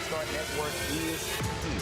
Star Network is here.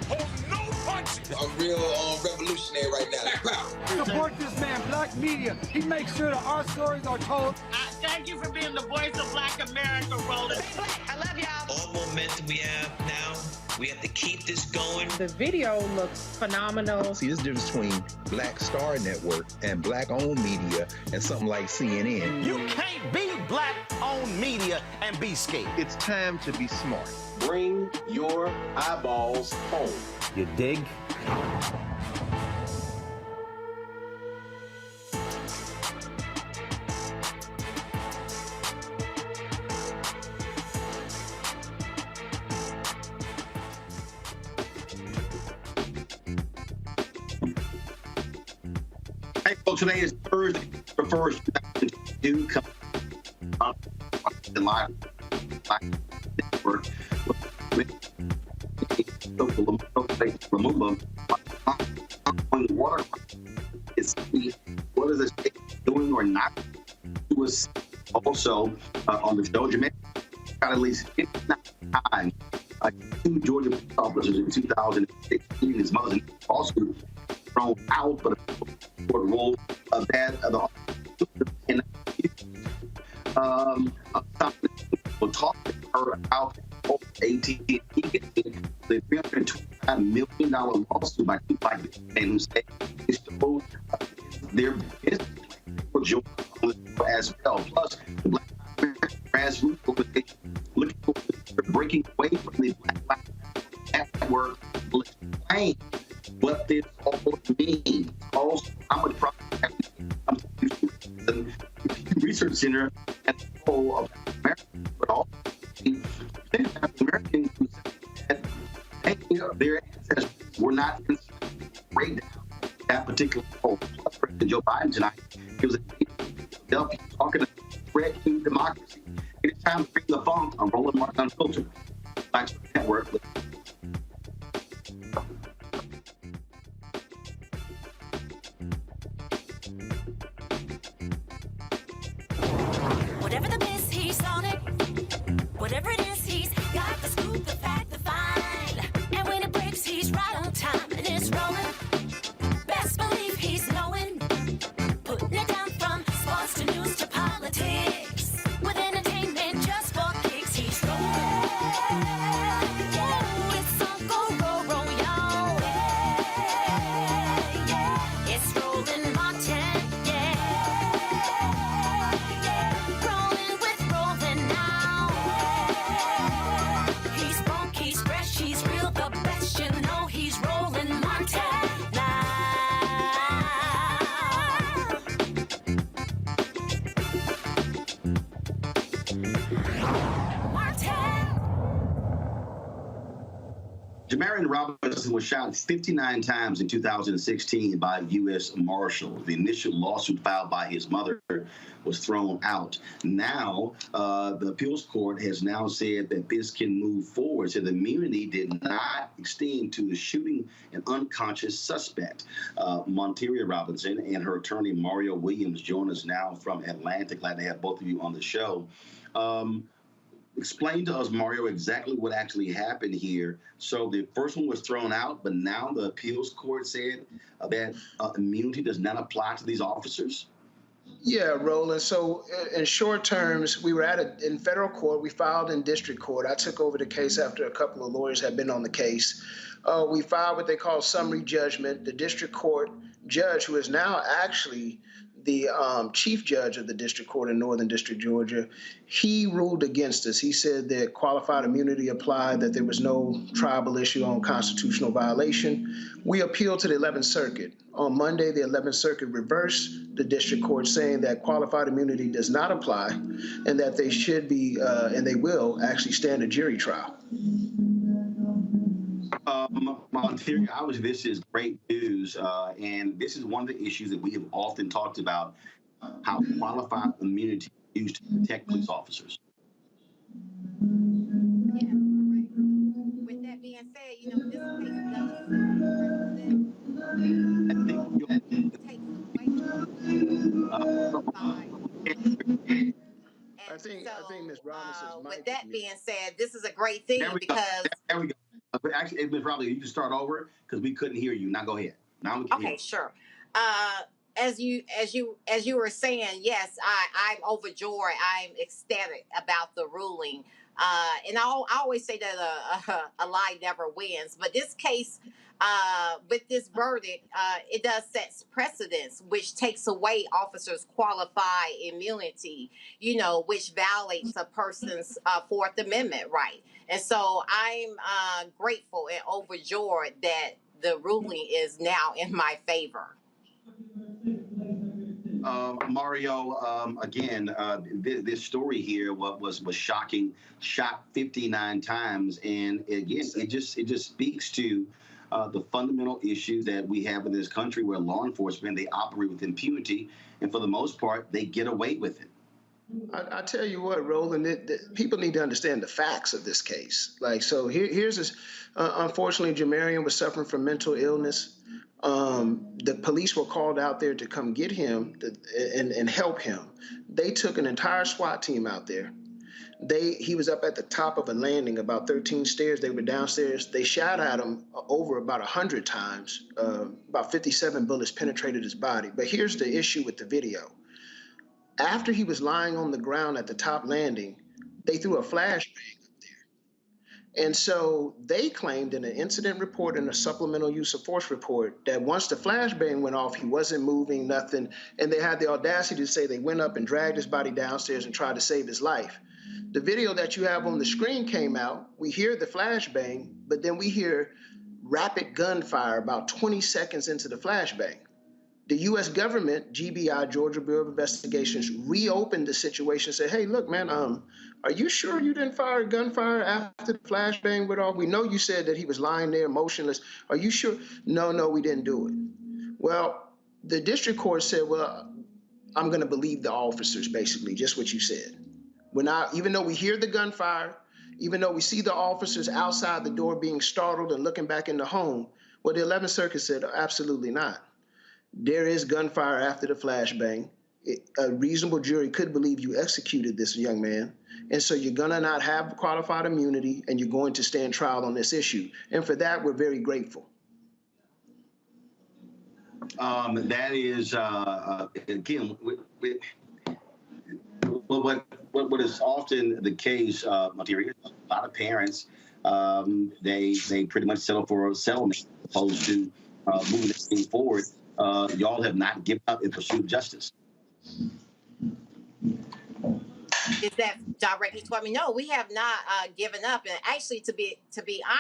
Hold no punches. I'm real revolutionary right now. Support this man, Black Media. He makes sure that our stories are told. Thank you for being the voice of Black America, Roland. I love y'all. All momentum we have now, we have to keep this going. The video looks phenomenal. See, this difference between Black Star Network and Black-owned media and something like CNN. You can't be Black-owned media and be scared. It's time to be smart. Bring your eyeballs home. You dig? Hey, folks, today is Thursday, the 1st, 2022. Come up the live network with Lumumba on the water. What is the state doing or not? It was also on the show. Jamarion got at least 59 times. Two Georgia police officers in 2016. His mother's lawsuit thrown out, but for the role of that of the we'll talk to her about AT&T getting the $325 million lawsuit by and who said it's their business for Georgia as well. Plus, the Black grassroots organization looking for breaking away from the Black network will explain what this all means. Also, how much profit the Research Center at the whole of America, but also Americans who said that their ancestors were not in breakdown that particular poll. Plus, President Joe Biden tonight, he was talking about threat to democracy. It is time to bring the funk on Roland Martin Unfiltered. Black Star Network. Whatever the miss, he's on it. Whatever it is, he's got the scoop, the fact, the find. And when it breaks, he's right on time and it's rolling. Best believe he's knowing. Putting it down from sports to news to politics. With entertainment just for kicks, he's rolling. Yeah, it's Uncle Roro, y'all. Yeah, it's Roland Martin. Jamarion Robinson was shot 59 times in 2016 by U.S. Marshals. The initial lawsuit filed by his mother was thrown out. Now, the appeals court has now said that this can move forward. So the immunity did not extend to the shooting an unconscious suspect. Monteria Robinson and her attorney, Mario Williams, join us now from Atlanta. Glad to have both of you on the show. Explain to us, Mario, exactly what actually happened here. So the first one was thrown out, but now the appeals court said that immunity does not apply to these officers? Yeah, Roland. So in short terms, we were in federal court. We filed in district court. I took over the case after a couple of lawyers had been on the case. We filed what they call summary judgment. The district court judge, who is now actually the chief judge of the district court in Northern District, Georgia, he ruled against us. He said that qualified immunity applied, that there was no tribal issue on constitutional violation. We appealed to the 11th Circuit. On Monday, the 11th Circuit reversed the district court, saying that qualified immunity does not apply and that they should be, and they will actually stand a jury trial. Monteria, obviously this is great news, and this is one of the issues that we have often talked about, how qualified immunity is used to protect police officers. Yeah, correct. So with that being said, this case does take away think Ms. Robinson's with mic that is being said, this is a great thing because There we go. But actually, Ms. Robinson, you can start over because we couldn't hear you. Now go ahead. Now we can hear you. sure. As you were saying, yes, I'm overjoyed. I'm ecstatic about the ruling. And I always say that a lie never wins. But this case, with this verdict, it does set precedents, which takes away officers' qualified immunity, which violates a person's Fourth Amendment right. And so I'm grateful and overjoyed that the ruling is now in my favor. Mario, again, this story here was shocking, shot 59 times, and again, it just speaks to the fundamental issue that we have in this country, where law enforcement, they operate with impunity, and for the most part, they get away with it. I tell you what, Roland, people need to understand the facts of this case. So here's this. Unfortunately, Jamarion was suffering from mental illness. The police were called out there to come get him and help him. They took an entire SWAT team out there. He was up at the top of a landing, about 13 stairs. They were downstairs. They shot at him over about 100 times. About 57 bullets penetrated his body. But here's the issue with the video. After he was lying on the ground at the top landing, they threw a flashbang up there. And so they claimed in an incident report and a supplemental use of force report that once the flashbang went off, he wasn't moving, nothing. And they had the audacity to say they went up and dragged his body downstairs and tried to save his life. The video that you have on the screen came out. We hear the flashbang, but then we hear rapid gunfire about 20 seconds into the flashbang. The U.S. government, GBI, Georgia Bureau of Investigations, reopened the situation and said, hey, look, man, are you sure you didn't fire gunfire after the flashbang went off? We know you said that he was lying there motionless. Are you sure? No, we didn't do it. Well, the district court said, well, I'm going to believe the officers, basically, just what you said. Even though we hear the gunfire, even though we see the officers outside the door being startled and looking back in the home, well, the 11th Circuit said, absolutely not. There is gunfire after the flashbang. A reasonable jury could believe you executed this young man. And so you're going to not have qualified immunity, and you're going to stand trial on this issue. And for that, we're very grateful. That is, again, what is often the case, Materia, a lot of parents, they pretty much settle for a settlement as opposed to moving this thing forward. Y'all have not given up in pursuit of justice. Is that directly toward me? No, we have not given up. And actually, to be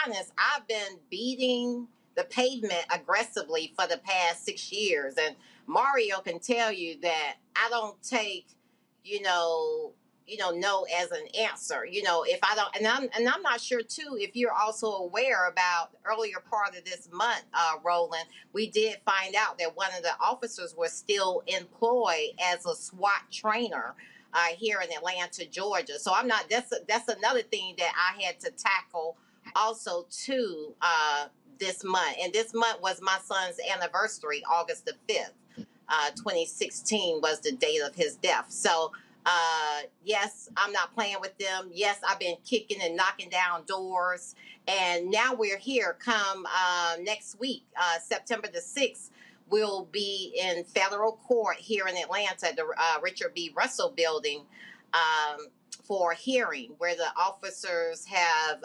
honest, I've been beating the pavement aggressively for the past 6 years. And Mario can tell you that I don't take, no as an answer. If I don't, and I'm not sure too if you're also aware about the earlier part of this month, Roland, we did find out that one of the officers was still employed as a SWAT trainer here in Atlanta, Georgia. So I'm not. That's another thing that I had to tackle also too this month. And this month was my son's anniversary, August the 5th, 2016 was the date of his death. So. Yes, I'm not playing with them. Yes, I've been kicking and knocking down doors. And now we're here. Come next week, September the 6th, we'll be in federal court here in Atlanta, the Richard B. Russell building, for a hearing where the officers have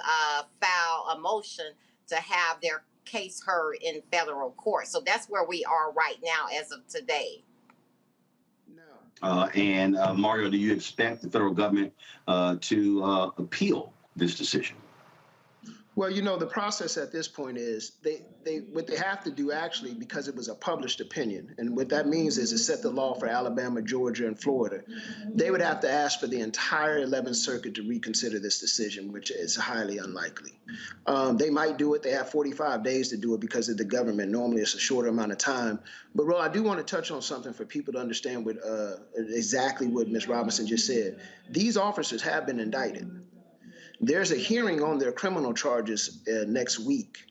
filed a motion to have their case heard in federal court. So that's where we are right now as of today. And Mario, do you expect the federal government to appeal this decision? Well, the process at this point is what they have to do actually, because it was a published opinion, and what that means is it set the law for Alabama, Georgia, and Florida. They would have to ask for the entire 11th Circuit to reconsider this decision, which is highly unlikely. They might do it. They have 45 days to do it because of the government. Normally, it's a shorter amount of time. But, Ro, I do want to touch on something for people to understand exactly what Ms. Robinson just said. These officers have been indicted. There's a hearing on their criminal charges next week.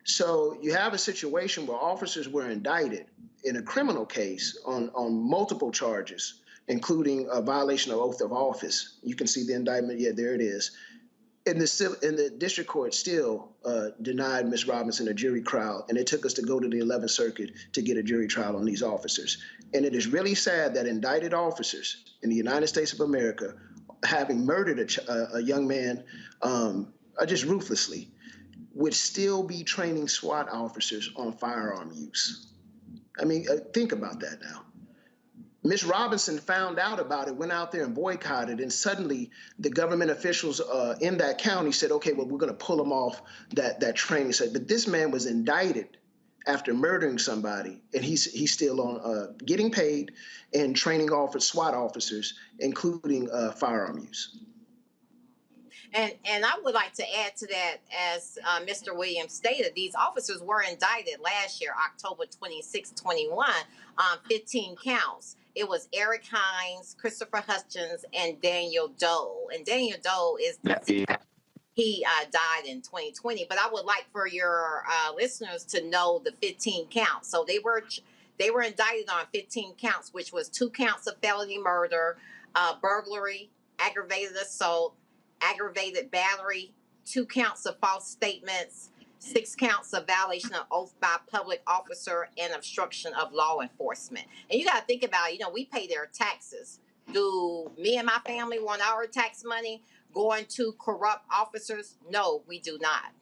So you have a situation where officers were indicted in a criminal case on multiple charges. including a violation of oath of office. You can see the indictment. Yeah, there it is. And the district court still denied Ms. Robinson a jury trial, and it took us to go to the 11th Circuit to get a jury trial on these officers. And it is really sad that indicted officers in the United States of America, having murdered a young man just ruthlessly, would still be training SWAT officers on firearm use. I mean, think about that now. Ms. Robinson found out about it, went out there and boycotted, and suddenly the government officials in that county said, okay, well, we're going to pull him off that training. But this man was indicted after murdering somebody, and he's still on getting paid and training SWAT officers, including firearm use. And I would like to add to that, as Mr. Williams stated, these officers were indicted last year, October 26, 21, on 15 counts. It was Eric Hines, Christopher Hutchins, and Daniel Doe. And Daniel Doe is he died in 2020. But I would like for your listeners to know the 15 counts. So they were indicted on 15 counts, which was 2 counts of felony murder, burglary, aggravated assault, aggravated battery, 2 counts of false statements, 6 counts of violation of oath by public officer, and obstruction of law enforcement. And you got to think about, we pay their taxes. Do me and my family want our tax money going to corrupt officers? No, we do not.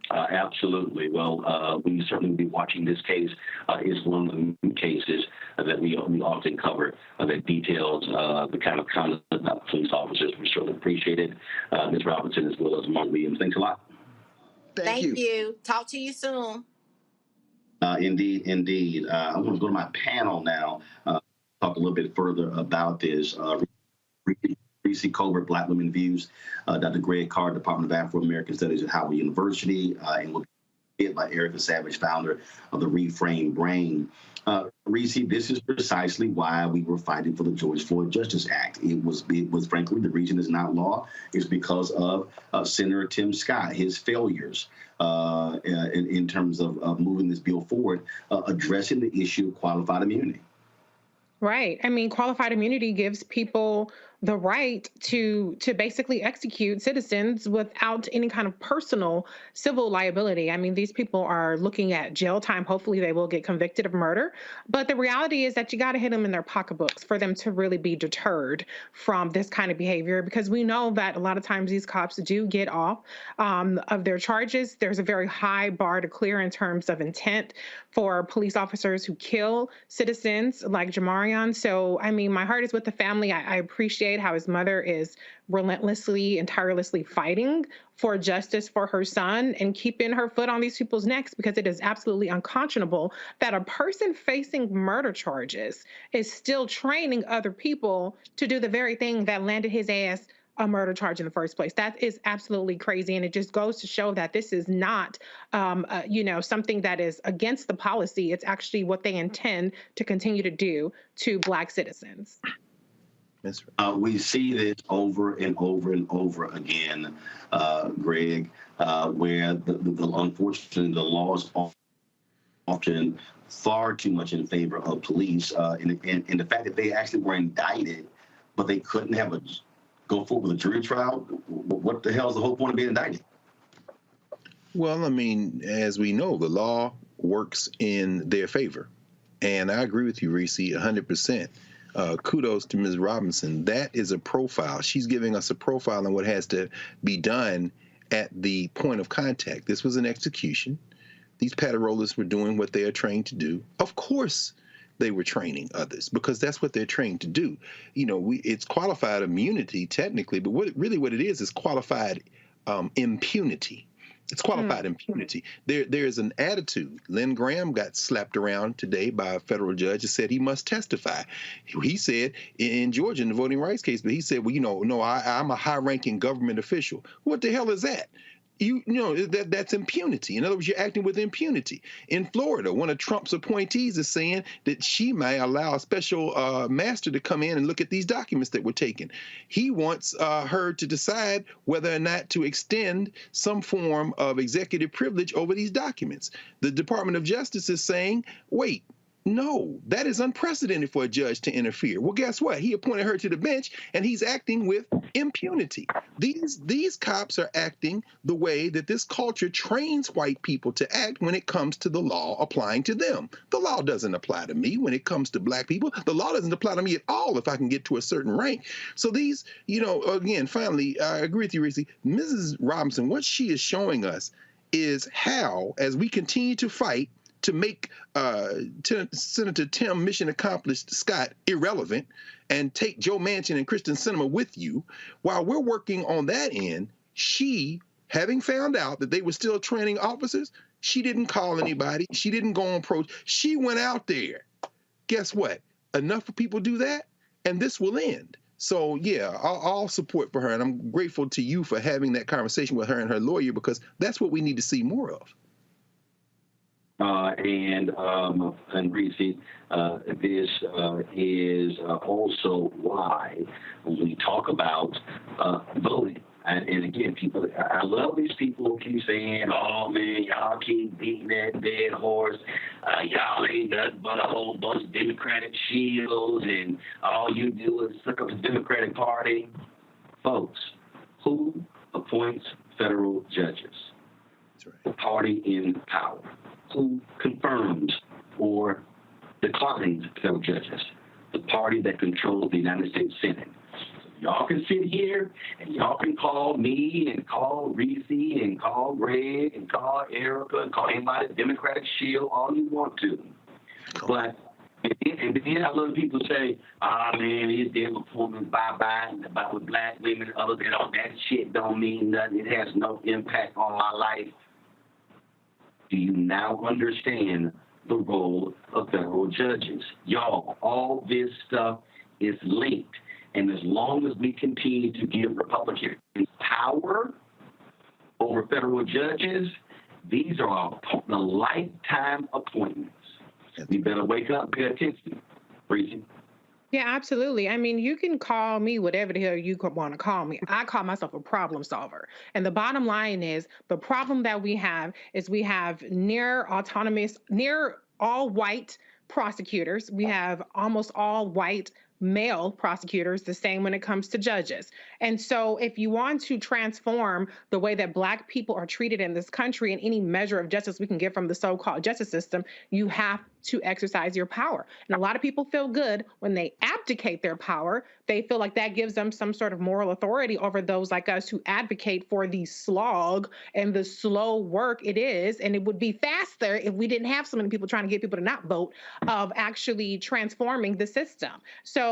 Absolutely. Well, we certainly will be watching this case. It's one of the cases that we often cover that details the kind of conduct of police officers. We certainly appreciate it. Ms. Robinson, as well as Mark Williams. Thanks a lot. Thank you. Talk to you soon. Indeed. I want to go to my panel now, talk a little bit further about this. Reese Colbert, Black Women Views, Dr. Greg Carr, Department of Afro-American Studies at Howard University, and will be by Erica Savage, founder of the Reframe Brain. Reese, this is precisely why we were fighting for the George Floyd Justice Act. It was frankly, the reason it's not law is because of Senator Tim Scott, his failures in terms of moving this bill forward, addressing the issue of qualified immunity. Right. I mean, qualified immunity gives people the right to basically execute citizens without any kind of personal civil liability. I mean, these people are looking at jail time. Hopefully they will get convicted of murder. But the reality is that you got to hit them in their pocketbooks for them to really be deterred from this kind of behavior, because we know that a lot of times these cops do get off of their charges. There's a very high bar to clear in terms of intent for police officers who kill citizens like Jamarion. So, I mean, my heart is with the family. I appreciate how his mother is relentlessly and tirelessly fighting for justice for her son and keeping her foot on these people's necks, because it is absolutely unconscionable that a person facing murder charges is still training other people to do the very thing that landed his ass a murder charge in the first place. That is absolutely crazy. And it just goes to show that this is not, something that is against the policy. It's actually what they intend to continue to do to Black citizens. We see this over and over and over again, Greg, where unfortunately the laws are often far too much in favor of police, and the fact that they actually were indicted, but they couldn't have go forward with a jury trial. What the hell is the whole point of being indicted? Well, I mean, as we know, the law works in their favor, and I agree with you, Reese, 100%. Kudos to Ms. Robinson. That is a profile. She's giving us a profile on what has to be done at the point of contact. This was an execution. These patrollers were doing what they are trained to do. Of course, they were training others because that's what they're trained to do. It's qualified immunity technically, but what it is qualified impunity. It's qualified impunity. There's an attitude. Lynn Graham got slapped around today by a federal judge and said he must testify. He said in Georgia in the voting rights case, but he said, well, no, I'm a high-ranking government official. What the hell is that? That's impunity. In other words, you're acting with impunity. In Florida, one of Trump's appointees is saying that she may allow a special master to come in and look at these documents that were taken. He wants her to decide whether or not to extend some form of executive privilege over these documents. The Department of Justice is saying, wait, No, that is unprecedented for a judge to interfere. Well, guess what? He appointed her to the bench, and he's acting with impunity. These cops are acting the way that this culture trains white people to act when it comes to the law applying to them. The law doesn't apply to me when it comes to black people. The law doesn't apply to me at all if I can get to a certain rank. So these, again, finally, I agree with you, Reese. Mrs. Robinson, what she is showing us is how, as we continue to fight to make Senator Tim Mission Accomplished Scott irrelevant and take Joe Manchin and Kristen Sinema with you, while we're working on that end, she, having found out that they were still training officers, she didn't call anybody. She didn't go on approach. She went out there. Guess what? Enough of people do that, and this will end. So, yeah, all support for her, and I'm grateful to you for having that conversation with her and her lawyer, because that's what we need to see more of. And Reese, this is also why when we talk about voting, and again, people, I love these people who keep saying, "Oh man, y'all keep beating that dead horse. Y'all ain't nothing but a whole bunch of Democratic shields, and all you do is suck up the Democratic Party." Folks, who appoints federal judges? That's right. The party in power. Who confirms or declines federal judges? The party that controls the United States Senate. So y'all can sit here and y'all can call me and call Reese and call Greg and call Erica and call anybody Democratic shield all you want to. But and then I love people say, man, it's their performance bye-bye about with black women, other than all that shit don't mean nothing. It has no impact on my life. Do you now understand the role of federal judges? Y'all, all this stuff is linked. And as long as we continue to give Republicans power over federal judges, these are the lifetime appointments. We better wake up and pay attention. Breezy. Yeah, absolutely. I mean, you can call me whatever the hell you want to call me. I call myself a problem solver. And the bottom line is the problem that we have is we have near all white prosecutors. We have almost all white male prosecutors, the same when it comes to judges. And so if you want to transform the way that black people are treated in this country and any measure of justice we can get from the so-called justice system, you have to exercise your power. And a lot of people feel good when they abdicate their power. They feel like that gives them some sort of moral authority over those like us who advocate for the slog and the slow work it is. And it would be faster if we didn't have so many people trying to get people to not vote, of actually transforming the system. So,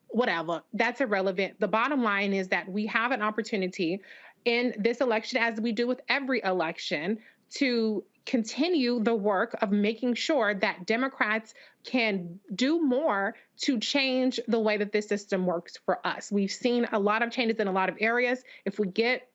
whatever, that's irrelevant. The bottom line is that we have an opportunity in this election, as we do with every election, to continue the work of making sure that Democrats can do more to change the way that this system works for us. We've seen a lot of changes in a lot of areas. If we get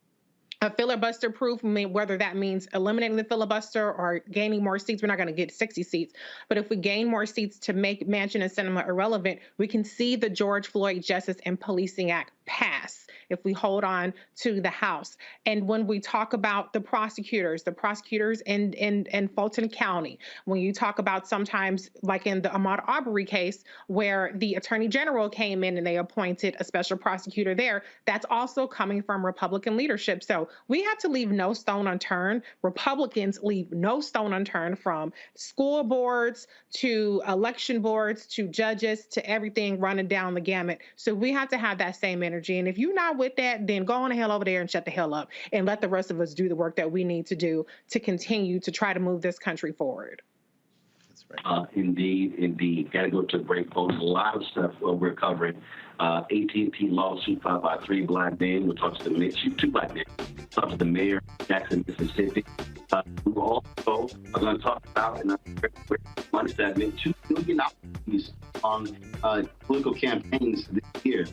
a filibuster proof, whether that means eliminating the filibuster or gaining more seats, we're not going to get 60 seats. But if we gain more seats to make Manchin and Sinema irrelevant, we can see the George Floyd Justice and Policing Act pass if we hold on to the House. And when we talk about the prosecutors in Fulton County, when you talk about sometimes like in the Ahmaud Arbery case where the Attorney General came in and they appointed a special prosecutor there, that's also coming from Republican leadership. So we have to leave no stone unturned. Republicans leave no stone unturned, from school boards to election boards to judges to everything running down the gamut. So we have to have that same energy. And if you're not with that, then go on the hell over there and shut the hell up and let the rest of us do the work that we need to do to continue to try to move this country forward. That's right. Indeed. Got to go to break, folks. A lot of stuff we're covering. AT&T lawsuit filed by 3 black men. We'll talk to the 2 black men. We'll talk to the mayor of Jackson, Mississippi. We will also going to talk about in a quick money segment $2 billion on political campaigns this year.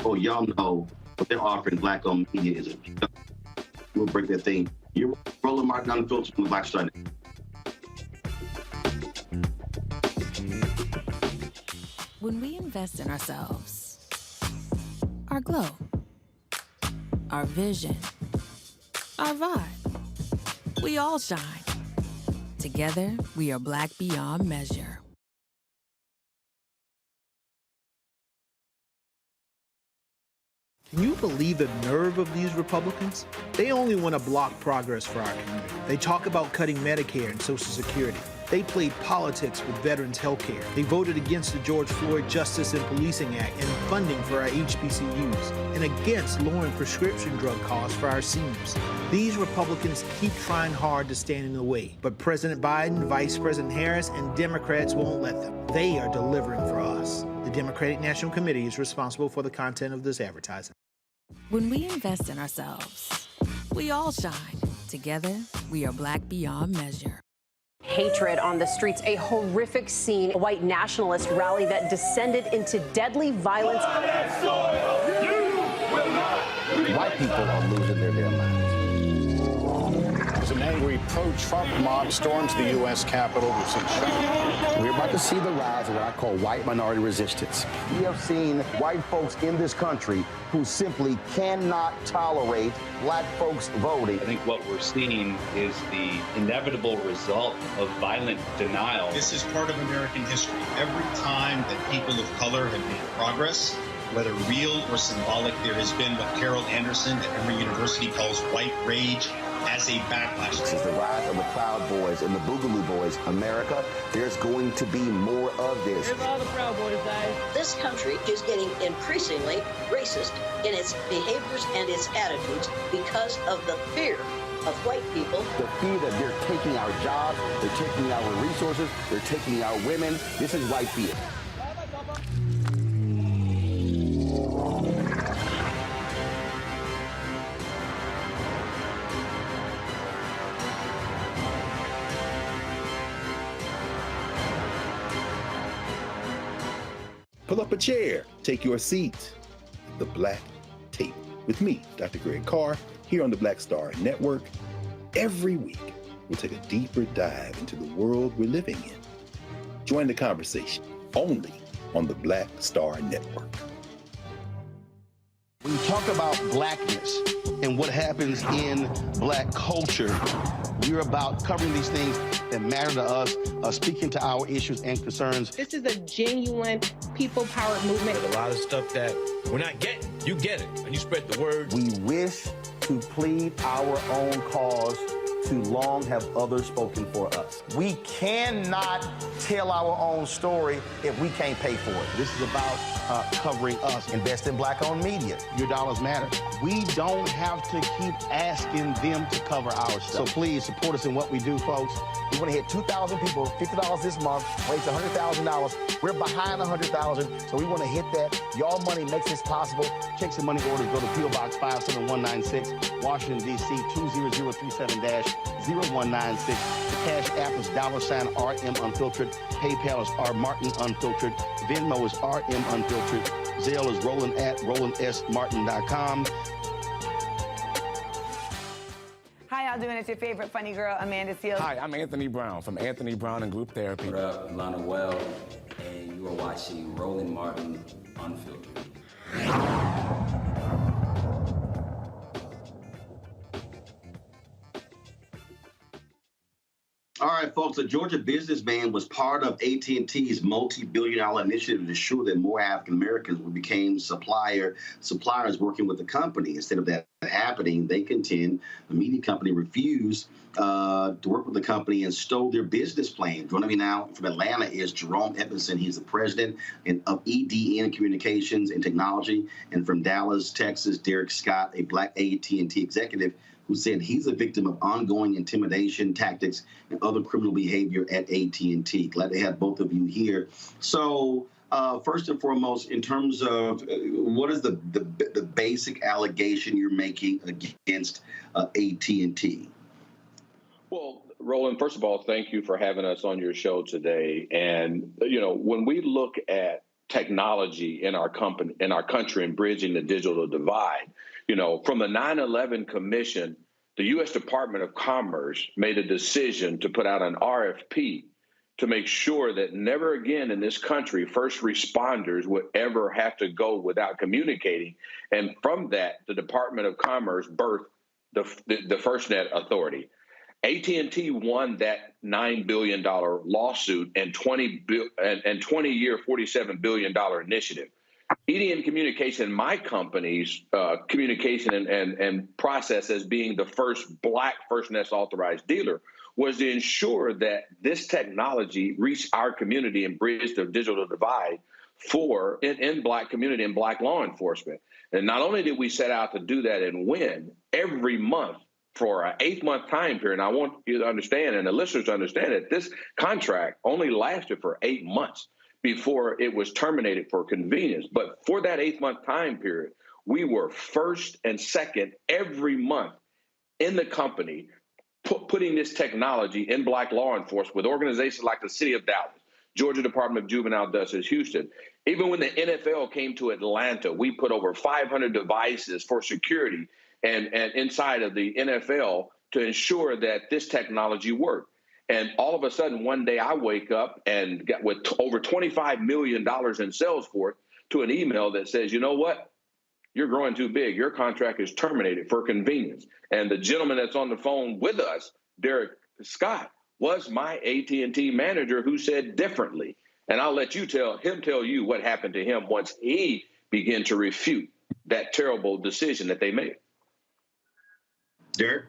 Oh, y'all know what they're offering black-owned media is a joke. We'll break that thing. You're Roland Martin Unfiltered from the Black Star. When we invest in ourselves, our glow, our vision, our vibe, we all shine. Together, we are Black beyond measure. Can you believe the nerve of these Republicans? They only want to block progress for our community. They talk about cutting Medicare and Social Security. They played politics with veterans' health care. They voted against the George Floyd Justice and Policing Act and funding for our HBCUs, and against lowering prescription drug costs for our seniors. These Republicans keep trying hard to stand in the way, but President Biden, Vice President Harris, and Democrats won't let them. They are delivering for us. The Democratic National Committee is responsible for the content of this advertising. When we invest in ourselves, we all shine. Together, we are Black beyond measure. Hatred on the streets, a horrific scene, a white nationalist rally that descended into deadly violence. White people are losing their damn minds. As an angry pro-Trump mob storms the U.S. Capitol, We're about to see the rise of what I call white minority resistance. We have seen white folks in this country who simply cannot tolerate black folks voting. I think what we're seeing is the inevitable result of violent denial. This is part of American history. Every time that people of color have made progress, whether real or symbolic, there has been what Carol Anderson at Emory University calls white rage as a backlash. This is the rise of the Proud Boys and the Boogaloo Boys. America, there's going to be more of this. Here's all the Proud Boys, guys. This country is getting increasingly racist in its behaviors and its attitudes because of the fear of white people. The fear that they're taking our jobs, they're taking our resources, they're taking our women. This is white fear. Pull up a chair, take your seat. The Black Tape with me, Dr. Greg Carr, here on the Black Star Network. Every week, we'll take a deeper dive into the world we're living in. Join the conversation only on the Black Star Network. When you talk about blackness and what happens in black culture, we're about covering these things that matter to us, speaking to our issues and concerns. This is a genuine people-powered movement. A lot of stuff that we're not getting, you get it, and you spread the word. We wish to plead our own cause. Too long have others spoken for us. We cannot tell our own story if we can't pay for it. This is about covering us. Invest in black-owned media. Your dollars matter. We don't have to keep asking them to cover our stuff. So please support us in what we do, folks. We want to hit 2,000 people, $50 this month, raise $100,000. We're behind $100,000, so we want to hit that. Y'all money makes this possible. Check some money orders. Go to P.O. Box 57196, Washington, D.C. 20037-0196. The Cash App is $RM Unfiltered. PayPal is R Martin Unfiltered. Venmo is RM Unfiltered. Zelle is Roland at RolandSMartin.com. How y'all doing? It's your favorite funny girl, Amanda Seals. Hi, I'm Anthony Brown from Anthony Brown and Group Therapy. What up, Lana Well, and you are watching Roland Martin Unfiltered. All right, folks, a Georgia businessman was part of AT&T's multi-billion-dollar initiative to ensure that more African Americans became suppliers working with the company. Instead of that happening, they contend the media company refused to work with the company and stole their business plan. Joining me now from Atlanta is Jerome Edmondson. He's the president of EDN Communications and Technology. And from Dallas, Texas, Derek Scott, a black AT&T executive, who said he's a victim of ongoing intimidation tactics and other criminal behavior at AT&T. Glad to have both of you here. So first and foremost, in terms of what is the basic allegation you're making against AT&T? Well, Roland, first of all, thank you for having us on your show today. And, you know, when we look at technology in our country and bridging the digital divide, you know, from the 9/11 Commission, the U.S. Department of Commerce made a decision to put out an RFP to make sure that never again in this country first responders would ever have to go without communicating. And from that, the Department of Commerce birthed the FirstNet Authority. AT&T won that $9 billion lawsuit and 20-year, $47 billion initiative. EDM Communication, my company's communication and process as being the first Black FirstNet authorized dealer, was to ensure that this technology reached our community and bridged the digital divide in Black community and Black law enforcement. And not only did we set out to do that and win every month for an 8-month time period, and I want you to understand and the listeners to understand that this contract only lasted for 8 months before it was terminated for convenience. But for that 8-month time period, we were first and second every month in the company, putting this technology in Black law enforcement with organizations like the City of Dallas, Georgia Department of Juvenile Justice, Houston. Even when the NFL came to Atlanta, we put over 500 devices for security and inside of the NFL to ensure that this technology worked. And all of a sudden, one day I wake up and got with over $25 million in sales for it to an email that says, you know what? You're growing too big. Your contract is terminated for convenience. And the gentleman that's on the phone with us, Derek Scott, was my AT&T manager who said differently. And I'll let you tell you what happened to him once he began to refute that terrible decision that they made. Derek?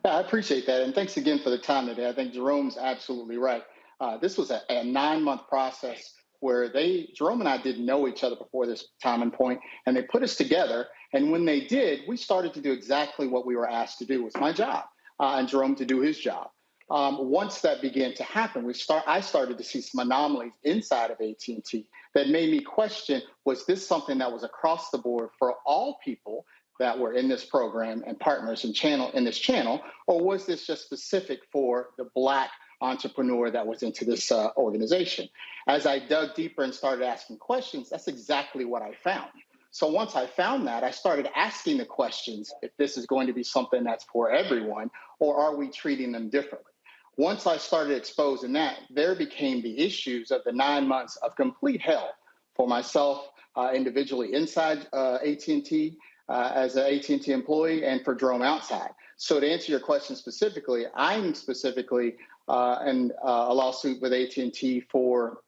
Yeah, I appreciate that. And thanks again for the time today. I think Jerome's absolutely right. This was a 9-month process where Jerome and I didn't know each other before this time and point, and they put us together. And when they did, we started to do exactly what we were asked to do. It was my job, and Jerome to do his job. Once that began to happen, I started to see some anomalies inside of AT&T that made me question, was this something that was across the board for all people that were in this program and partners in this channel, or was this just specific for the Black entrepreneur that was into this organization? As I dug deeper and started asking questions, that's exactly what I found. So once I found that, I started asking the questions, if this is going to be something that's for everyone, or are we treating them differently? Once I started exposing that, there became the issues of the 9 months of complete hell for myself individually inside AT&T, as an AT&T employee, and for Jerome outside. So to answer your question specifically, I'm specifically in a lawsuit with AT&T for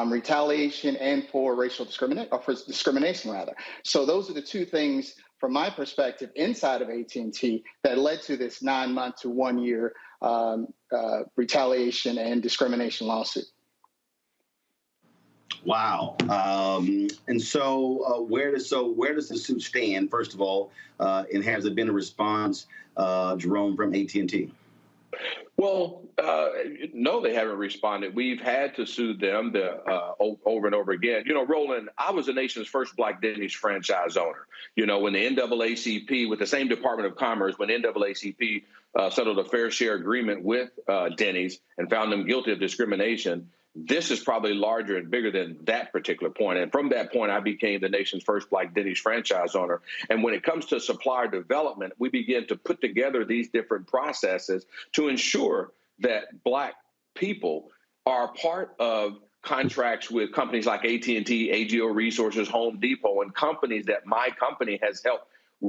retaliation and for racial discrimination, or for discrimination rather. So those are the two things from my perspective inside of AT&T that led to this 9-month to 1 year retaliation and discrimination lawsuit. Wow. And so where does the suit stand, first of all, and has there been a response, Jerome, from AT&T? Well, no, they haven't responded. We've had to sue them over and over again. You know, Roland, I was the nation's first Black Denny's franchise owner. You know, when the NAACP, with the same Department of Commerce, when NAACP settled a fair share agreement with Denny's and found them guilty of discrimination, this is probably larger and bigger than that particular point. And from that point, I became the nation's first Black Denny's franchise owner. And when it comes to supplier development, we begin to put together these different processes to ensure that Black people are part of contracts with companies like AT&T, AGO Resources, Home Depot, and companies that my company has helped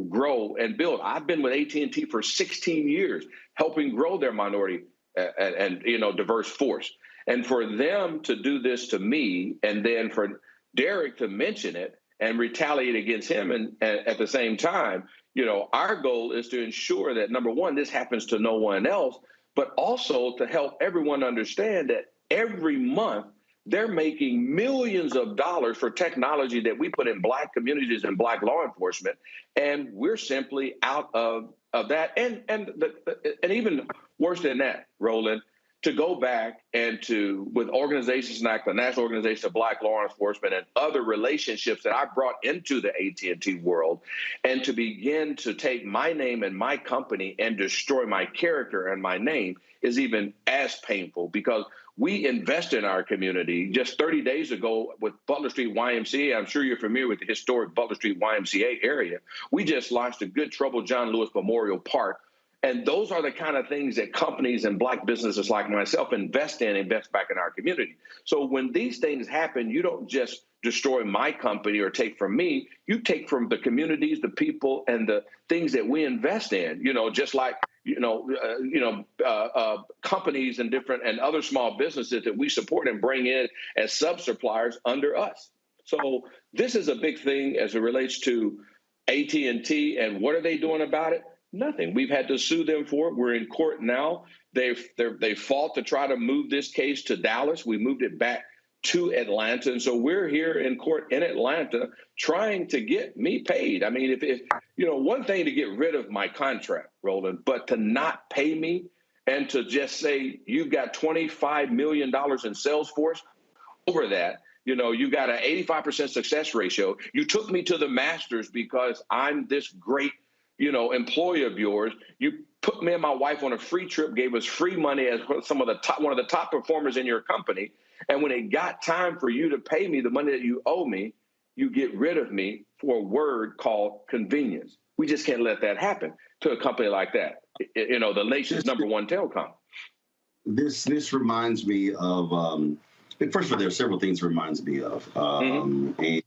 grow and build. I've been with AT&T for 16 years, helping grow their minority and diverse force. And for them to do this to me, and then for Derek to mention it and retaliate against him, and at the same time, you know, our goal is to ensure that, number one, this happens to no one else, but also to help everyone understand that every month they're making millions of dollars for technology that we put in Black communities and Black law enforcement, and we're simply out of that. And even worse than that, Roland, to go back and with organizations like the National Organization of Black Law Enforcement and other relationships that I brought into the AT&T world, and to begin to take my name and my company and destroy my character and my name is even as painful, because we invest in our community. Just 30 days ago with Butler Street YMCA, I'm sure you're familiar with the historic Butler Street YMCA area, we just launched a Good Trouble John Lewis Memorial Park. And those are the kind of things that companies and Black businesses like myself invest back in our community. So when these things happen, you don't just destroy my company or take from me, you take from the communities, the people, and the things that we invest in. You know, just like companies and other small businesses that we support and bring in as sub-suppliers under us. So this is a big thing as it relates to AT&T, and what are they doing about it? Nothing. We've had to sue them for it. We're in court now. They fought to try to move this case to Dallas. We moved it back to Atlanta, and so we're here in court in Atlanta trying to get me paid. I mean, if one thing to get rid of my contract, Roland, but to not pay me and to just say you've got $25 million in sales force over that. You got an 85% success ratio. You took me to the Masters because I'm this great, employee of yours. You put me and my wife on a free trip, gave us free money as one of the top performers in your company. And when it got time for you to pay me the money that you owe me, you get rid of me for a word called convenience. We just can't let that happen to a company like that. The nation's #1 telecom. This reminds me of. First of all, there are several things it reminds me of. And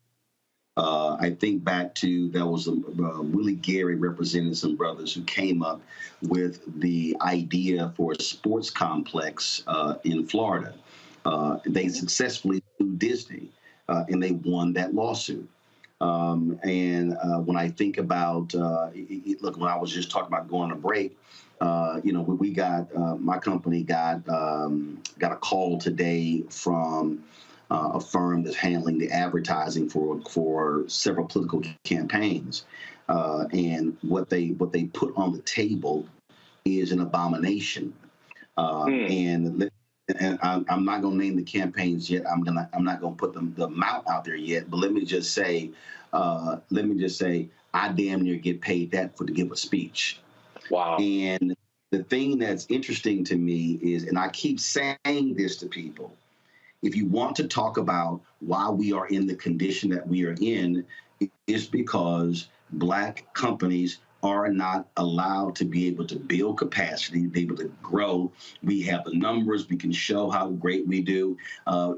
I think back to there was Willie Gary representing some brothers who came up with the idea for a sports complex in Florida. They successfully sued Disney, and they won that lawsuit. And when I think about, look, when I was just talking about going on a break, we got my company got a call today from a firm that's handling the advertising for several political campaigns, and what they put on the table is an abomination. And I'm not going to name the campaigns yet. I'm not going to put the amount out there yet. But let me just say, I damn near get paid that to give a speech. Wow. And the thing that's interesting to me is, and I keep saying this to people, if you want to talk about why we are in the condition that we are in, it's because Black companies are not allowed to be able to build capacity, be able to grow. We have the numbers. We can show how great we do.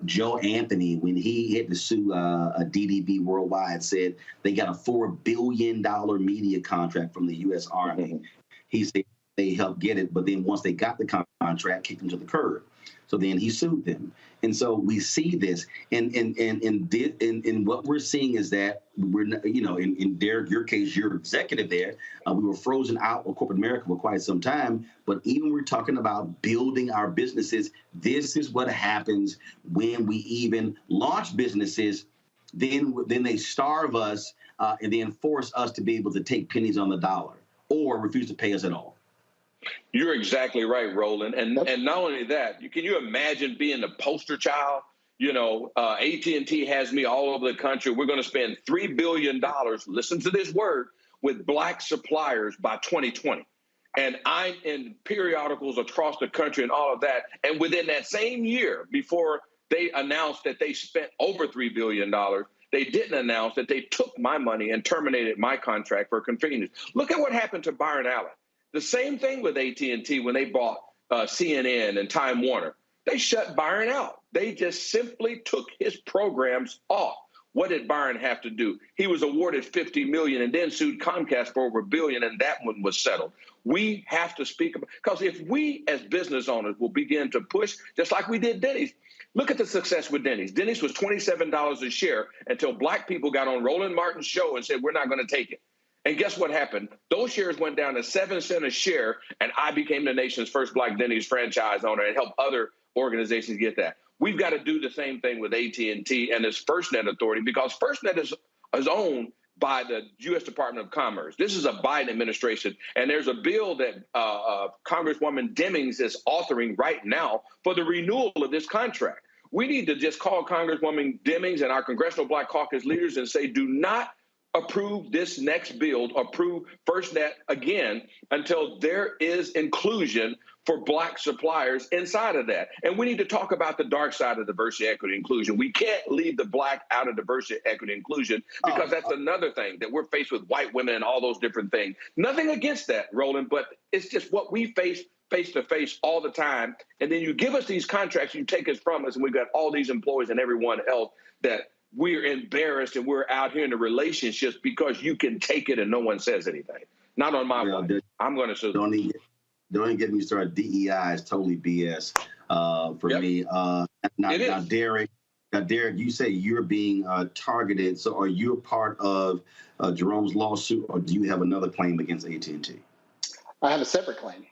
Joe Anthony, when he had to sue a DDB Worldwide, said they got a $4 billion media contract from the U.S. Army. He said they helped get it, but then once they got the contract, kicked them to the curb. So then he sued them. And so we see this, and what we're seeing is that we're, in Derek, your case, you're executive there. We were frozen out of corporate America for quite some time. But even we're talking about building our businesses. This is what happens when we even launch businesses. Then they starve us and then force us to be able to take pennies on the dollar or refuse to pay us at all. You're exactly right, Roland. And not only that, can you imagine being the poster child? AT&T has me all over the country. We're going to spend $3 billion, listen to this word, with Black suppliers by 2020. And I'm in periodicals across the country and all of that. And within that same year, before they announced that they spent over $3 billion, they didn't announce that they took my money and terminated my contract for convenience. Look at what happened to Byron Allen. The same thing with AT&T when they bought CNN and Time Warner. They shut Byron out. They just simply took his programs off. What did Byron have to do? He was awarded $50 million and then sued Comcast for over $1 billion, and that one was settled. We have to speak about, because if we as business owners will begin to push, just like we did Denny's. Look at the success with Denny's. Denny's was $27 a share until Black people got on Roland Martin's show and said, we're not going to take it. And guess what happened? Those shares went down to 7 cents a share, and I became the nation's first Black Denny's franchise owner and helped other organizations get that. We've got to do the same thing with AT&T and its FirstNet authority, because FirstNet is owned by the U.S. Department of Commerce. This is a Biden administration, and there's a bill that Congresswoman Demings is authoring right now for the renewal of this contract. We need to just call Congresswoman Demings and our Congressional Black Caucus leaders and say, do not approve this next bill, approve FirstNet again until there is inclusion for Black suppliers inside of that. And we need to talk about the dark side of diversity, equity, inclusion. We can't leave the Black out of diversity, equity, inclusion, because that's another thing that we're faced with, white women and all those different things. Nothing against that, Roland, but it's just what we face to face all the time. And then you give us these contracts, you take us from us, and we've got all these employees and everyone else that we're embarrassed and we're out here in the relationships because you can take it and no one says anything. Not on my watch. I'm going to sue them. don't even get me started. DEI is totally BS for me. Now, Derek, you say you're being targeted. So are you a part of Jerome's lawsuit, or do you have another claim against AT&T? I have a separate claim.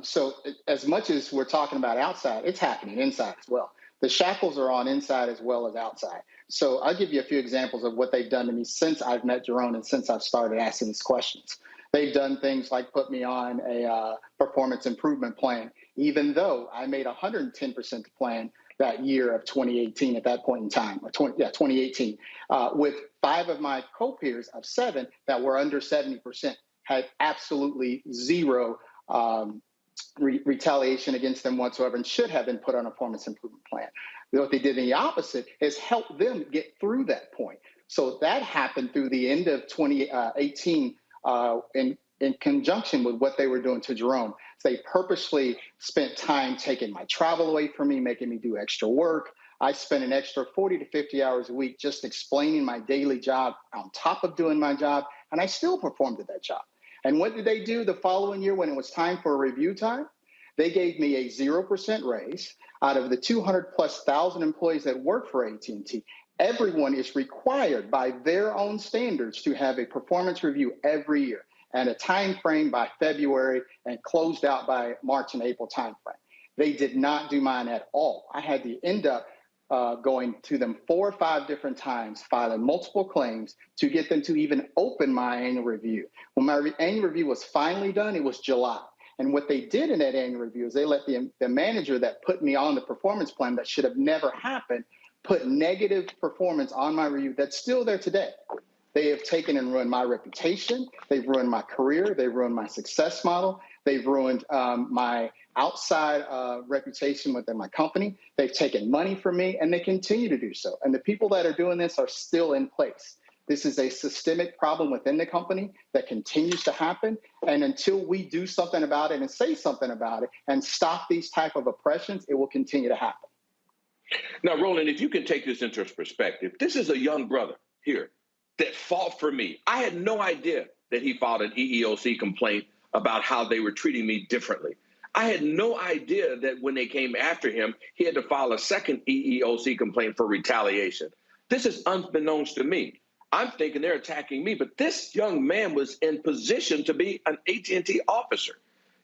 So as much as we're talking about outside, it's happening inside as well. The shackles are on inside as well as outside. So I'll give you a few examples of what they've done to me since I've met Jerome and since I've started asking these questions. They've done things like put me on a performance improvement plan, even though I made 110% plan that year of 2018 at that point in time, 2018, with 5 of my co-peers of 7 that were under 70%. Had absolutely zero retaliation against them whatsoever and should have been put on a performance improvement plan. What they did in the opposite is help them get through that point. So that happened through the end of 2018 in conjunction with what they were doing to Jerome. They purposely spent time taking my travel away from me, making me do extra work. I spent an extra 40 to 50 hours a week just explaining my daily job on top of doing my job, and I still performed at that job. And what did they do the following year when it was time for a review time? They gave me a 0% raise. Out of the 200,000+ employees that work for AT&T, everyone is required by their own standards to have a performance review every year and a time frame by February and closed out by March and April time frame. They did not do mine at all. I had to end up going to them 4 or 5 different times, filing multiple claims to get them to even open my annual review. When my annual review was finally done, it was July. And what they did in that annual review is they let the manager that put me on the performance plan that should have never happened put negative performance on my review that's still there today. They have taken and ruined my reputation. They've ruined my career. They've ruined my success model. They've ruined my outside reputation within my company. They've taken money from me, and they continue to do so. And the people that are doing this are still in place. This is a systemic problem within the company that continues to happen. And until we do something about it and say something about it and stop these type of oppressions, it will continue to happen. Now, Roland, if you can take this into perspective, this is a young brother here that fought for me. I had no idea that he filed an EEOC complaint about how they were treating me differently. I had no idea that when they came after him, he had to file a second EEOC complaint for retaliation. This is unbeknownst to me. I'm thinking they're attacking me, but this young man was in position to be an AT&T officer,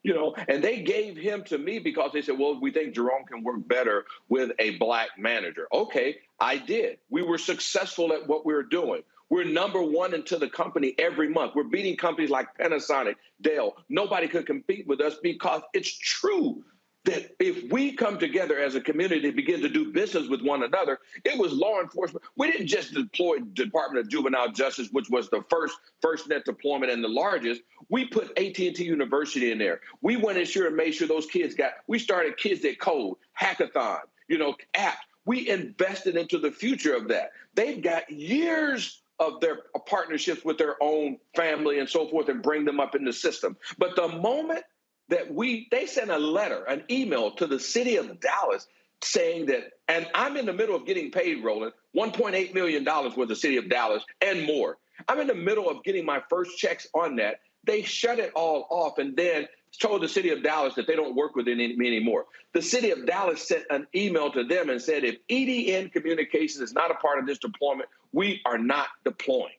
you know, and they gave him to me because they said, well, we think Jerome can work better with a black manager. Okay, I did. We were successful at what we were doing. We're #1 into the company every month. We're beating companies like Panasonic, Dell. Nobody could compete with us because it's true that if we come together as a community, begin to do business with one another, it was law enforcement. We didn't just deploy Department of Juvenile Justice, which was the first net deployment and the largest. We put AT&T University in there. We went in sure and made sure those kids we started Kids That Code, hackathon, apps. We invested into the future of that. They've got years of their partnerships with their own family and so forth and bring them up in the system. But the moment that they sent a letter, an email to the city of Dallas saying that, and I'm in the middle of getting paid, Roland, $1.8 million with the city of Dallas and more. I'm in the middle of getting my first checks on that. They shut it all off and then told the city of Dallas that they don't work with me anymore. The city of Dallas sent an email to them and said, if EDN Communications is not a part of this deployment, we are not deploying.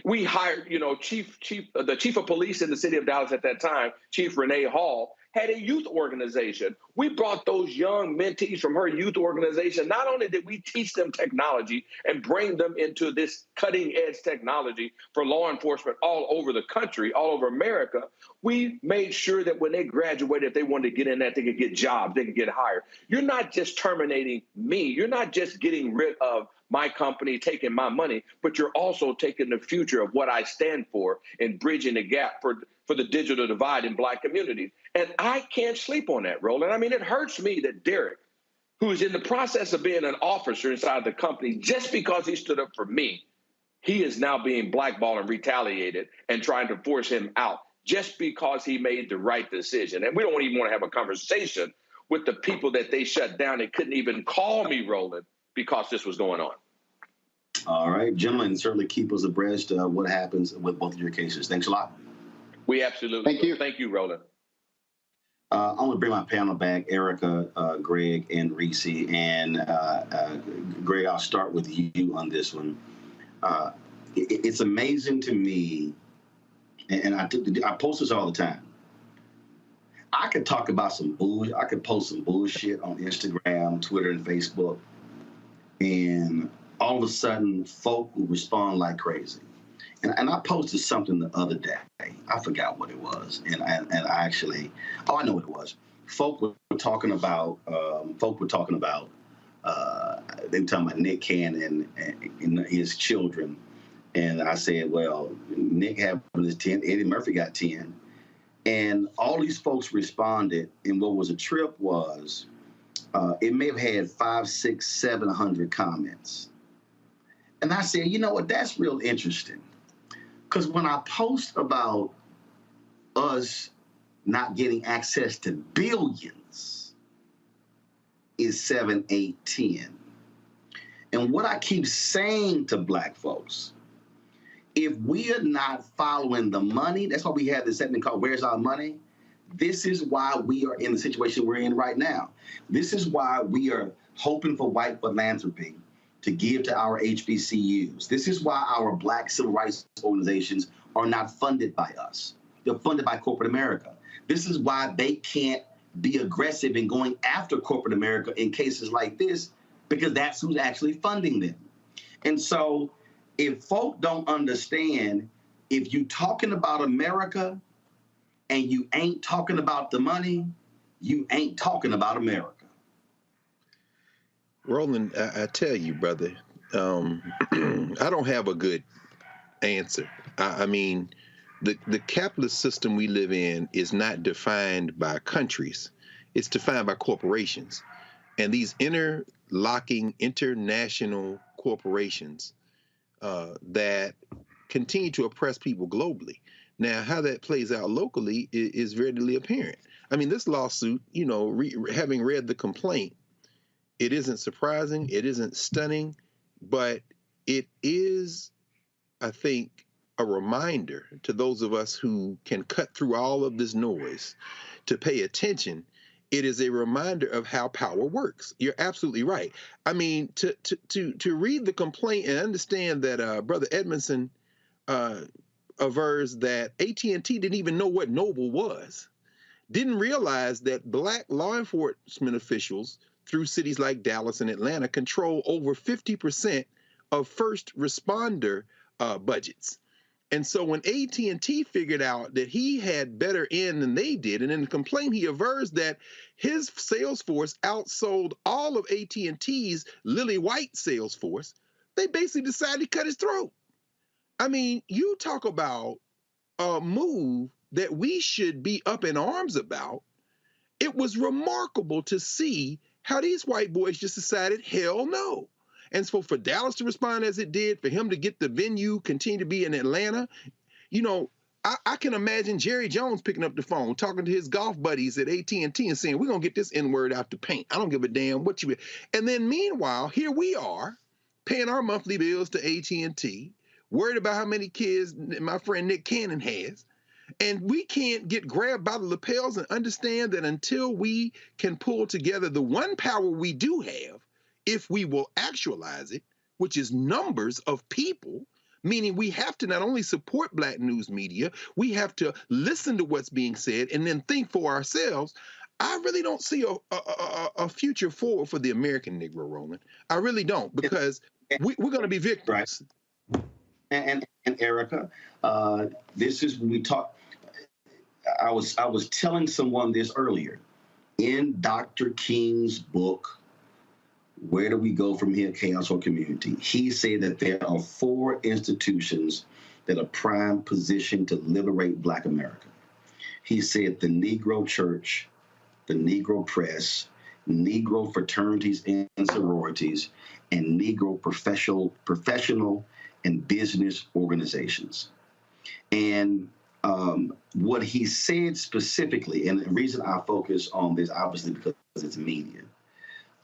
We hired, the chief of police in the city of Dallas at that time, Chief Renee Hall, had a youth organization. We brought those young mentees from her youth organization. Not only did we teach them technology and bring them into this cutting edge technology for law enforcement all over the country, all over America, we made sure that when they graduated, if they wanted to get in that, they could get jobs, they could get hired. You're not just terminating me. You're not just getting rid of my company, taking my money, but you're also taking the future of what I stand for and bridging the gap for the digital divide in black communities. And I can't sleep on that, Roland. I mean, it hurts me that Derek, who is in the process of being an officer inside the company, just because he stood up for me, he is now being blackballed and retaliated and trying to force him out just because he made the right decision. And we don't even want to have a conversation with the people that they shut down and couldn't even call me, Roland, because this was going on. All right, gentlemen, certainly keep us abreast of what happens with both of your cases. Thanks a lot. We absolutely. Thank you. Thank you, Roland. I'm going to bring my panel back, Erica, Greg, and Reese. And Greg, I'll start with you on this one. It's amazing to me, and I post this all the time. I could talk about some bullshit. I could post some bullshit on Instagram, Twitter, and Facebook, and all of a sudden, folk will respond like crazy. And I posted something the other day. I forgot what it was, and I actually, I know what it was. Folk were talking about. They were talking about Nick Cannon and his children, and I said, well, Nick had his 10, Eddie Murphy got 10. And all these folks responded, and what was a trip was, it may have had 500, 600, 700 comments. And I said, you know what, that's real interesting. Because when I post about us not getting access to billions, is 7, 8, 10. And what I keep saying to Black folks, if we are not following the money, that's why we have this segment called Where's Our Money? This is why we are in the situation we're in right now. This is why we are hoping for white philanthropy to give to our HBCUs. This is why our Black civil rights organizations are not funded by us. They're funded by corporate America. This is why they can't be aggressive in going after corporate America in cases like this, because that's who's actually funding them. And so, if folk don't understand, if you talking about America and you ain't talking about the money, you ain't talking about America. Roland, I tell you, brother, I don't have a good answer. I mean, the capitalist system we live in is not defined by countries. It's defined by corporations. And these interlocking international corporations that continue to oppress people globally. Now, how that plays out locally is readily apparent. I mean, this lawsuit, you know, having read the complaint, it isn't surprising, it isn't stunning, but it is, I think, a reminder to those of us who can cut through all of this noise to pay attention. It is a reminder of how power works. You're absolutely right. I mean, to read the complaint and understand that Brother Edmondson avers that AT&T didn't even know what Noble was, didn't realize that Black law enforcement officials through cities like Dallas and Atlanta control over 50% of first responder budgets. And so when AT&T figured out that he had better in than they did, and in the complaint he avers that his sales force outsold all of AT&T's Lily White sales force, they basically decided to cut his throat. I mean, you talk about a move that we should be up in arms about. It was remarkable to see how these white boys just decided, hell no. And so for Dallas to respond as it did, for him to get the venue, continue to be in Atlanta, you know, I can imagine Jerry Jones picking up the phone, talking to his golf buddies at AT&T and saying, we're going to get this N-word out the paint. I don't give a damn what you... And then meanwhile, here we are paying our monthly bills to AT&T, worried about how many kids my friend Nick Cannon has. And we can't get grabbed by the lapels and understand that until we can pull together the one power we do have, if we will actualize it, which is numbers of people, meaning we have to not only support Black news media, we have to listen to what's being said and then think for ourselves. I really don't see a future forward for the American Negro, Roland. I really don't, because we're going to be victims. Right. And Erica, this is when we talk. I was telling someone this earlier. In Dr. King's book, Where Do We Go From Here, Chaos or Community? He said that there are 4 institutions that are prime positioned to liberate Black America. He said the Negro Church, the Negro Press, Negro fraternities and sororities, and Negro professional and business organizations. And what he said specifically, and the reason I focus on this, obviously because it's media,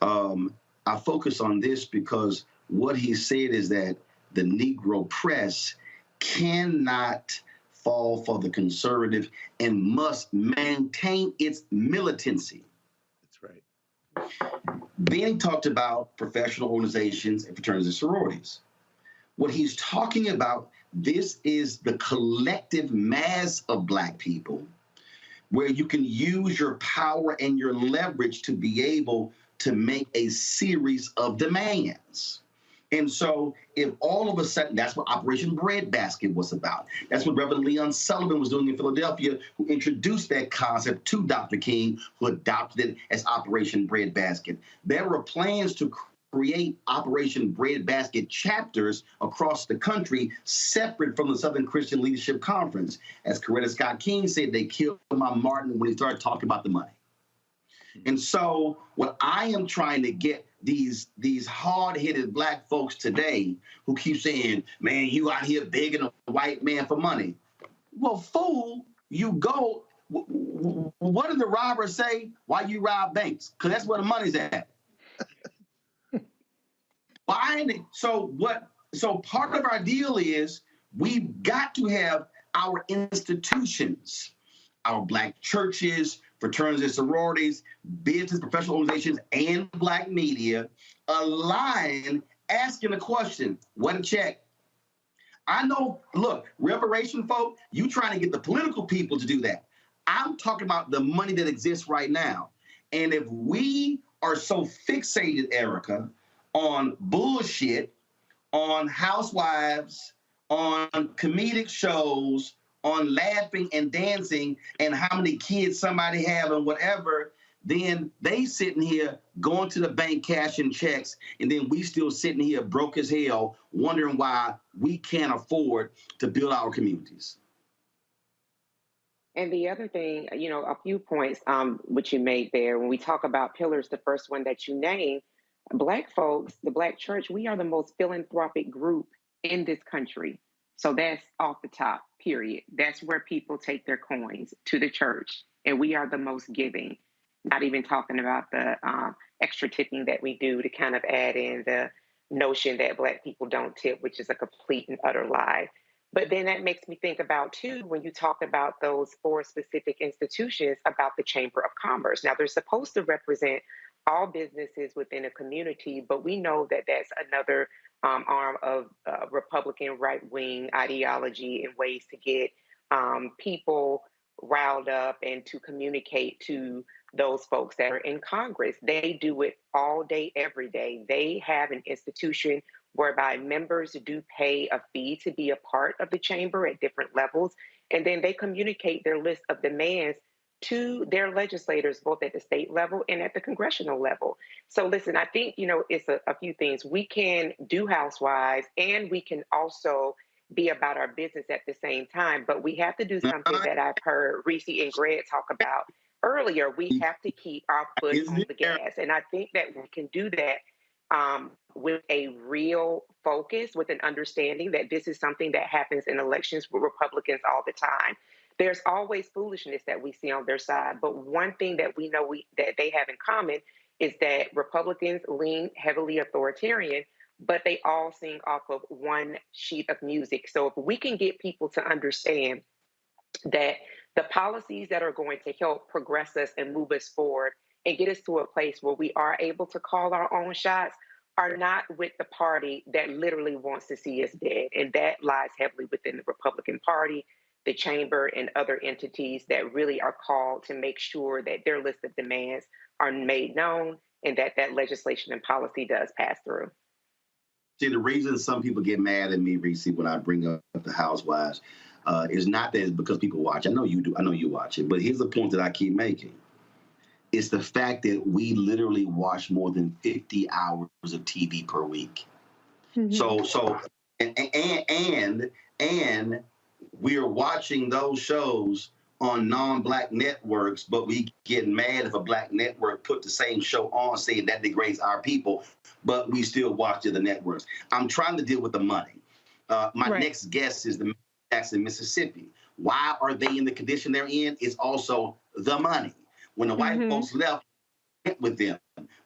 I focus on this because what he said is that the Negro press cannot fall for the conservative and must maintain its militancy. That's right. Then he talked about professional organizations and fraternities and sororities. What he's talking about, this is the collective mass of Black people where you can use your power and your leverage to be able to make a series of demands. And so if all of a sudden, that's what Operation Breadbasket was about. That's what Reverend Leon Sullivan was doing in Philadelphia, who introduced that concept to Dr. King, who adopted it as Operation Breadbasket. There were plans to create Operation Breadbasket chapters across the country, separate from the Southern Christian Leadership Conference. As Coretta Scott King said, they killed my Martin when he started talking about the money. And so what I am trying to get these hard-headed Black folks today who keep saying, man, you out here begging a white man for money. Well, fool, you go. What did the robbers say? Why you rob banks? Because that's where the money's at. So part of our deal is we've got to have our institutions, our Black churches, fraternities and sororities, business, professional organizations, and Black media align, asking the question, what a check. I know, look, reparation folk, you trying to get the political people to do that. I'm talking about the money that exists right now. And if we are so fixated, Erica, on bullshit, on housewives, on comedic shows, on laughing and dancing and how many kids somebody have and whatever, then they sitting here going to the bank cashing checks, and then we still sitting here broke as hell wondering why we can't afford to build our communities. And the other thing, you know, a few points which you made there, when we talk about pillars, the first one that you named, Black folks, the Black church, we are the most philanthropic group in this country. So that's off the top, period. That's where people take their coins, to the church. And we are the most giving, not even talking about the extra tipping that we do to kind of add in the notion that Black people don't tip, which is a complete and utter lie. But then that makes me think about, too, when you talk about those 4 specific institutions, about the Chamber of Commerce. Now, they're supposed to represent all businesses within a community, but we know that that's another arm of Republican right-wing ideology and ways to get people riled up and to communicate to those folks that are in Congress. They do it all day, every day. They have an institution whereby members do pay a fee to be a part of the chamber at different levels, and then they communicate their list of demands to their legislators, both at the state level and at the congressional level. So listen, I think, you know, it's a few things. We can do housewives and we can also be about our business at the same time, but we have to do something that I've heard Reese and Greg talk about earlier. We have to keep our foot on the gas. And I think that we can do that with a real focus, with an understanding that this is something that happens in elections with Republicans all the time. There's always foolishness that we see on their side. But one thing that we know that they have in common is that Republicans lean heavily authoritarian, but they all sing off of one sheet of music. So if we can get people to understand that the policies that are going to help progress us and move us forward and get us to a place where we are able to call our own shots are not with the party that literally wants to see us dead. And that lies heavily within the Republican Party, the chamber, and other entities that really are called to make sure that their list of demands are made known and that that legislation and policy does pass through. See, the reason some people get mad at me, Reese, when I bring up the housewives is not that it's because people watch. I know you do. I know you watch it. But here's the point that I keep making. It's the fact that we literally watch more than 50 hours of TV per week. Mm-hmm. And we are watching those shows on non-Black networks, but we get mad if a Black network put the same show on, saying that degrades our people, but we still watch the other networks. I'm trying to deal with the money. My next guest is the Jackson, Mississippi. Why are they in the condition they're in? It's also the money. When the white folks left with them,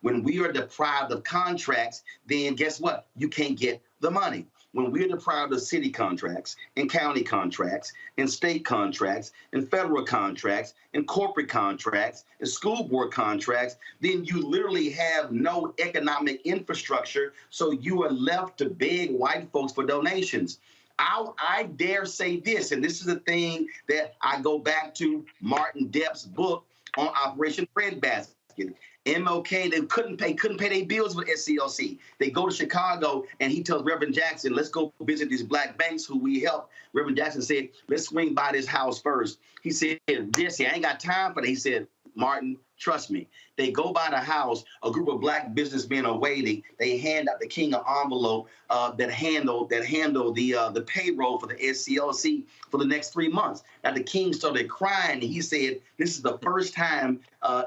when we are deprived of contracts, then guess what? You can't get the money. when we're deprived of city contracts and county contracts and state contracts and federal contracts and corporate contracts and school board contracts, then you literally have no economic infrastructure. So you are left to beg white folks for donations. I dare say this, and this is the thing that I go back to Martin Depp's book on Operation Breadbasket. MLK, they couldn't pay their bills with SCLC. They go to Chicago, and he tells Reverend Jackson, let's go visit these black banks who we help. Reverend Jackson said, let's swing by this house first. He said, Jesse, I ain't got time for that. He said, Martin, trust me. They go by the house, a group of black businessmen are waiting. They hand out the king an envelope that handle the payroll for the SCLC for the next 3 months. Now the king started crying, and he said, this is the first time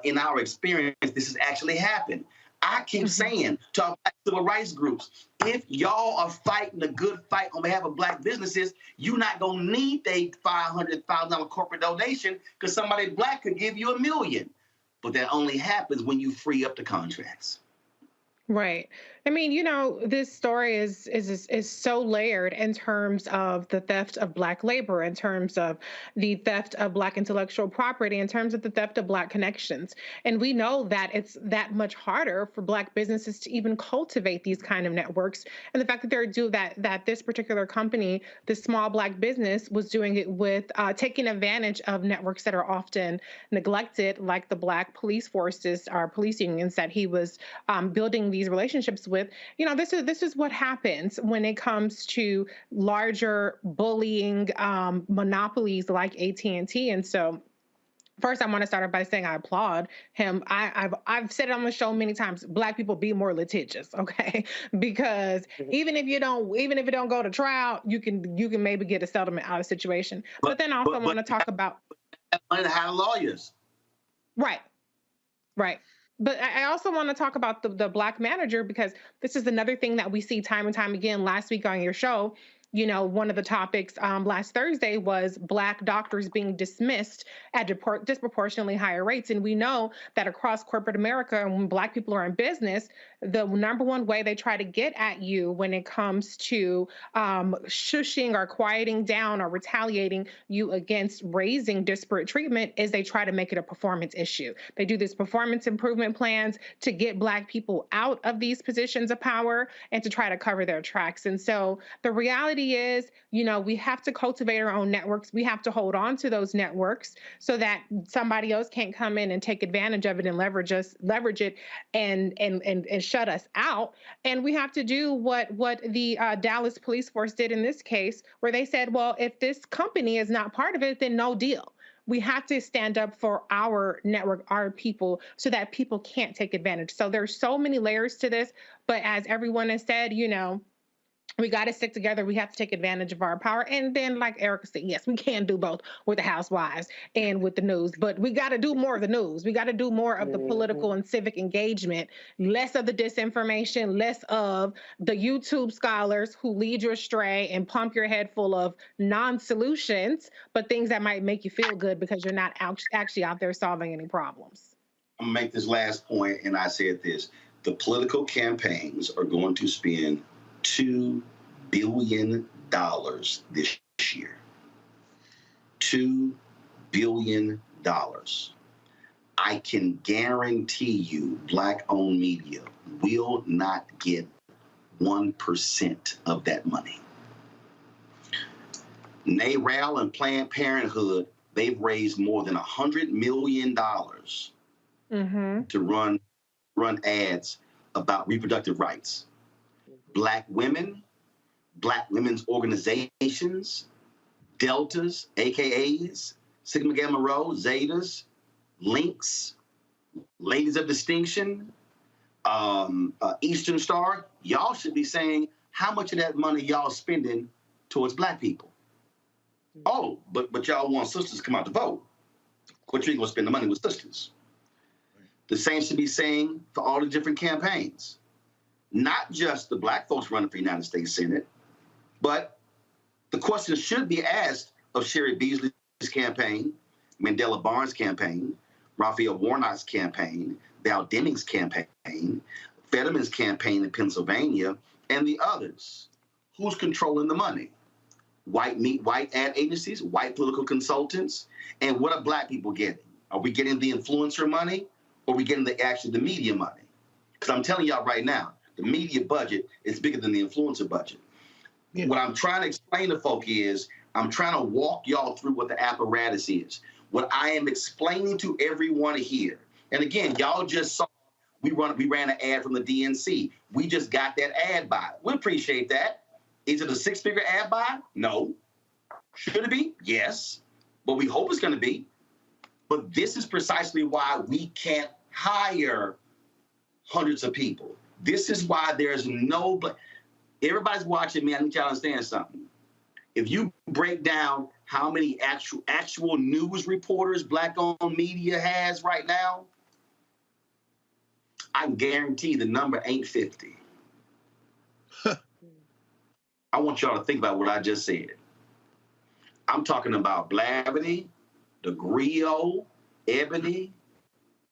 in our experience this has actually happened. I keep saying to our black civil rights groups, if y'all are fighting a good fight on behalf of black businesses, you're not going to need a $500,000 corporate donation because somebody black could give you $1 million. But that only happens when you free up the contracts. Right. I mean, you know, this story is so layered in terms of the theft of black labor, in terms of the theft of black intellectual property, in terms of the theft of black connections. And we know that it's that much harder for black businesses to even cultivate these kind of networks. And the fact that that this particular company, this small black business, was doing it with taking advantage of networks that are often neglected, like the black police forces, our police unions that he was building these relationships with. You know, this is what happens when it comes to larger bullying monopolies like AT&T. And so first, I want to start off by saying I applaud him. I've said it on the show many times. Black people, be more litigious, okay? Because even if it don't go to trial, you can maybe get a settlement out of the situation. But then I also want to talk about hire lawyers. Right. But I also want to talk about the black manager, because this is another thing that we see time and time again. Last week on your show, you know, one of the topics last Thursday was black doctors being dismissed at disproportionately higher rates. And we know that across corporate America, when black people are in business, the number one way they try to get at you when it comes to shushing or quieting down or retaliating you against raising disparate treatment is they try to make it a performance issue. They do this performance improvement plans to get black people out of these positions of power and to try to cover their tracks. And so the reality is, you know, we have to cultivate our own networks. We have to hold on to those networks so that somebody else can't come in and take advantage of it and leverage it and shut us out. And we have to do what the Dallas police force did in this case, where they said, well, if this company is not part of it, then no deal. We have to stand up for our network, our people, so that people can't take advantage. So there's so many layers to this. But as everyone has said, you know, we got to stick together. We have to take advantage of our power. And then, like Erica said, yes, we can do both with the housewives and with the news. But we got to do more of the news. We got to do more of the political and civic engagement, less of the disinformation, less of the YouTube scholars who lead you astray and pump your head full of non-solutions, but things that might make you feel good because you're not actually out there solving any problems. I'm going to make this last point, and I said this. The political campaigns are going to spend $2 billion this year. $2 billion. I can guarantee you black-owned media will not get 1% of that money. NARAL and Planned Parenthood, they've raised more than $100 million to run ads about reproductive rights. Black women, black women's organizations, Deltas, AKAs, Sigma Gamma Rho, Zetas, Links, Ladies of Distinction, Eastern Star, y'all should be saying how much of that money y'all spending towards black people. Oh, but y'all want sisters to come out to vote. But you ain't gonna spend the money with sisters. The same should be saying for all the different campaigns. Not just the black folks running for the United States Senate, but the question should be asked of Sherry Beasley's campaign, Mandela Barnes' campaign, Raphael Warnock's campaign, Val Deming's campaign, Fetterman's campaign in Pennsylvania, and the others. who's controlling the money? White ad agencies, white political consultants, and what are black people getting? Are we getting the influencer money, or are we getting the media money? Because I'm telling y'all right now, the media budget is bigger than the influencer budget. Yeah. What I'm trying to explain to folk is, I'm trying to walk y'all through what the apparatus is. What I am explaining to everyone here, and again, y'all just saw we ran an ad from the DNC. We just got that ad buy. We appreciate that. Is it a six-figure ad buy? No. Should it be? Yes. But we hope it's going to be. But this is precisely why we can't hire hundreds of people. This is why there's no... Everybody's watching me. I need y'all to understand something. If you break down how many actual news reporters Black-owned media has right now, I guarantee the number ain't 50. I want y'all to think about what I just said. I'm talking about Blavity, The Griot, Ebony,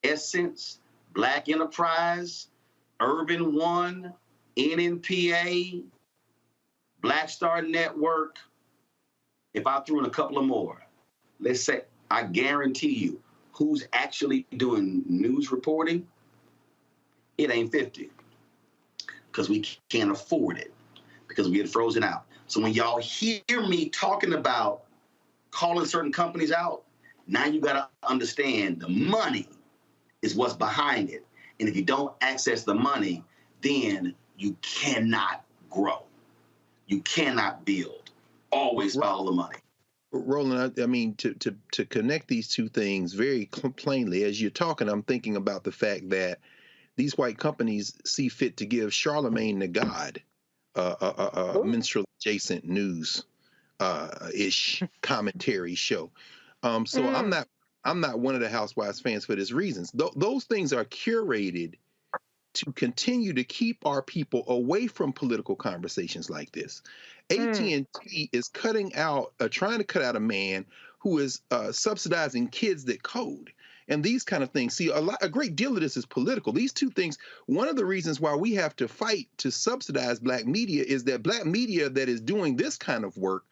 Essence, Black Enterprise, Urban One, NNPA, Black Star Network. If I threw in a couple of more, let's say, I guarantee you, who's actually doing news reporting? It ain't 50, because we can't afford it, because we get frozen out. So when y'all hear me talking about calling certain companies out, now you got to understand the money is what's behind it. And if you don't access the money, then you cannot grow. You cannot build. Always follow the money. Roland, I mean, to connect these two things very plainly, as you're talking, I'm thinking about the fact that these white companies see fit to give Charlemagne the God a minstrel adjacent news ish commentary show. So I'm not one of the Housewives fans for this reasons. Those things are curated to continue to keep our people away from political conversations like this. AT&T is trying to cut out a man who is subsidizing kids that code. And these kind of things. See, a great deal of this is political. These two things, one of the reasons why we have to fight to subsidize black media is that black media that is doing this kind of work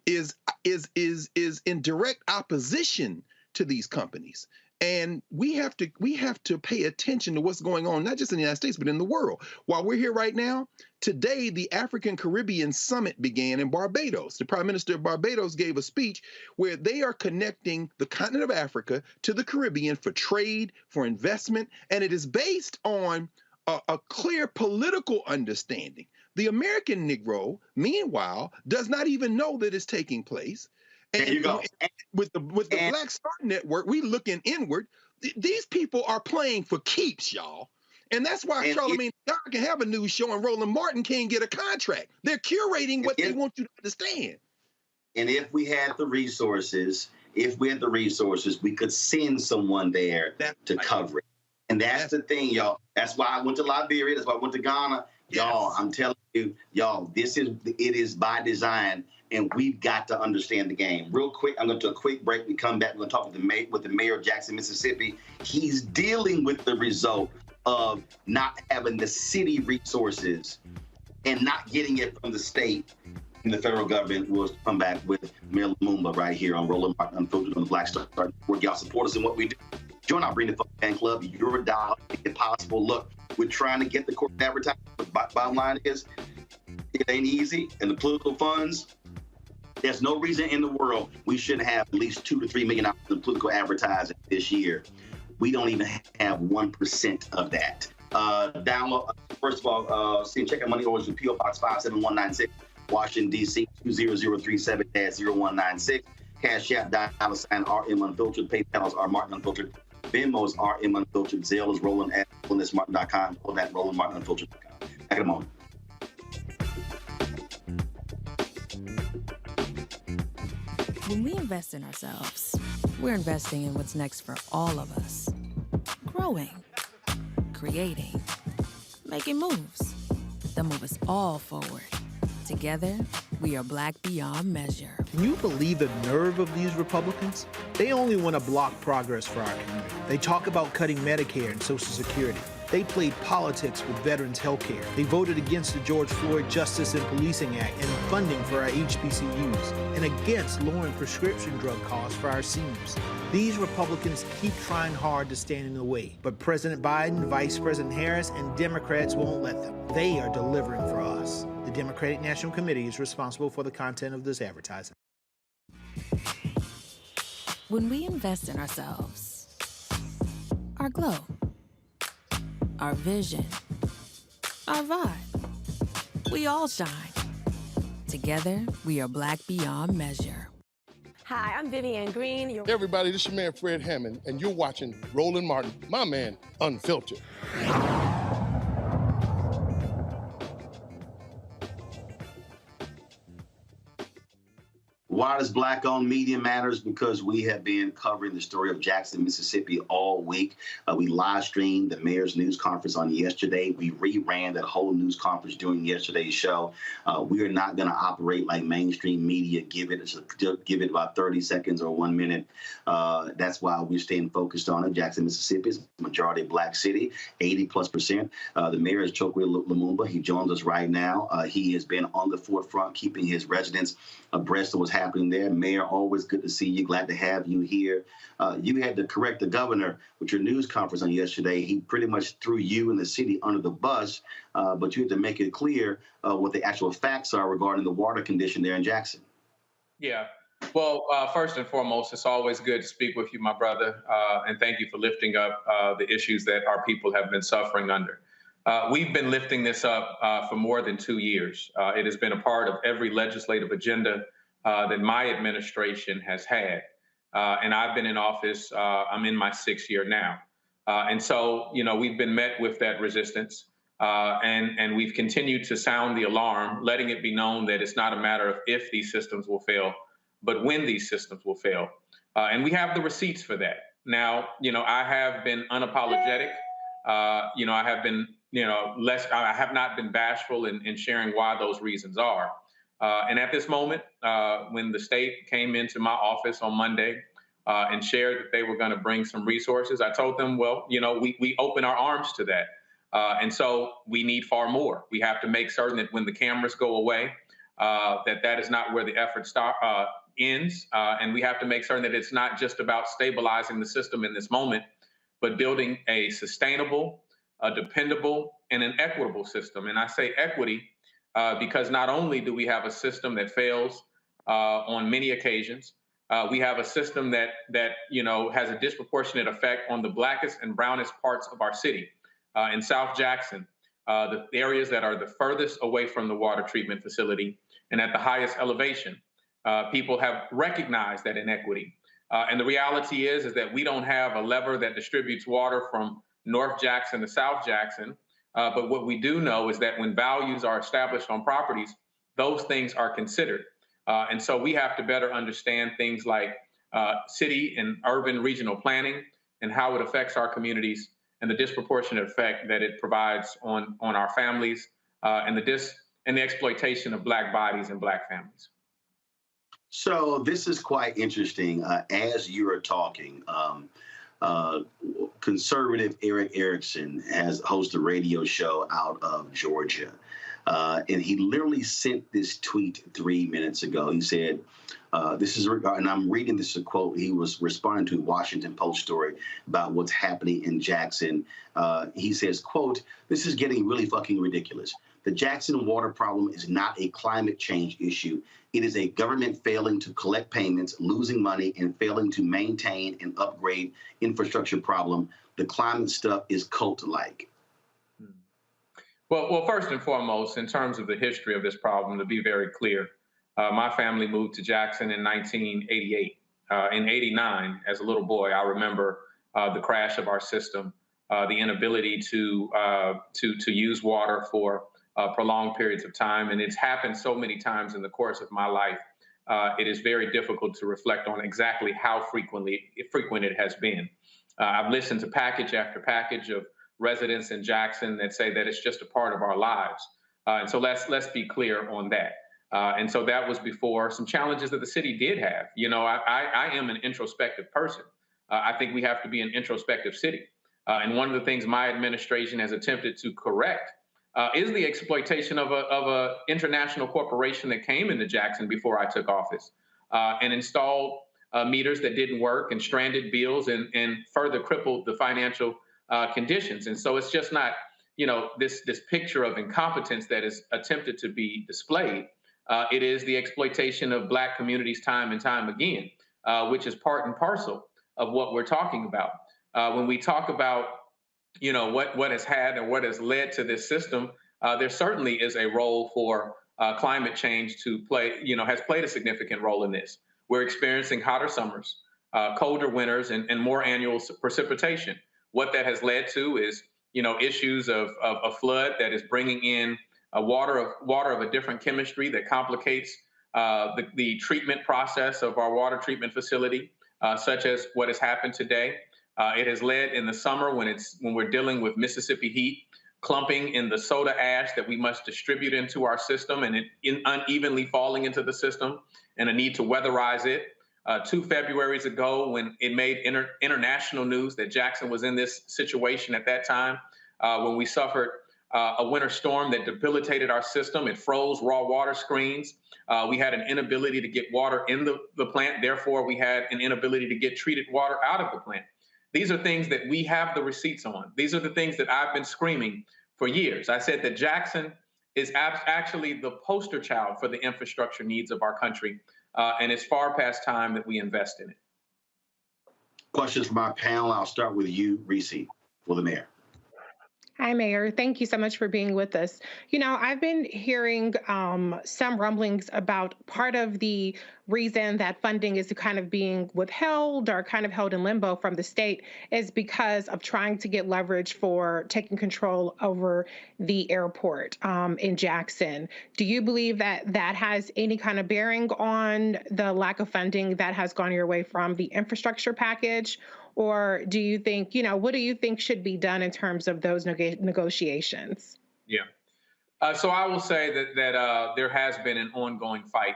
is in direct opposition to these companies. And we have to pay attention to what's going on, not just in the United States, but in the world. While we're here right now, today, the African Caribbean Summit began in Barbados. The Prime Minister of Barbados gave a speech where they are connecting the continent of Africa to the Caribbean for trade, for investment, and it is based on a clear political understanding. The American Negro, meanwhile, does not even know that it's taking place. And there you go. With the Black Star Network, we looking inward. These people are playing for keeps, y'all. And that's why Charlemagne God can have a news show and Roland Martin can't get a contract. They're curating what they want you to understand. And if we had the resources, we could send someone there to cover it. And that's the thing, y'all. That's why I went to Liberia. That's why I went to Ghana. Yes. Y'all, I'm telling you, y'all, it is by design. And we've got to understand the game. Real quick, I'm going to do a quick break. We come back. We're going to talk with the mayor of Jackson, Mississippi. He's dealing with the result of not having the city resources and not getting it from the state and the federal government. We'll come back with Mayor Lumumba right here on Roland Martin Unfiltered on the Black Star Network. Y'all support us in what we do. Join our Bring the Fun Fan Club. Your dollar, if possible. Look, we're trying to get the corporate advertising. But bottom line is, it ain't easy. And the political funds, there's no reason in the world we shouldn't have at least $2 to $3 million in political advertising this year. We don't even have 1% of that. Download, first of all, check out money orders with P.O. Box 57196, Washington, D.C. 20037-0196. Cash App, $RM Unfiltered. PayPal is R Martin Unfiltered. Venmo is RM Unfiltered. Zelle is Roland at RolandSmartin.com or that RolandMartinUnfiltered.com. Back in a moment. When we invest in ourselves, we're investing in what's next for all of us. Growing, creating, making moves that move us all forward. Together, we are Black beyond measure. Can you believe the nerve of these Republicans? They only want to block progress for our community. They talk about cutting Medicare and Social Security. They played politics with veterans' health care. They voted against the George Floyd Justice and Policing Act and funding for our HBCUs, and against lowering prescription drug costs for our seniors. These Republicans keep trying hard to stand in the way, but President Biden, Vice President Harris, and Democrats won't let them. They are delivering for us. The Democratic National Committee is responsible for the content of this advertising. When we invest in ourselves, our glow, our vision, our vibe, we all shine. Together, we are Black beyond measure. Hi, I'm Vivian Green. Hey everybody, this is your man Fred Hammond, and you're watching Roland Martin, my man, Unfiltered. Why does Black-owned media matters? Because we have been covering the story of Jackson, Mississippi all week. We live streamed the mayor's news conference on yesterday. We reran that whole news conference during yesterday's show. We are not going to operate like mainstream media. Give it about 30 seconds or 1 minute. That's why we're staying focused on it. Jackson, Mississippi is a majority Black city, 80+%. The mayor is Chokwe Lumumba. He joins us right now. He has been on the forefront, keeping his residents abreast of what's happening there. Mayor, always good to see you. Glad to have you here. You had to correct the governor with your news conference on yesterday. He pretty much threw you and the city under the bus, but you had to make it clear what the actual facts are regarding the water condition there in Jackson. Yeah. Well, first and foremost, it's always good to speak with you, my brother, and thank you for lifting up the issues that our people have been suffering under. We've been lifting this up for more than 2 years. It has been a part of every legislative agenda that my administration has had. And I've been in office, I'm in my 6th year now. And so, we've been met with that resistance, and we've continued to sound the alarm, letting it be known that it's not a matter of if these systems will fail, but when these systems will fail. And we have the receipts for that. Now, I have been unapologetic. I have been I have not been bashful in sharing why those reasons are. And at this moment, when the state came into my office on Monday and shared that they were going to bring some resources, I told them, well, we open our arms to that. And so we need far more. We have to make certain that when the cameras go away, that is not where the effort ends. And we have to make certain that it's not just about stabilizing the system in this moment, but building a sustainable, a dependable, and an equitable system. And I say equity because not only do we have a system that fails on many occasions, we have a system that has a disproportionate effect on the blackest and brownest parts of our city. In South Jackson, the areas that are the furthest away from the water treatment facility and at the highest elevation, people have recognized that inequity. And the reality is that we don't have a lever that distributes water from North Jackson to South Jackson. But what we do know is that when values are established on properties, those things are considered. And so we have to better understand things like city and urban regional planning and how it affects our communities and the disproportionate effect that it provides on our families and the exploitation of Black bodies and Black families. So this is quite interesting. As you are talking, conservative Eric Erickson has hosted a radio show out of Georgia. And he literally sent this tweet 3 minutes ago. He said, and I'm reading this a quote. He was responding to a Washington Post story about what's happening in Jackson. He says, quote, "This is getting really fucking ridiculous. The Jackson water problem is not a climate change issue. It is a government failing to collect payments, losing money, and failing to maintain and upgrade infrastructure problem. The climate stuff is cult-like." Well, first and foremost, in terms of the history of this problem, to be very clear, my family moved to Jackson in 1988. In '89, as a little boy, I remember the crash of our system, the inability to use water for prolonged periods of time. And it's happened so many times in the course of my life. It is very difficult to reflect on exactly how frequent it has been. I've listened to package after package of residents in Jackson that say that it's just a part of our lives. And so let's be clear on that. And so that was before some challenges that the city did have. I am an introspective person. I think we have to be an introspective city. And one of the things my administration has attempted to correct is the exploitation of a international corporation that came into Jackson before I took office and installed meters that didn't work and stranded bills and further crippled the financial conditions. And so it's just not, this picture of incompetence that is attempted to be displayed. It is the exploitation of Black communities time and time again, which is part and parcel of what we're talking about. When we talk about, what has had and what has led to this system, there certainly is a role for climate change to play, has played a significant role in this. We're experiencing hotter summers, colder winters, and more annual precipitation. What that has led to is, issues of a flood that is bringing in water of a different chemistry that complicates the treatment process of our water treatment facility, such as what has happened today. It has led in the summer when we're dealing with Mississippi heat, clumping in the soda ash that we must distribute into our system and unevenly falling into the system, and a need to weatherize it. 2 Februaries ago, when it made international news that Jackson was in this situation at that time, when we suffered a winter storm that debilitated our system. It froze raw water screens. We had an inability to get water in the plant. Therefore, we had an inability to get treated water out of the plant. These are things that we have the receipts on. These are the things that I've been screaming for years. I said that Jackson is actually the poster child for the infrastructure needs of our country, and it's far past time that we invest in it. Questions from our panel. I'll start with you, Reese, for the mayor. Hi, Mayor. Thank you so much for being with us. I've been hearing some rumblings about part of the reason that funding is kind of being withheld or kind of held in limbo from the state is because of trying to get leverage for taking control over the airport in Jackson. Do you believe that that has any kind of bearing on the lack of funding that has gone your way from the infrastructure package? Or do you think, what do you think should be done in terms of those negotiations? Yeah. So I will say that there has been an ongoing fight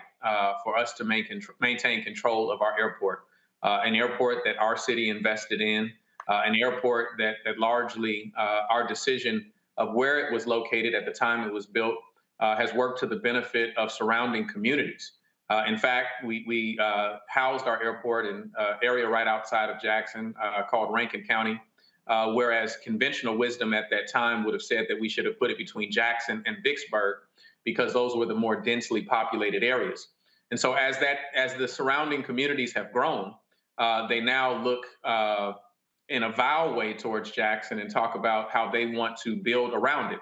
for us to maintain control of our airport, an airport that our city invested in, an airport that largely our decision of where it was located at the time it was built has worked to the benefit of surrounding communities. In fact, we housed our airport in an area right outside of Jackson called Rankin County, whereas conventional wisdom at that time would have said that we should have put it between Jackson and Vicksburg because those were the more densely populated areas. And so as the surrounding communities have grown, they now look in a vile way towards Jackson and talk about how they want to build around it.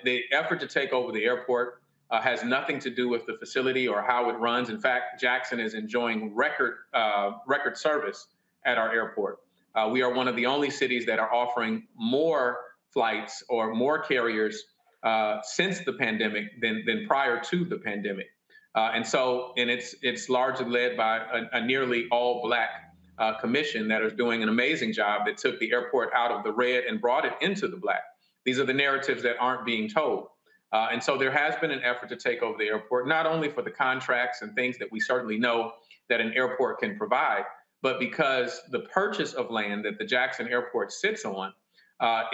The effort to take over the airport has nothing to do with the facility or how it runs. In fact, Jackson is enjoying record service at our airport. We are one of the only cities that are offering more flights or more carriers since the pandemic than prior to the pandemic. And it's largely led by a nearly all Black commission that is doing an amazing job that took the airport out of the red and brought it into the Black. These are the narratives that aren't being told. And so there has been an effort to take over the airport, not only for the contracts and things that we certainly know that an airport can provide, but because the purchase of land that the Jackson Airport sits on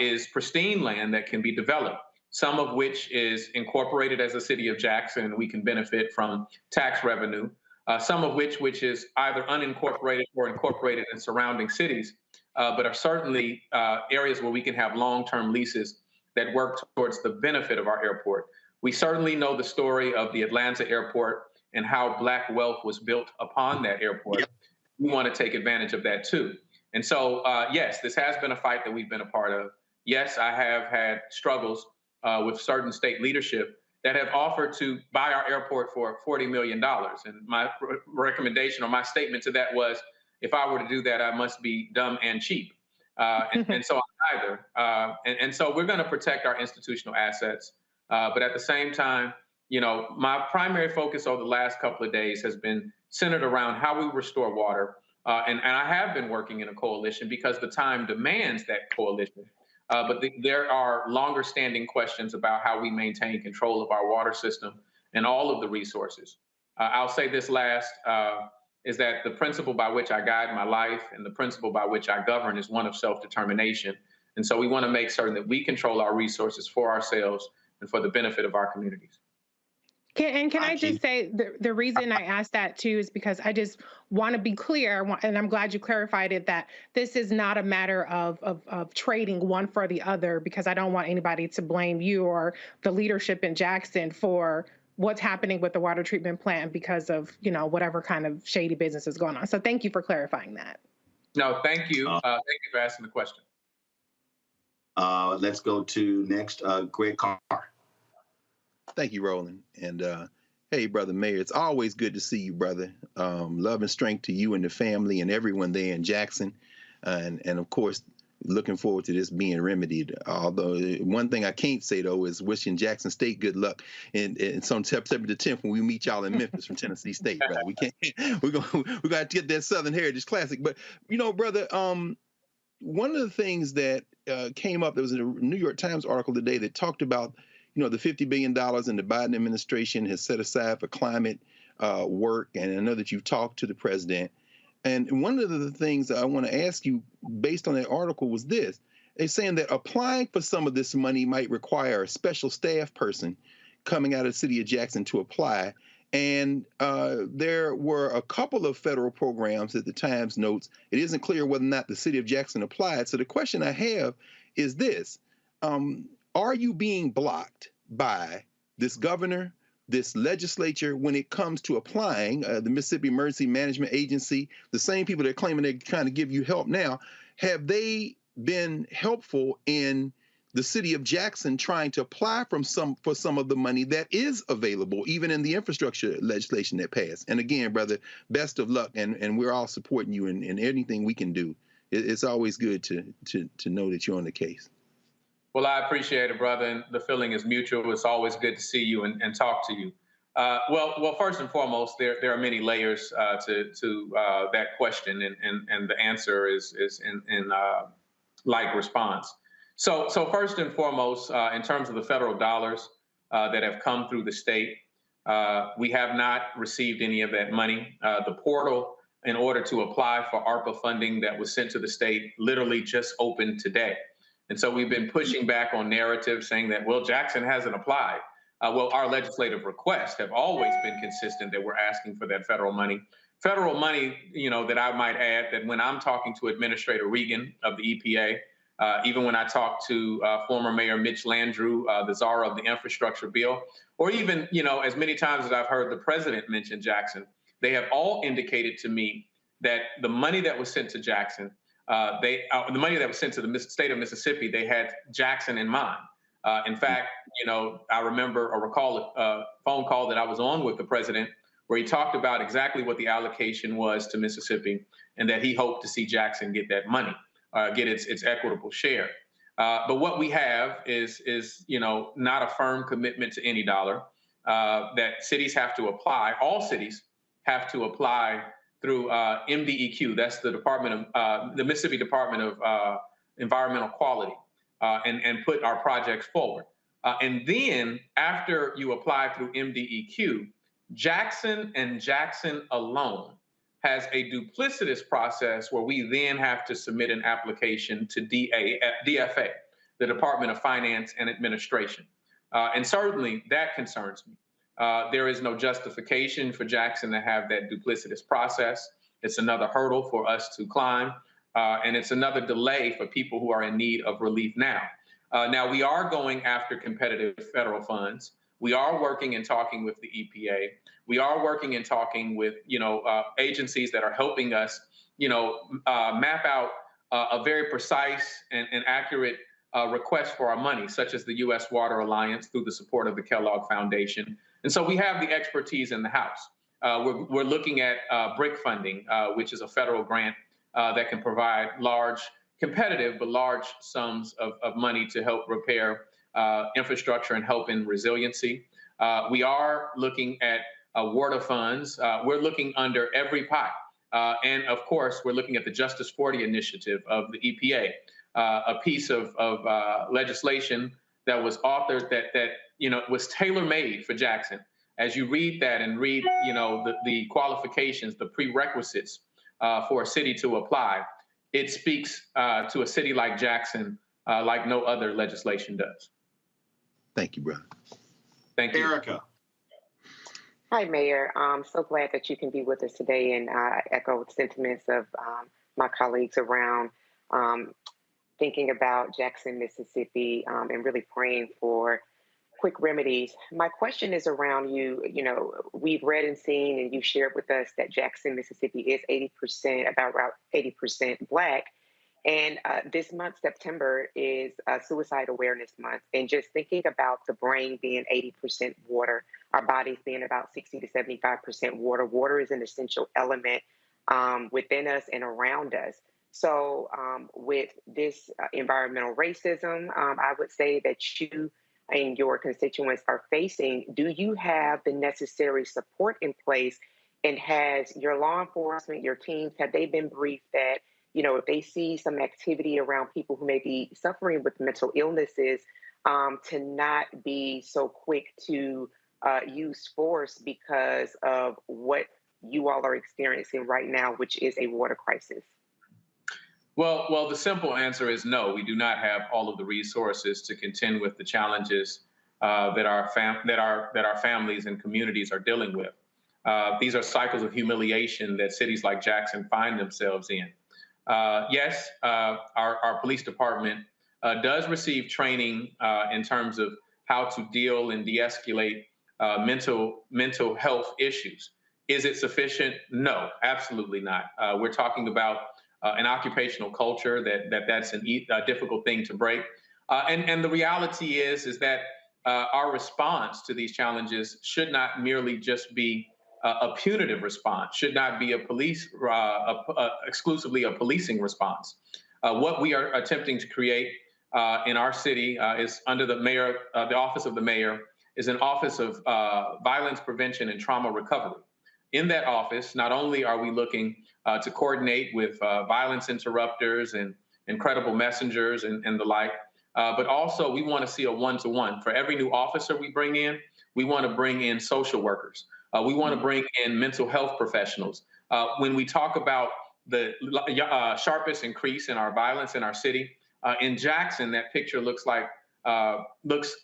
is pristine land that can be developed, some of which is incorporated as a city of Jackson, and we can benefit from tax revenue, some of which is either unincorporated or incorporated in surrounding cities, but are certainly areas where we can have long-term leases that work towards the benefit of our airport. We certainly know the story of the Atlanta airport and how Black wealth was built upon that airport. We want to take advantage of that too. And so, yes, this has been a fight that we've been a part of. Yes, I have had struggles with certain state leadership that have offered to buy our airport for $40 million. And my recommendation or my statement to that was, if I were to do that, I must be dumb and cheap. And so I'm neither. And so we're going to protect our institutional assets. But at the same time, my primary focus over the last couple of days has been centered around how we restore water. And I have been working in a coalition because the time demands that coalition. But there are longer standing questions about how we maintain control of our water system and all of the resources. I'll say this last, is that the principle by which I guide my life and the principle by which I govern is one of self-determination. And so we want to make certain that we control our resources for ourselves and for the benefit of our communities. Can I just say the reason I asked that too is because I just want to be clear, and I'm glad you clarified it, that this is not a matter of trading one for the other, because I don't want anybody to blame you or the leadership in Jackson for what's happening with the water treatment plant because of, you know, whatever kind of shady business is going on. So thank you for clarifying that. No, thank you. Thank you for asking the question. Let's go to next, Greg Carr. Thank you, Roland. And hey, Brother Mayor, it's always good to see you, brother. Love and strength to you and the family and everyone there in Jackson. And of course, looking forward to this being remedied. Although one thing I can't say, though, is wishing Jackson State good luck in some September the 10th when we meet y'all in Memphis from Tennessee State, brother. We got to get that Southern Heritage Classic. But, you know, brother, one of the things that came up, there was a New York Times article today that talked about, you know, the $50 billion in the Biden administration has set aside for climate work. And I know that you've talked to the president. And one of the things I want to ask you based on that article was this. They're saying that applying for some of this money might require a special staff person coming out of the city of Jackson to apply. And there were a couple of federal programs that the Times notes. It isn't clear whether or not the city of Jackson applied. So the question I have is this. Are you being blocked by this governor, this legislature, when it comes to applying? The Mississippi Emergency Management Agency, the same people that are claiming they're trying to give you help now, have they been helpful in the city of Jackson trying to apply for some of the money that is available, even in the infrastructure legislation that passed? And again, brother, best of luck, and we're all supporting you in anything we can do. It's always good to know that you're on the case. Well, I appreciate it, brother, and the feeling is mutual. It's always good to see you and talk to you. Well, first and foremost, there are many layers to that question, and the answer is in like response. So first and foremost, in terms of the federal dollars that have come through the state, we have not received any of that money. The portal in order to apply for ARPA funding that was sent to the state literally just opened today. And so we've been pushing back on narrative saying that, well, Jackson hasn't applied. Well, our legislative requests have always been consistent that we're asking for that federal money. Federal money, you know, that I might add that when I'm talking to Administrator Regan of the EPA, even when I talk to former Mayor Mitch Landrieu, the czar of the infrastructure bill, or even, you know, as many times as I've heard the president mention Jackson, they have all indicated to me that the money that was sent to Jackson, the money that was sent to the state of Mississippi, they had Jackson in mind. In fact, you know, I remember or recall a phone call that I was on with the president where he talked about exactly what the allocation was to Mississippi and that he hoped to see Jackson get that money, get its equitable share. But what we have is, you know, not a firm commitment to any dollar, that cities have to apply. All cities have to apply through MDEQ. That's the the Mississippi Department of Environmental Quality, and put our projects forward. And then after you apply through MDEQ, Jackson and Jackson alone has a duplicitous process where we then have to submit an application to DFA, the Department of Finance and Administration. And certainly that concerns me. There is no justification for Jackson to have that duplicitous process. It's another hurdle for us to climb, and it's another delay for people who are in need of relief now. Now, we are going after competitive federal funds. We are working and talking with the EPA. We are working and talking with, you know, agencies that are helping us, you know, map out a very precise and accurate request for our money, such as the U.S. Water Alliance through the support of the Kellogg Foundation. And so we have the expertise in the House. We're looking at BRIC funding, which is a federal grant that can provide large, competitive, but large sums of money to help repair infrastructure and help in resiliency. We are looking at WARTA funds. We're looking under every pot. And of course, we're looking at the Justice 40 initiative of the EPA, a piece of legislation that was authored that you know, was tailor-made for Jackson as you read that and read, the qualifications, the prerequisites for a city to apply, it speaks to a city like Jackson like no other legislation does. Thank you, brother. Thank you. Erica. Hi, Mayor. I'm so glad that you can be with us today, and I echo sentiments of my colleagues around thinking about Jackson, Mississippi, and really praying for quick remedies. My question is around we've read and seen, and you shared with us that Jackson, Mississippi is 80%, about 80% Black. And this month, September, is Suicide Awareness Month. And just thinking about the brain being 80% water, our bodies being about 60 to 75% water. Water is an essential element within us and around us. So with this environmental racism, I would say that you and your constituents are facing, do you have the necessary support in place? And has your law enforcement, your teams, have they been briefed that, if they see some activity around people who may be suffering with mental illnesses, to not be so quick to use force because of what you all are experiencing right now, which is a water crisis? Well, the simple answer is no. We do not have all of the resources to contend with the challenges that our families and communities are dealing with. These are cycles of humiliation that cities like Jackson find themselves in. Yes, our police department does receive training in terms of how to deal and de-escalate mental health issues. Is it sufficient? No, absolutely not. We're talking about an occupational culture that's a difficult thing to break. And the reality is that our response to these challenges should not merely just be a punitive response, should not be exclusively a policing response. What we are attempting to create in our city is under the mayor, the office of the mayor, is an office of violence prevention and trauma recovery. In that office, not only are we looking to coordinate with violence interrupters and credible messengers and the like, but also we want to see a one-to-one. For every new officer we bring in, we want to bring in social workers. We want to bring in mental health professionals. When we talk about the sharpest increase in our violence in our city, in Jackson, that picture looks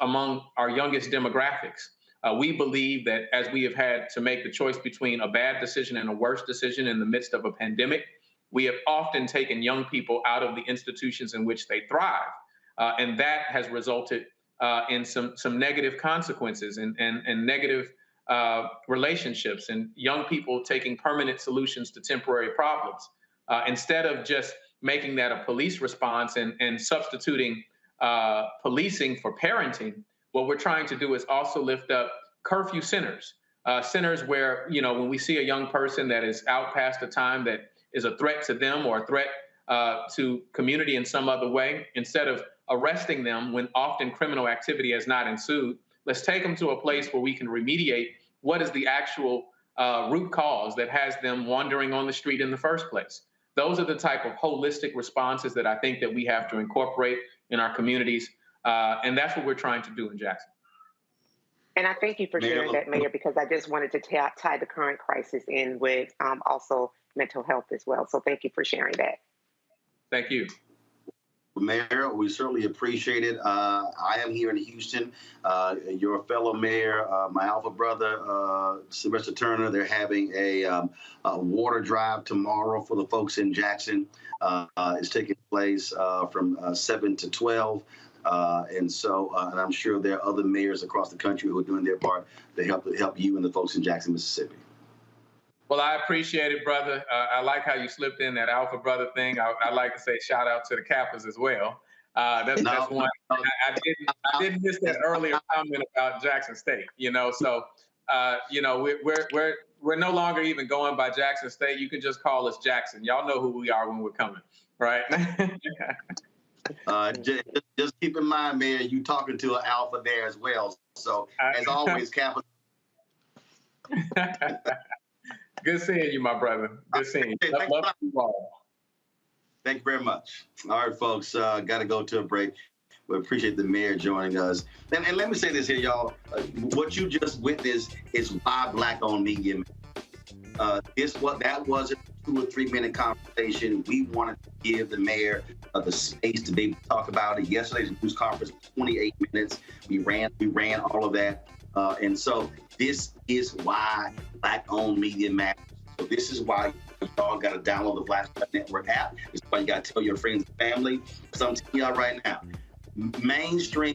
among our youngest demographics. We believe that as we have had to make the choice between a bad decision and a worse decision in the midst of a pandemic, we have often taken young people out of the institutions in which they thrive. And that has resulted in some negative consequences and negative relationships and young people taking permanent solutions to temporary problems. Instead of just making that a police response and substituting policing for parenting, what we're trying to do is also lift up curfew centers, centers where, when we see a young person that is out past a time that is a threat to them or a threat to community in some other way, instead of arresting them when often criminal activity has not ensued, let's take them to a place where we can remediate what is the actual root cause that has them wandering on the street in the first place. Those are the type of holistic responses that I think that we have to incorporate in our communities. And that's what we're trying to do in Jackson. And I thank you for sharing that, Mayor, because I just wanted to tie the current crisis in with also mental health as well. So thank you for sharing that. Thank you. Mayor, we certainly appreciate it. I am here in Houston. Your fellow mayor, my alpha brother, Sylvester Turner, they're having a water drive tomorrow for the folks in Jackson. It's taking place from 7 to 12. And I'm sure there are other mayors across the country who are doing their part to help you and the folks in Jackson, Mississippi. Well, I appreciate it, brother. I like how you slipped in that alpha brother thing. I like to say shout out to the Kappas as well. That's one. I didn't miss that earlier comment about Jackson State. So we're no longer even going by Jackson State. You can just call us Jackson. Y'all know who we are when we're coming, right? Just keep in mind, Mayor, you talking to an alpha there as well. So as always, Kappa. Good seeing you, my brother. Good seeing you. Love you all. Thank you very much. All right, folks, got to go to a break. We appreciate the mayor joining us. And let me say this here, y'all. What you just witnessed is why Black-owned media. That wasn't a 2 or 3 minute conversation. We wanted to give the mayor the space to be able to talk about it. Yesterday's news conference was 28 minutes. We ran all of that. And so this is why Black-owned media matters. So this is why y'all got to download the Black Star Network app. This is why you got to tell your friends and family. Because I'm telling y'all right now, mainstream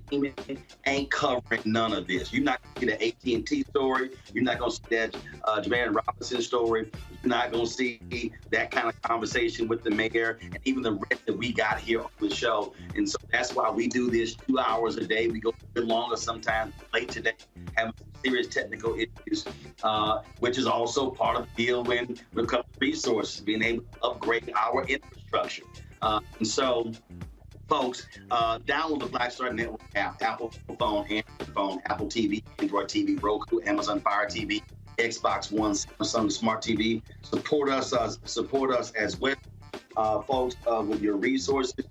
ain't covering none of this. You're not going to see the AT&T story. You're not going to see that Jamarion Robinson story. You're not going to see that kind of conversation with the mayor and even the rest that we got here on the show. And so that's why we do this 2 hours a day. We go a bit longer sometimes, late today, having some serious technical issues, which is also part of the deal when it comes to resources, being able to upgrade our infrastructure. And so, folks, download the Black Star Network app, Apple phone, Android phone, Apple TV, Android TV, Roku, Amazon Fire TV, Xbox One, Samsung Smart TV. Support us as well, folks, with your resources.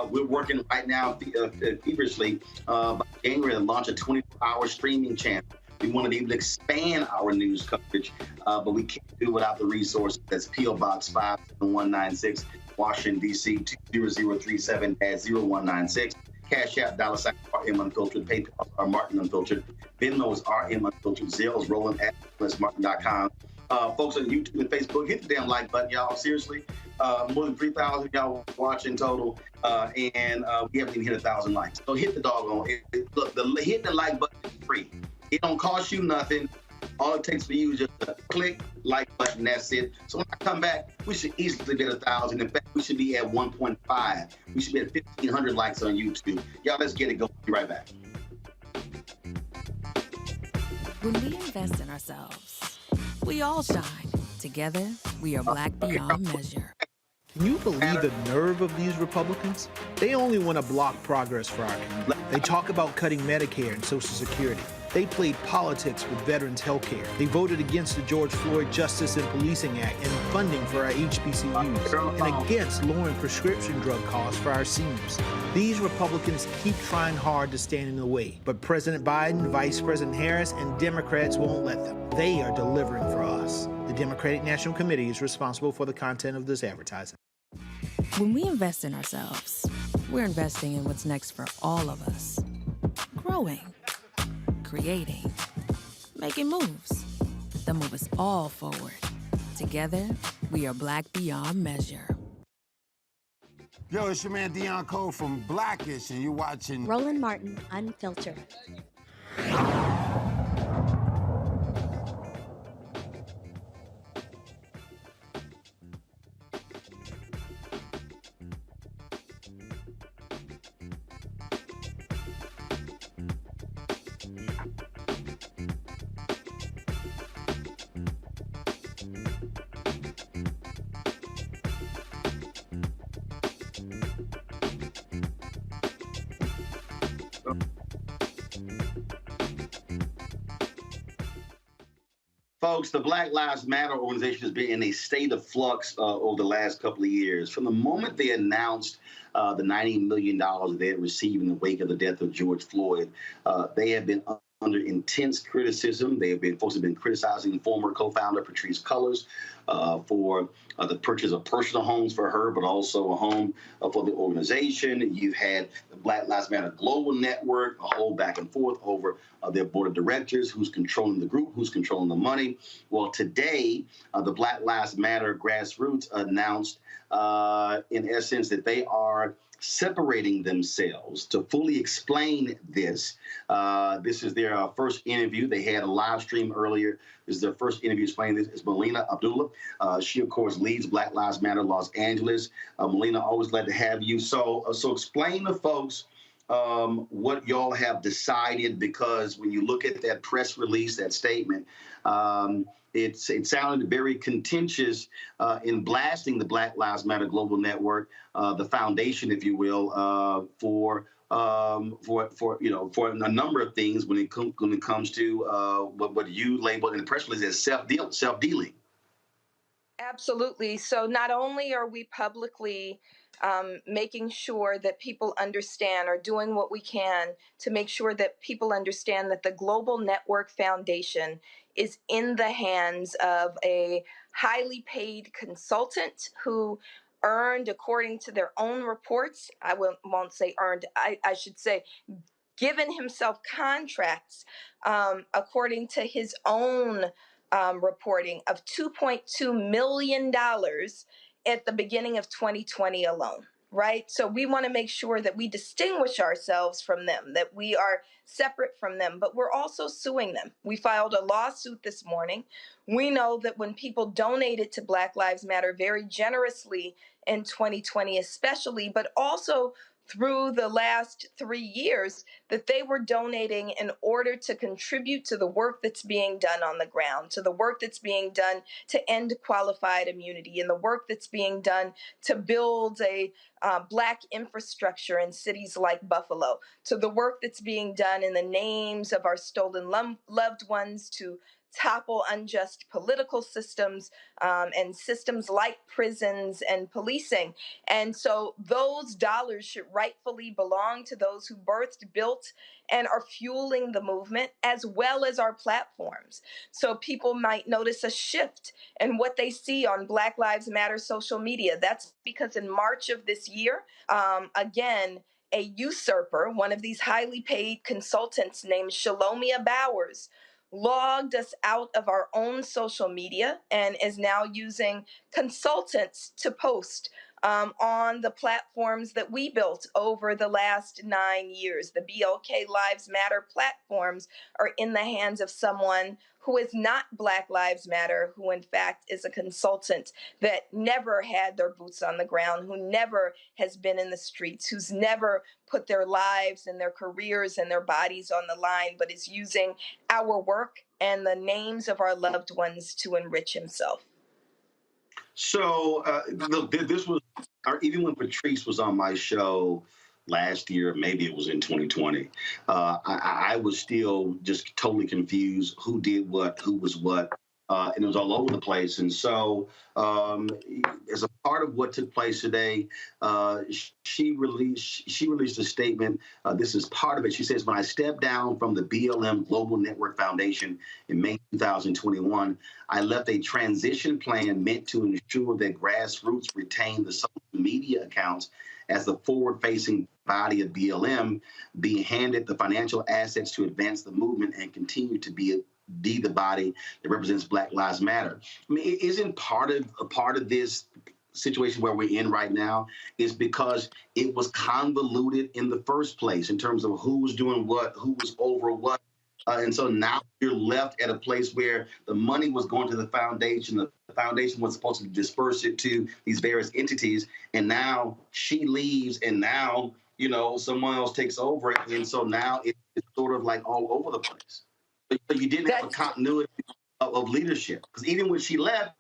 We're working right now feverishly by January to launch a 24-hour streaming channel. We want to be able to expand our news coverage, but we can't do it without the resources. That's P.O. Box 57196. Washington, D.C. 20037-0196. Cash App, $RM Unfiltered. PayPal, R Martin Unfiltered. Venmo is RM Unfiltered. Zelle is Roland at Martin.com. Folks on YouTube and Facebook, hit the damn like button, y'all. Seriously. More than 3,000 y'all watching total, and we haven't even hit 1,000 likes. So hit the doggone. Look, hit the like button is free. It don't cost you nothing. All it takes for you is just a click, like button, that's it. So when I come back, we should easily be at 1,000. In fact, we should be at 1.5. We should be at 1,500 likes on YouTube. Y'all, let's get it going. Be right back. When we invest in ourselves, we all shine. Together, we are Black beyond measure. Can you believe the nerve of these Republicans? They only want to block progress for our community. They talk about cutting Medicare and Social Security. They played politics with veterans' health care. They voted against the George Floyd Justice and Policing Act and funding for our HBCUs, and against lowering prescription drug costs for our seniors. These Republicans keep trying hard to stand in the way, but President Biden, Vice President Harris, and Democrats won't let them. They are delivering for us. The Democratic National Committee is responsible for the content of this advertising. When we invest in ourselves, we're investing in what's next for all of us. Growing, creating, making moves that move us all forward. Together, we are Black beyond measure. Yo, it's your man Dion Cole from Blackish, and you're watching Roland Martin Unfiltered. Folks, the Black Lives Matter organization has been in a state of flux over the last couple of years. From the moment they announced the $90 million they had received in the wake of the death of George Floyd, they have been under intense criticism. Folks have been criticizing former co-founder Patrisse Cullors for the purchase of personal homes for her, but also a home for the organization. You've had the Black Lives Matter Global Network, a whole back and forth over their board of directors, who's controlling the group, who's controlling the money. Well, today, the Black Lives Matter grassroots announced, in essence, that they are separating themselves to fully explain this. This is their first interview. They had a live stream earlier. This is their first interview explaining this. It's Melina Abdullah. She, of course, leads Black Lives Matter Los Angeles. Melina, always glad to have you. So explain to folks what y'all have decided, because when you look at that press release, that statement, it sounded very contentious in blasting the Black Lives Matter Global Network, the foundation, if you will, for a number of things when it comes to what you labeled in the press release as self-dealing. Absolutely. So not only are we publicly making sure that people understand, or doing what we can to make sure that people understand that the Global Network Foundation is in the hands of a highly paid consultant who earned, according to their own reports, won't say earned, I should say given himself contracts, according to his own reporting, of $2.2 million at the beginning of 2020 alone. Right? So we want to make sure that we distinguish ourselves from them, that we are separate from them, but we're also suing them. We filed a lawsuit this morning. We know that when people donated to Black Lives Matter very generously in 2020, especially, but also through the last 3 years, that they were donating in order to contribute to the work that's being done on the ground, to the work that's being done to end qualified immunity, and the work that's being done to build a Black infrastructure in cities like Buffalo, to the work that's being done in the names of our stolen loved ones to topple unjust political systems and systems like prisons and policing. And so those dollars should rightfully belong to those who birthed, built, and are fueling the movement, as well as our platforms. So people might notice a shift in what they see on Black Lives Matter social media. That's because in March of this year, again, a usurper, one of these highly paid consultants named Shalomia Bowers, logged us out of our own social media and is now using consultants to post on the platforms that we built over the last 9 years. The BLK Lives Matter platforms are in the hands of someone who is not Black Lives Matter, who in fact is a consultant that never had their boots on the ground, who never has been in the streets, who's never put their lives and their careers and their bodies on the line, but is using our work and the names of our loved ones to enrich himself. So, look, this was, or even when Patrice was on my show last year, maybe it was in 2020, I was still just totally confused who did what, who was what, and it was all over the place. And so, as a part of what took place today, she released a statement. This is part of it. She says, "When I stepped down from the BLM Global Network Foundation in May 2021, I left a transition plan meant to ensure that grassroots retain the social media accounts as the forward-facing body of BLM, being handed the financial assets to advance the movement and continue to be the body that represents Black Lives Matter." I mean, isn't part of this situation where we're in right now is because it was convoluted in the first place in terms of who was doing what, who was over what. And so now you're left at a place where the money was going to the foundation. The foundation was supposed to disperse it to these various entities. And now she leaves, and now, you know, someone else takes over it. And so now it's sort of like all over the place. But you didn't have a continuity of leadership. Because even when she left,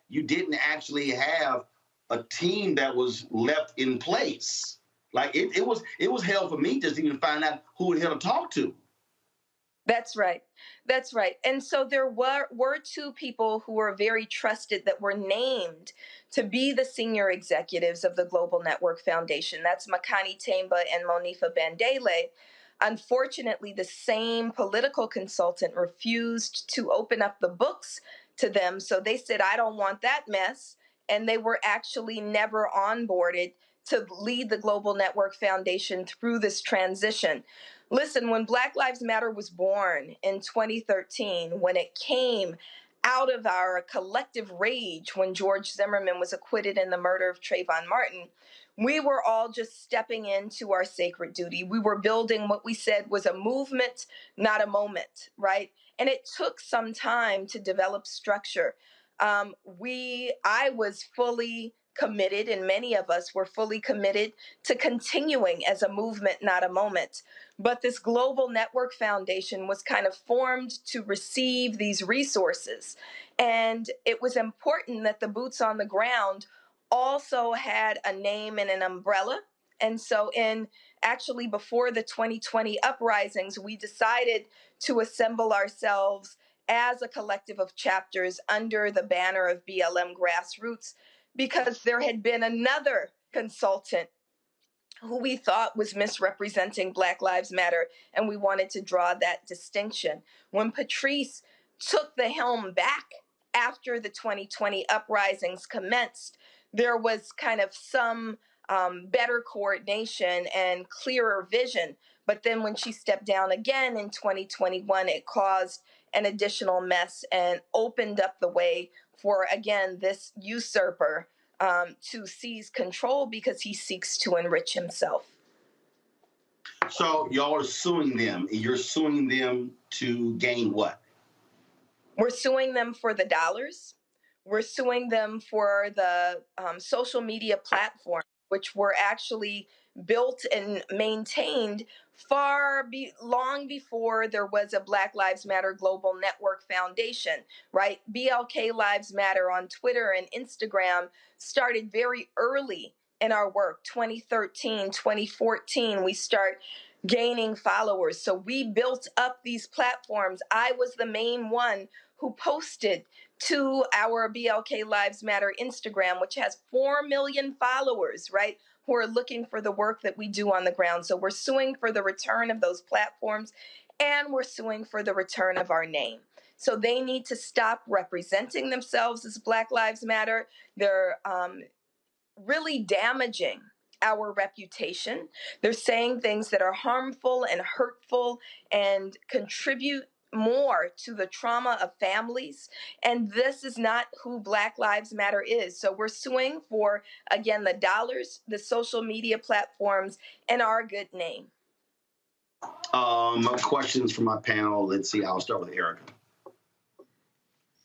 you didn't actually have a team that was left in place. Like it was hell for me just to even find out who the hell to talk to. That's right. That's right. And so there were two people who were very trusted that were named to be the senior executives of the Global Network Foundation. That's Makani Temba and Monifa Bandele. Unfortunately, the same political consultant refused to open up the books to them. So they said, "I don't want that mess." And they were actually never onboarded to lead the Global Network Foundation through this transition. Listen, when Black Lives Matter was born in 2013, when it came out of our collective rage when George Zimmerman was acquitted in the murder of Trayvon Martin, we were all just stepping into our sacred duty. We were building what we said was a movement, not a moment, right? And it took some time to develop structure. I was fully committed, and many of us were fully committed to continuing as a movement, not a moment. But this Global Network Foundation was kind of formed to receive these resources. And it was important that the boots on the ground also had a name and an umbrella. And so actually before the 2020 uprisings, we decided to assemble ourselves as a collective of chapters under the banner of BLM Grassroots, because there had been another consultant who we thought was misrepresenting Black Lives Matter, and we wanted to draw that distinction. When Patrice took the helm back after the 2020 uprisings commenced, there was kind of some better coordination and clearer vision. But then when she stepped down again in 2021, it caused an additional mess and opened up the way for, again, this usurper to seize control because he seeks to enrich himself. So y'all are suing them. You're suing them to gain what? We're suing them for the dollars. We're suing them for the social media platforms, which were actually built and maintained long before there was a Black Lives Matter Global Network Foundation, right? BLK Lives Matter on Twitter and Instagram started very early in our work. 2013, 2014, we start gaining followers. So we built up these platforms. I was the main one who posted to our BLK Lives Matter Instagram, which has 4 million followers, right, who are looking for the work that we do on the ground. So we're suing for the return of those platforms, and we're suing for the return of our name. So they need to stop representing themselves as Black Lives Matter. They're really damaging our reputation. They're saying things that are harmful and hurtful and contribute more to the trauma of families. And this is not who Black Lives Matter is. So we're suing for, again, the dollars, the social media platforms, and our good name. Questions from my panel. Let's see. I'll start with Erica.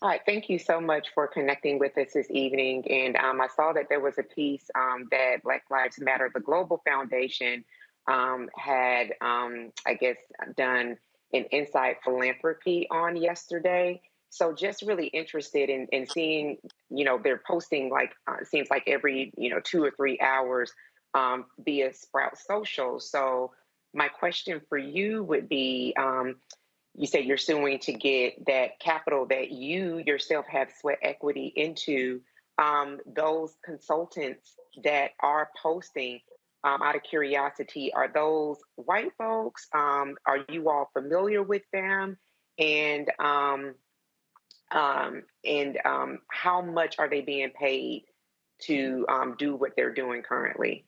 All right, thank you so much for connecting with us this evening. And I saw that there was a piece that Black Lives Matter, the Global Foundation, had, I guess, done an insight philanthropy on yesterday. So just really interested in seeing, they're posting like, it seems like every, 2 or 3 hours via Sprout Social. So my question for you would be, you say you're suing to get that capital that you yourself have sweat equity into. Those consultants that are posting, out of curiosity, are those white folks? Are you all familiar with them? And how much are they being paid to do what they're doing currently?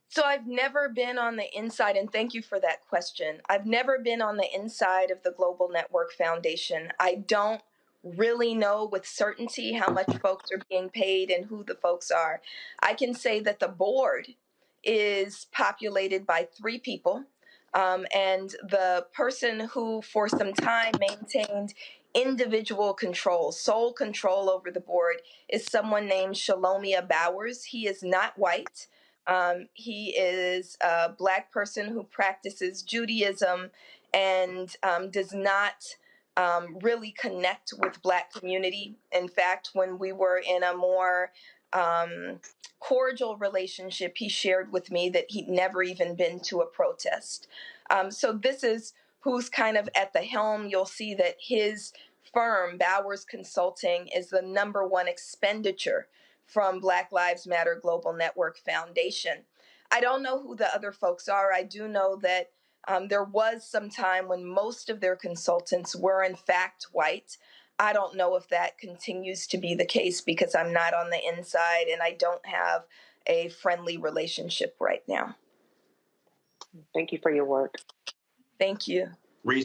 So I've never been on the inside, and thank you for that question. I've never been on the inside of the Global Network Foundation. I don't really know with certainty how much folks are being paid and who the folks are. I can say that the board is populated by 3 people, and the person who for some time maintained individual control, sole control over the board, is someone named Shalomia Bowers. He is not white. He is a Black person who practices Judaism and does not really connect with Black community. In fact, when we were in a more cordial relationship, he shared with me that he'd never even been to a protest. So this is who's kind of at the helm. You'll see that his firm, Bowers Consulting, is the #1 expenditure from Black Lives Matter Global Network Foundation. I don't know who the other folks are. I do know that there was some time when most of their consultants were in fact white. I don't know if that continues to be the case because I'm not on the inside and I don't have a friendly relationship right now. Thank you for your work. Thank you. Reese.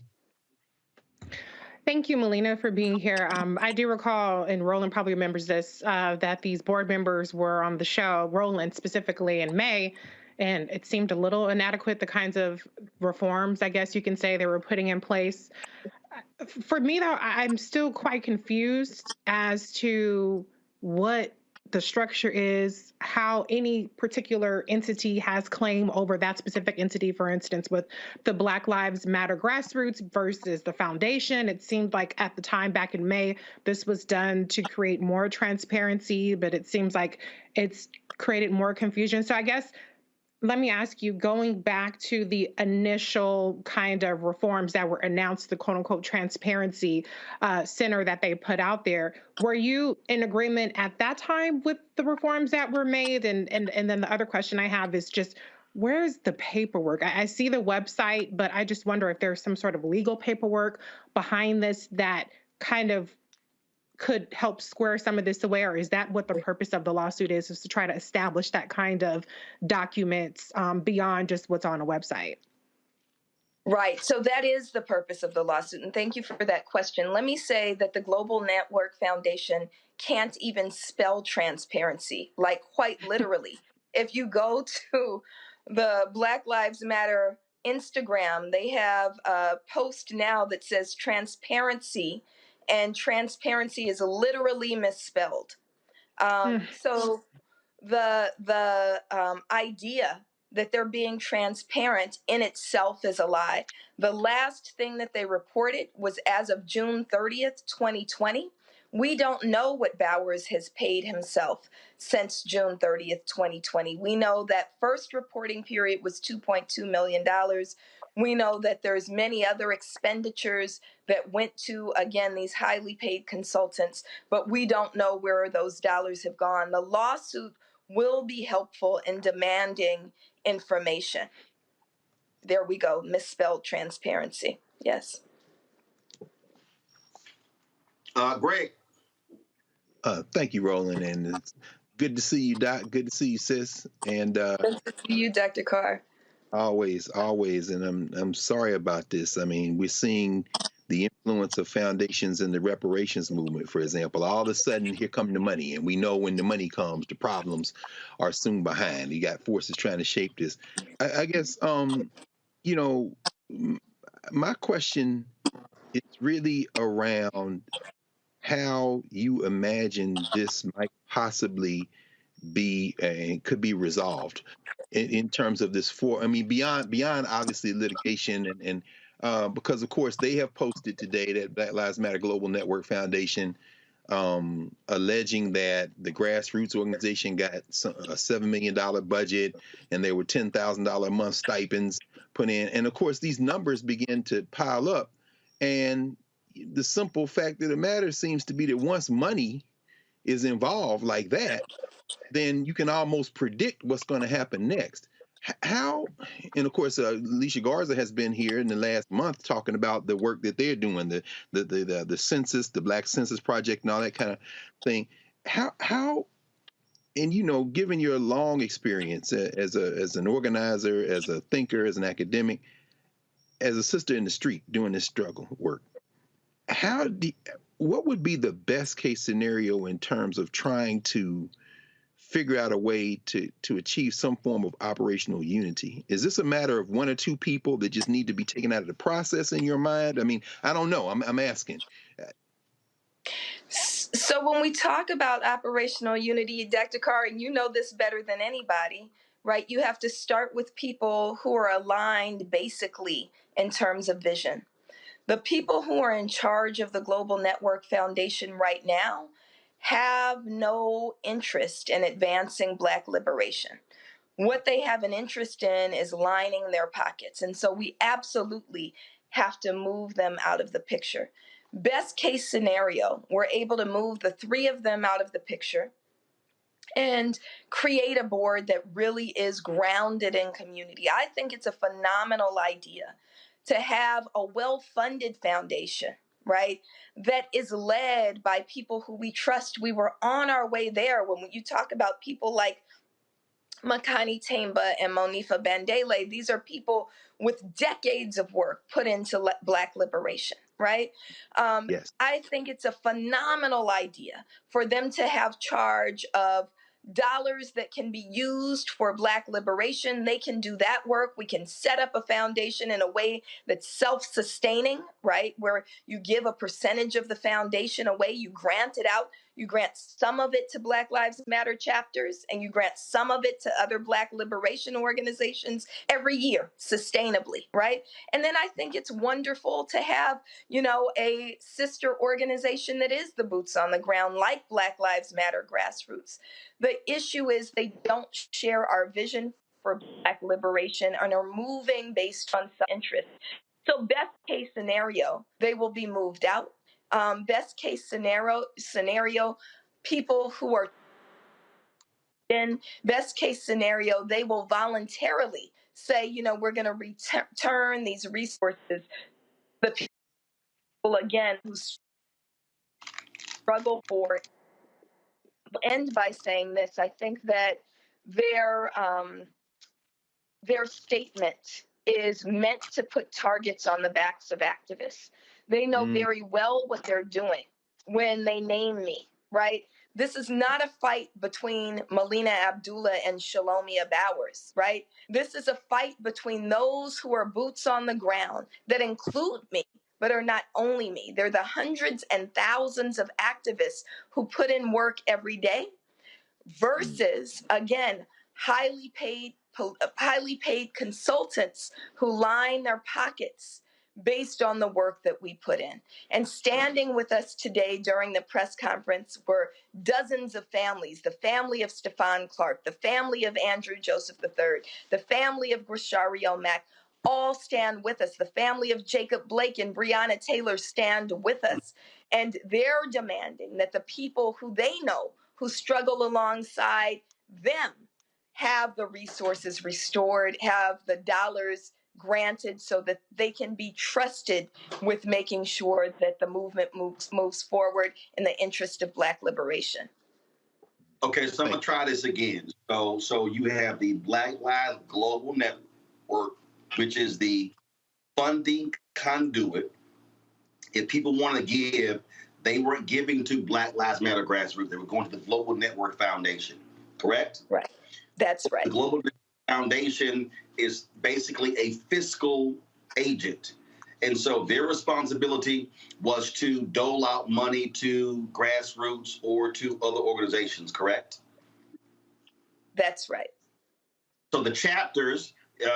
Thank you, Melina, for being here. I do recall, and Roland probably remembers this, that these board members were on the show, Roland specifically, in May, and it seemed a little inadequate, the kinds of reforms, I guess you can say, they were putting in place. For me, though, I'm still quite confused as to what the structure is, how any particular entity has claim over that specific entity, for instance, with the Black Lives Matter grassroots versus the foundation. It seemed like at the time back in May, this was done to create more transparency, but it seems like it's created more confusion. So I guess let me ask you, going back to the initial kind of reforms that were announced, the quote unquote transparency center that they put out there, were you in agreement at that time with the reforms that were made? And then the other question I have is just, where's the paperwork? I see the website, but I just wonder if there's some sort of legal paperwork behind this that kind of could help square some of this away, or is that what the purpose of the lawsuit is to try to establish that kind of documents beyond just what's on a website? Right. So that is the purpose of the lawsuit. And thank you for that question. Let me say that the Global Network Foundation can't even spell transparency, like quite literally. If you go to the Black Lives Matter Instagram, they have a post now that says transparency, and transparency is literally misspelled. So the idea that they're being transparent in itself is a lie. The last thing that they reported was as of June 30th, 2020. We don't know what Bowers has paid himself since June 30th, 2020. We know that first reporting period was $2.2 million. We know that there's many other expenditures that went to, again, these highly paid consultants, but we don't know where those dollars have gone. The lawsuit will be helpful in demanding information. There we go, misspelled transparency. Yes. Greg. Thank you, Roland, and it's good to see you, Doc. Good to see you, sis. And Good to see you, Dr. Carr. always, and I'm sorry about this. I mean, we're seeing the influence of foundations in the reparations movement, for example. All of a sudden, here come the money, and we know when the money comes, the problems are soon behind. You got forces trying to shape this. I guess, you know, my question is really around how you imagine this might possibly be and could be resolved in terms of this beyond obviously litigation and because of course they have posted today that Black Lives Matter Global Network Foundation alleging that the grassroots organization got a $7 million budget and there were $10,000 a month stipends put in, and of course these numbers begin to pile up, and the simple fact of the matter seems to be that once money is involved like that, then you can almost predict what's going to happen next. How, and of course, Alicia Garza has been here in the last month talking about the work that they're doing, the census, the Black Census Project, and all that kind of thing. How, and given your long experience as an organizer, as a thinker, as an academic, as a sister in the street doing this struggle work, what would be the best case scenario in terms of trying to figure out a way to achieve some form of operational unity? Is this a matter of one or two people that just need to be taken out of the process in your mind? I mean, I don't know. I'm asking. So when we talk about operational unity, Dr. Carr, and you know this better than anybody, right? You have to start with people who are aligned basically in terms of vision. The people who are in charge of the Global Network Foundation right now have no interest in advancing Black liberation. What they have an interest in is lining their pockets. And so we absolutely have to move them out of the picture. Best case scenario, we're able to move the three of them out of the picture and create a board that really is grounded in community. I think it's a phenomenal idea to have a well-funded foundation, right, that is led by people who we trust. We were on our way there when you talk about people like Makani Temba and Monifa Bandele. These are people with decades of work put into Black liberation, right? Yes. I think it's a phenomenal idea for them to have charge of dollars that can be used for Black liberation. They can do that work. We can set up a foundation in a way that's self-sustaining, right? Where you give a percentage of the foundation away, you grant it out. You grant some of it to Black Lives Matter chapters, and you grant some of it to other Black liberation organizations every year, sustainably, right? And then I think it's wonderful to have, a sister organization that is the boots on the ground, like Black Lives Matter Grassroots. The issue is they don't share our vision for Black liberation and are moving based on self-interest. So best case scenario, they will be moved out. Best case scenario, people who are in best case scenario, they will voluntarily say, you know, we're going to return these resources. The people, again, who struggle for it. I'll end by saying this. I think that their statement is meant to put targets on the backs of activists. They know very well what they're doing when they name me, right? This is not a fight between Melina Abdullah and Shalomia Bowers, right? This is a fight between those who are boots on the ground that include me, but are not only me. They're the hundreds and thousands of activists who put in work every day versus, again, highly paid consultants who line their pockets based on the work that we put in. And standing with us today during the press conference were dozens of families, the family of Stephon Clark, the family of Andrew Joseph III, the family of Grishario Mack, all stand with us. The family of Jacob Blake and Breonna Taylor stand with us. And they're demanding that the people who they know, who struggle alongside them, have the resources restored, have the dollars granted so that they can be trusted with making sure that the movement moves forward in the interest of Black liberation. Okay, so I'm gonna try this again. So you have the Black Lives Global Network, which is the funding conduit. If people want to give, they weren't giving to Black Lives Matter grassroots. They were going to the Global Network Foundation, correct? Right. That's right. The Global Network Foundation is basically a fiscal agent. And so their responsibility was to dole out money to grassroots or to other organizations, correct? That's right. So the chapters,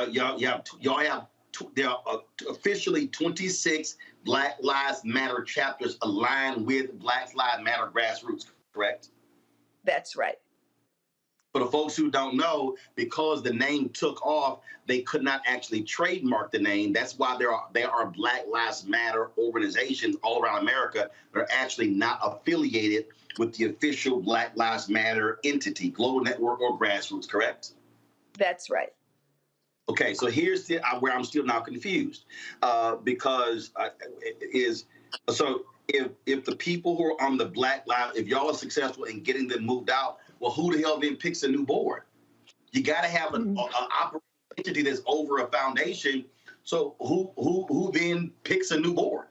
y'all have there are officially 26 Black Lives Matter chapters aligned with Black Lives Matter grassroots, correct? That's right. For the folks who don't know, because the name took off, they could not actually trademark the name. That's why there are Black Lives Matter organizations all around America that are actually not affiliated with the official Black Lives Matter entity, Global Network or grassroots, correct? That's right. Okay, so here's where I'm still now confused, because if the people who are on the Black Lives, if y'all are successful in getting them moved out, well, who the hell then picks a new board? You got to have an operating entity that's over a foundation. So who then picks a new board?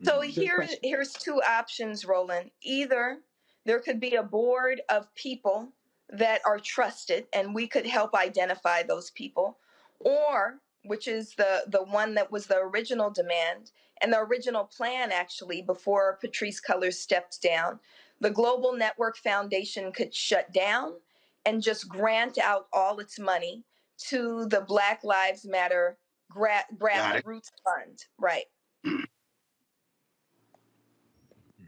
So here's two options, Roland. Either there could be a board of people that are trusted, and we could help identify those people, or, which is the one that was the original demand and the original plan, actually, before Patrisse Cullors stepped down, the Global Network Foundation could shut down and just grant out all its money to the Black Lives Matter grassroots fund. Right.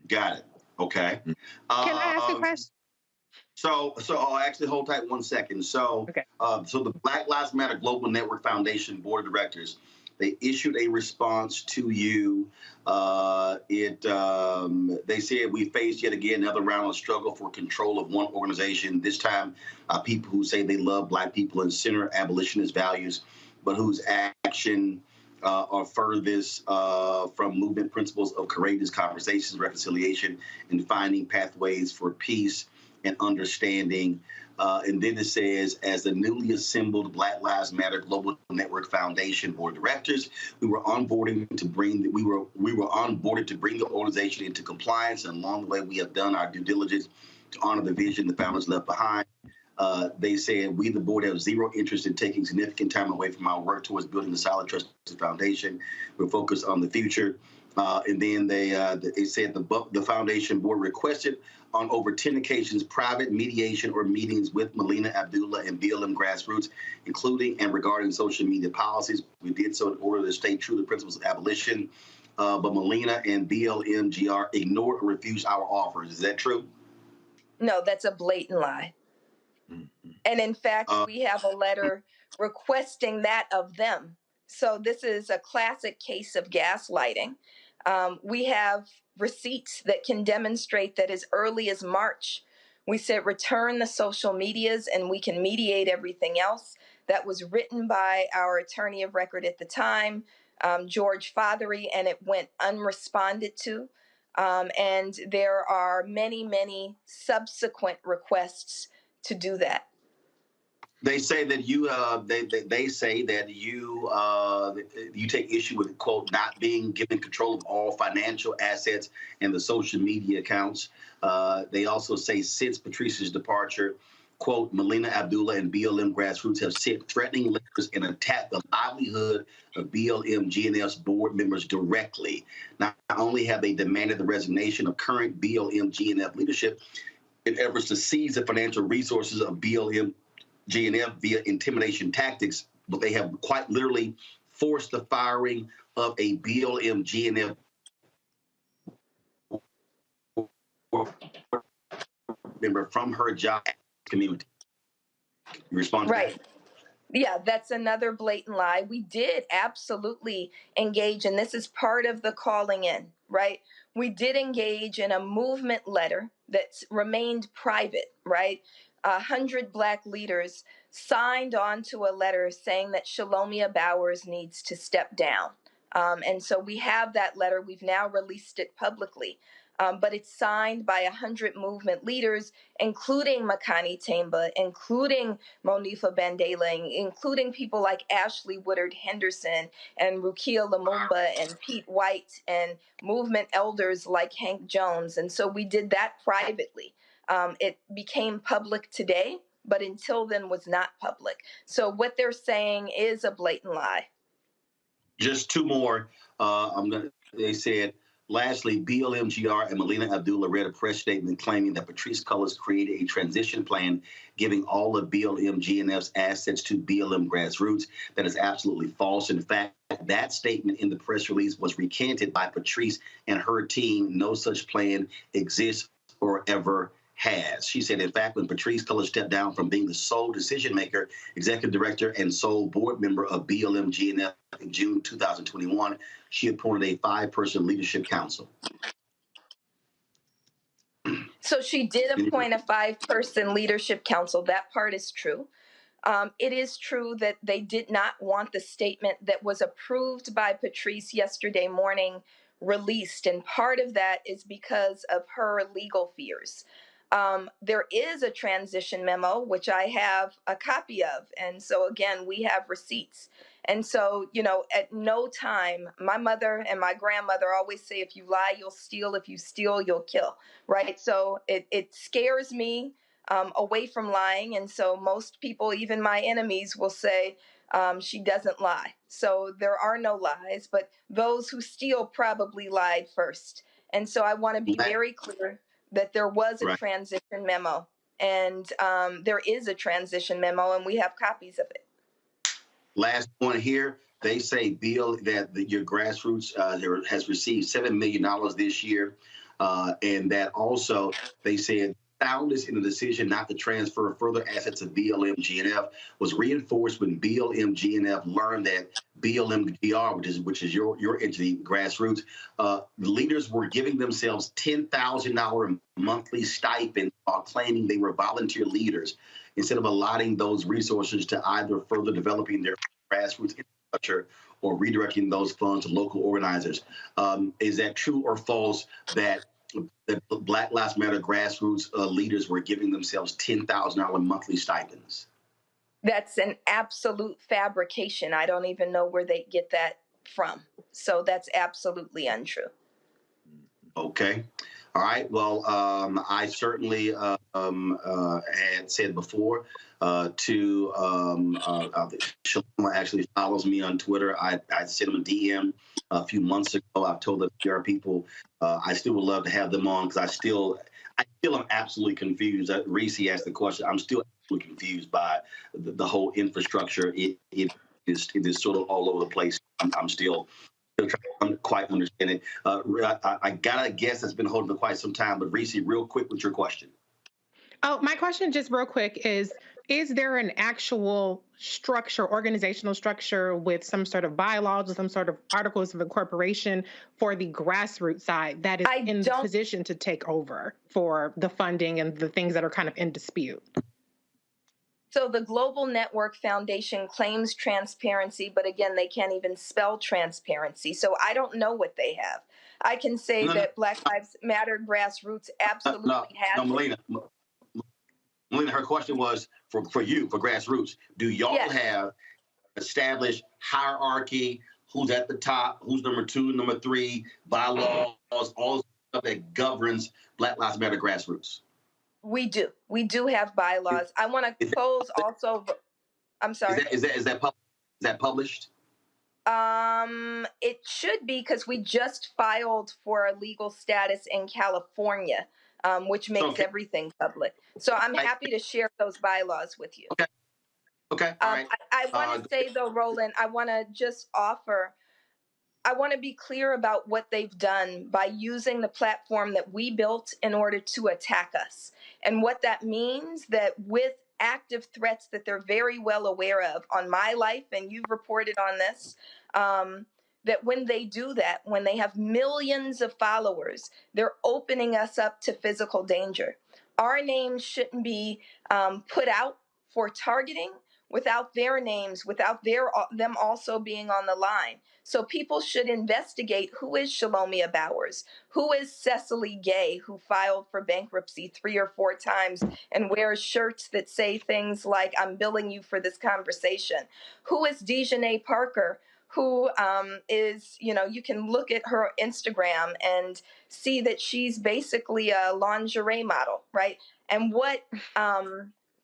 Got it. Okay. Can I ask a question? So I'll actually hold tight 1 second. So, okay. So the Black Lives Matter Global Network Foundation Board of Directors, they issued a response to you. They said we faced yet again another round of struggle for control of one organization. This time, people who say they love Black people and center abolitionist values, but whose action are furthest from movement principles of courageous conversations, reconciliation, and finding pathways for peace and understanding. And then it says, as the newly assembled Black Lives Matter Global Network Foundation Board of Directors, we were onboarded to bring the organization into compliance, and along the way we have done our due diligence to honor the vision the founders left behind. They said, we, the board, have zero interest in taking significant time away from our work towards building a solid, trusted foundation. We're focused on the future. And then they said the foundation board requested on over 10 occasions private mediation or meetings with Melina Abdullah and BLM grassroots, including and regarding social media policies. We did so in order to stay true to the principles of abolition. But Melina and BLM-GR ignored or refused our offers. Is that true? No, that's a blatant lie. And in fact, we have a letter requesting that of them. So this is a classic case of gaslighting. We have receipts that can demonstrate that as early as March, we said return the social medias and we can mediate everything else. That was written by our attorney of record at the time, George Fothery, and it went unresponded to. And there are many, many subsequent requests to do that. They say that you, they say that you take issue with, quote, not being given control of all financial assets and the social media accounts. They also say since Patrice's departure, quote, Melina Abdullah and BLM grassroots have sent threatening letters and attacked the livelihood of BLM GNF's board members directly. Not only have they demanded the resignation of current BLM GNF leadership in efforts to seize the financial resources of BLM GNF via intimidation tactics, but they have quite literally forced the firing of a BLM GNF member from her job community. You respond to right. that? Yeah, that's another blatant lie. We did absolutely engage, and this is part of the calling in, right? We did engage in a movement letter that's remained private, right? 100 Black leaders signed on to a letter saying that Shalomia Bowers needs to step down. And so we have that letter. We've now released it publicly. But it's signed by 100 movement leaders, including Makani Temba, including Monifa Bandela, including people like Ashley Woodard Henderson and Rukia Lumumba and Pete White and movement elders like Hank Jones. And so we did that privately. It became public today, but until then was not public. So what they're saying is a blatant lie. Just two more. They said, lastly, BLMGR and Melina Abdullah read a press statement claiming that Patrisse Cullors created a transition plan giving all of BLM GNF's assets to BLM grassroots. That is absolutely false. In fact, that statement in the press release was recanted by Patrisse and her team. No such plan exists or ever has. She said, in fact, when Patrisse Cullors stepped down from being the sole decision maker, executive director, and sole board member of BLM GNF in June 2021, she appointed a 5-person leadership council. So she did appoint a 5-person leadership council. That part is true. It is true that they did not want the statement that was approved by Patrisse yesterday morning released. And part of that is because of her legal fears. There is a transition memo, which I have a copy of. And so, again, we have receipts. And so, you know, at no time, my mother and my grandmother always say, if you lie, you'll steal. If you steal, you'll kill. Right. So it scares me away from lying. And so most people, even my enemies, will say she doesn't lie. So there are no lies. But those who steal probably lied first. And so I want to be very clear that there was a transition memo, and there is a transition memo, and we have copies of it. Last point here, they say, Bill, that your grassroots has received $7 million this year, and that also they said soundness in the decision not to transfer further assets of BLM GNF was reinforced when BLM GNF learned that BLM GR, which is your entity, grassroots, leaders were giving themselves $10,000 monthly stipend while claiming they were volunteer leaders instead of allotting those resources to either further developing their grassroots infrastructure or redirecting those funds to local organizers. Is that true or false that the Black Lives Matter grassroots leaders were giving themselves $10,000 monthly stipends? That's an absolute fabrication. I don't even know where they get that from. So that's absolutely untrue. Okay. All right. Well, I certainly had said before to Shalom actually follows me on Twitter. I sent him a DM a few months ago. I've told the PR people I still would love to have them on because I still am absolutely confused. Reese asked the question. I'm still absolutely confused by the whole infrastructure. It is sort of all over the place. I'm still trying to quite understand it. I got a guess that's been holding for quite some time, but Reese, real quick with your question. Oh, my question just real quick is there an actual structure, organizational structure with some sort of bylaws or some sort of articles of incorporation for the grassroots side that is in the position to take over for the funding and the things that are kind of in dispute? So the Global Network Foundation claims transparency, but again, they can't even spell transparency. So I don't know what they have. I can say that Black Lives Matter grassroots absolutely has Melina, her question was for you, for grassroots. Do y'all have established hierarchy? Who's at the top? Who's number 2, number 3? Bylaws, all stuff that governs Black Lives Matter grassroots. We do. We do have bylaws. I want to close also. I'm sorry. Is that published? It should be, because we just filed for a legal status in California, which makes everything public. So I'm happy to share those bylaws with you. Okay. All right. I want to say though, Roland, I want to be clear about what they've done by using the platform that we built in order to attack us. And what that means, that with active threats that they're very well aware of on my life, and you've reported on this, that when they do that, when they have millions of followers, they're opening us up to physical danger. Our names shouldn't be put out for targeting without their names, without them also being on the line. So people should investigate who is Shalomia Bowers, who is Cecily Gay, who filed for bankruptcy 3 or 4 times and wears shirts that say things like, I'm billing you for this conversation. Who is Dejanay Parker, who is, you can look at her Instagram and see that she's basically a lingerie model, right? And what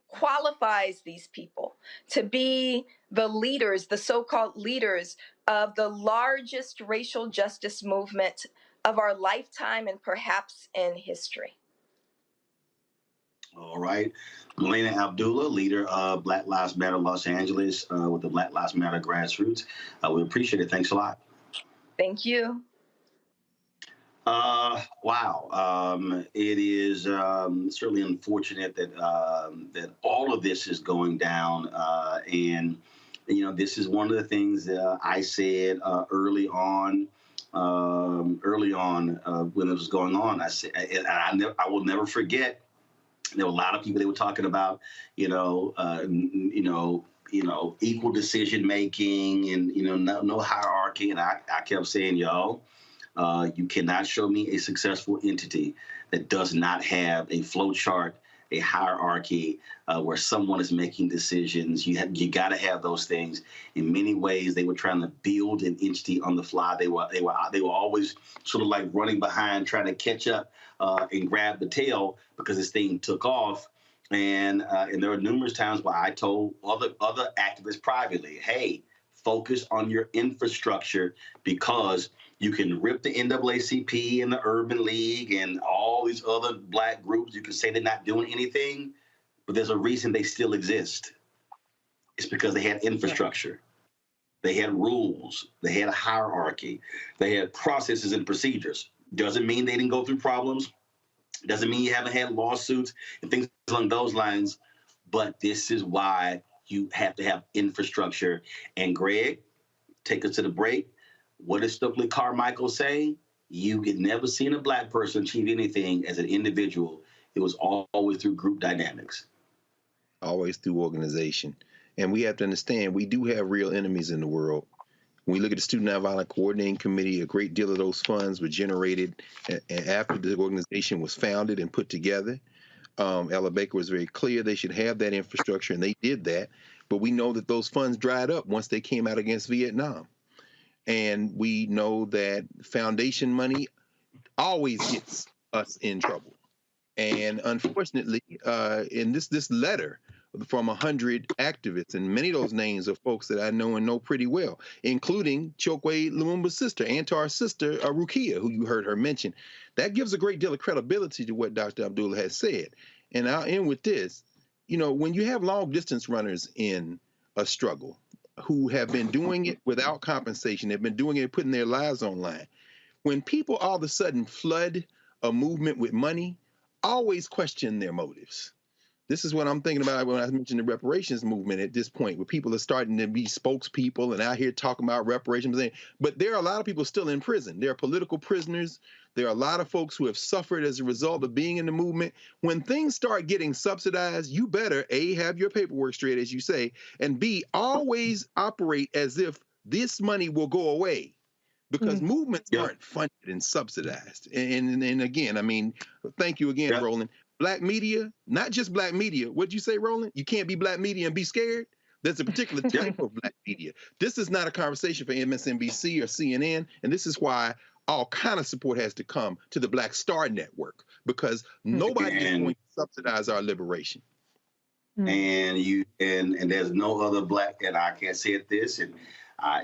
qualifies these people to be the leaders, the so-called leaders of the largest racial justice movement of our lifetime and perhaps in history. All right. Melina Abdullah, leader of Black Lives Matter Los Angeles with the Black Lives Matter grassroots. We appreciate it. Thanks a lot. Thank you. Wow. It is certainly unfortunate that that all of this is going down. And, this is one of the things that I said early on when it was going on. I said, and I will never forget. There were a lot of people that were talking about, equal decision making and no hierarchy. And I kept saying, y'all, you cannot show me a successful entity that does not have a flow chart, a hierarchy where someone is making decisions. You got to have those things. In many ways, they were trying to build an entity on the fly. They were always sort of like running behind, trying to catch up and grab the tail because this thing took off. And there were numerous times where I told other activists privately, hey, focus on your infrastructure, because you can rip the NAACP and the Urban League and all these other Black groups. You can say they're not doing anything, but there's a reason they still exist. It's because they had infrastructure. They had rules. They had a hierarchy. They had processes and procedures. Doesn't mean they didn't go through problems. Doesn't mean you haven't had lawsuits and things along those lines. But this is why you have to have infrastructure. And Greg, take us to the break. What does Stokely Carmichael say? You had never seen a Black person achieve anything as an individual. It was always through group dynamics. Always through organization. And we have to understand, we do have real enemies in the world. When we look at the Student Nonviolent Coordinating Committee, a great deal of those funds were generated after the organization was founded and put together. Ella Baker was very clear they should have that infrastructure, and they did that. But we know that those funds dried up once they came out against Vietnam. And we know that foundation money always gets us in trouble. And unfortunately, in this letter from 100 activists, and many of those names are folks that I know and know pretty well, including Chokwe Lumumba's sister, Antar's sister, Rukia, who you heard her mention. That gives a great deal of credibility to what Dr. Abdullah has said. And I'll end with this. When you have long distance runners in a struggle who have been doing it without compensation, they've been doing it, putting their lives on line. When people all of a sudden flood a movement with money, always question their motives. This is what I'm thinking about when I mentioned the reparations movement at this point, where people are starting to be spokespeople and out here talking about reparations. But there are a lot of people still in prison. There are political prisoners. There are a lot of folks who have suffered as a result of being in the movement. When things start getting subsidized, you better, A, have your paperwork straight, as you say, and B, always operate as if this money will go away. Because movements aren't funded and subsidized. And again, I mean, thank you again, Roland. Black media, not just black media. What'd you say, Roland? You can't be black media and be scared? There's a particular type of black media. This is not a conversation for MSNBC or CNN, and this is why all kind of support has to come to the Black Star Network, because nobody is going to subsidize our liberation. And there's no other black, and I can't say it this, and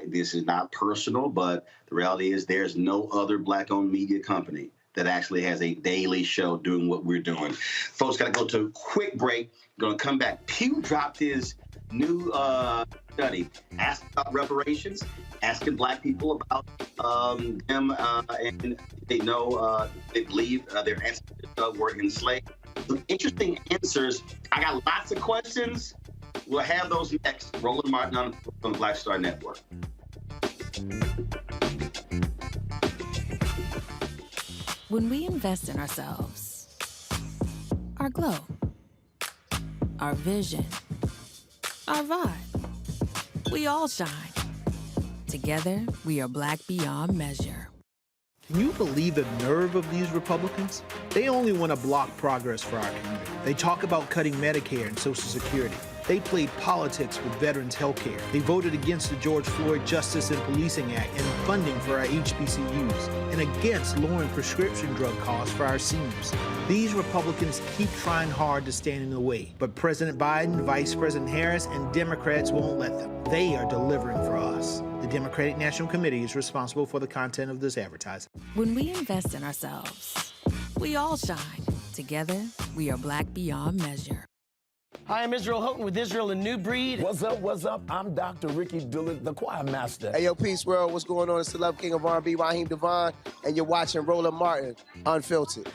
this is not personal, but the reality is there's no other black-owned media company that actually has a daily show doing what we're doing. Folks, got to go to a quick break. We're going to come back. Pew dropped his new study, asking about reparations, asking black people about them, and they know, they believe their ancestors were enslaved. Some interesting answers. I got lots of questions. We'll have those next. Roland Martin on the Black Star Network. When we invest in ourselves, our glow, our vision, our vibe, we all shine. Together, we are black beyond measure. Can you believe the nerve of these Republicans? They only want to block progress for our community. They talk about cutting Medicare and Social Security. They played politics with veterans' health care. They voted against the George Floyd Justice and Policing Act and funding for our HBCUs, and against lowering prescription drug costs for our seniors. These Republicans keep trying hard to stand in the way, but President Biden, Vice President Harris, and Democrats won't let them. They are delivering for us. The Democratic National Committee is responsible for the content of this advertising. When we invest in ourselves, we all shine. Together, we are black beyond measure. Hi, I'm Israel Houghton with Israel, a New Breed. What's up, what's up? I'm Dr. Ricky Dillard, the choir master. Hey, yo, peace, world. What's going on? It's the Love King of R&B, Raheem Devon, and you're watching Roland Martin, Unfiltered.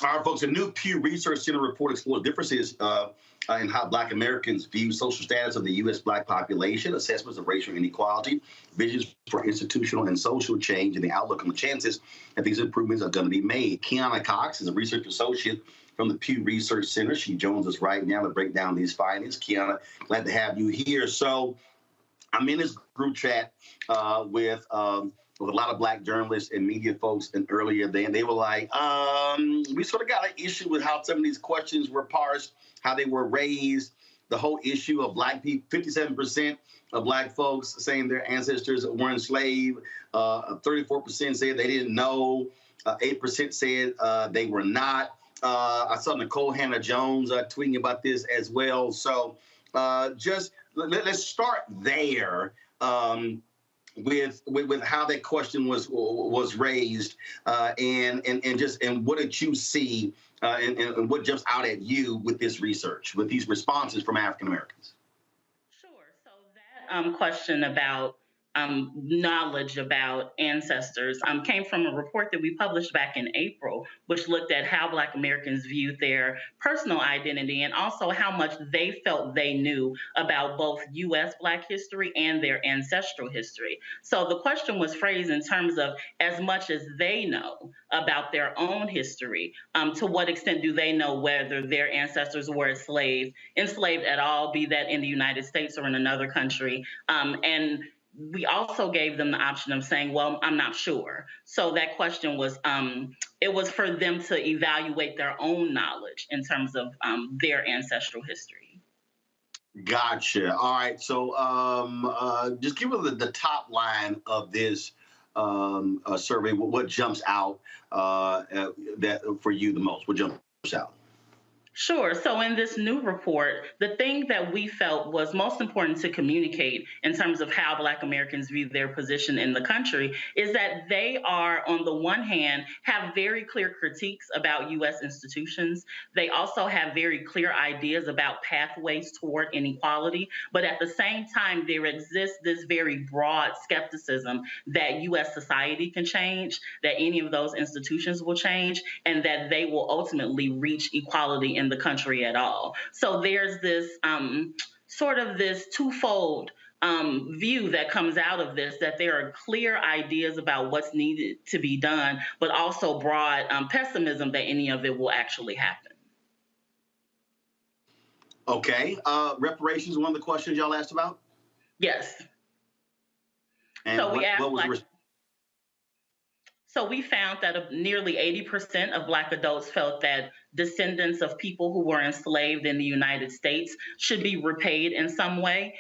All right, folks, a new Pew Research Center report explores differences in how Black Americans view social status of the U.S. Black population, assessments of racial inequality, visions for institutional and social change, and the outlook on the chances that these improvements are going to be made. Kiana Cox is a research associate from the Pew Research Center. She joins us right now to break down these findings. Kiana, glad to have you here. So I'm in this group chat with a lot of Black journalists and media folks, and earlier they were like, we sort of got an issue with how some of these questions were parsed, how they were raised, the whole issue of Black people, 57% of Black folks saying their ancestors were enslaved, 34% said they didn't know, 8% said they were not. I saw Nicole Hannah-Jones tweeting about this as well. So just let's start there. With how that question was raised, and what did you see, and what jumps out at you with this research, with these responses from African Americans? Sure. So that question about knowledge about ancestors came from a report that we published back in April, which looked at how Black Americans viewed their personal identity and also how much they felt they knew about both U.S. Black history and their ancestral history. So the question was phrased in terms of as much as they know about their own history, to what extent do they know whether their ancestors were enslaved at all, be that in the United States or in another country, and we also gave them the option of saying, well, I'm not sure. So that question was, it was for them to evaluate their own knowledge in terms of their ancestral history. Gotcha. All right. So just give us the top line of this survey. What jumps out that for you the most? What jumps out? Sure. So in this new report, the thing that we felt was most important to communicate in terms of how Black Americans view their position in the country is that they are, on the one hand, have very clear critiques about U.S. institutions. They also have very clear ideas about pathways toward inequality. But at the same time, there exists this very broad skepticism that U.S. society can change, that any of those institutions will change, and that they will ultimately reach equality in the country at all. So there's this sort of this twofold view that comes out of this, that there are clear ideas about what's needed to be done, but also broad pessimism that any of it will actually happen. Okay. Reparations, one of the questions y'all asked about? Yes. And so we asked what was So we found that nearly 80% of Black adults felt that descendants of people who were enslaved in the United States should be repaid in some way.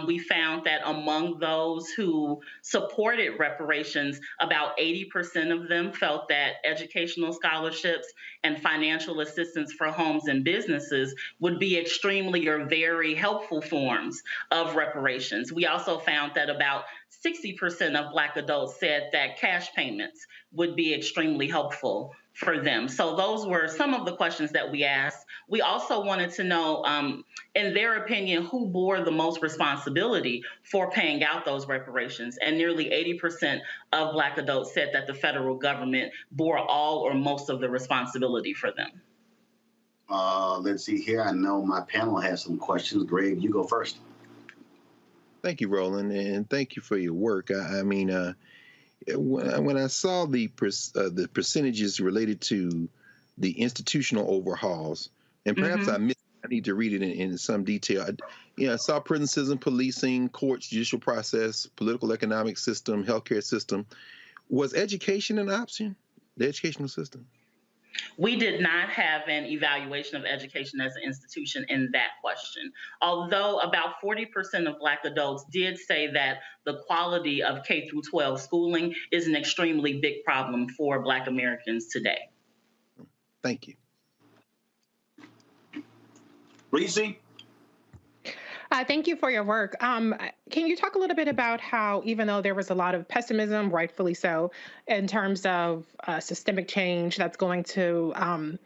We found that among those who supported reparations, about 80% of them felt that educational scholarships and financial assistance for homes and businesses would be extremely or very helpful forms of reparations. We also found that about 60% of Black adults said that cash payments would be extremely helpful for them. So those were some of the questions that we asked. We also wanted to know, in their opinion, who bore the most responsibility for paying out those reparations. And nearly 80% of Black adults said that the federal government bore all or most of the responsibility for them. Let's see here. I know my panel has some questions. Greg, you go first. Thank you, Roland, and thank you for your work. I mean, when I saw the percentages related to the institutional overhauls, and perhaps I missed, I need to read it in some detail. I saw prison system, policing, courts, judicial process, political economic system, healthcare system. Was education an option? The educational system? We did not have an evaluation of education as an institution in that question. Although about 40% of Black adults did say that the quality of K through 12 schooling is an extremely big problem for Black Americans today. Thank you. Reese? Thank you for your work. Can you talk a little bit about how, even though there was a lot of pessimism, rightfully so, in terms of systemic change that's going to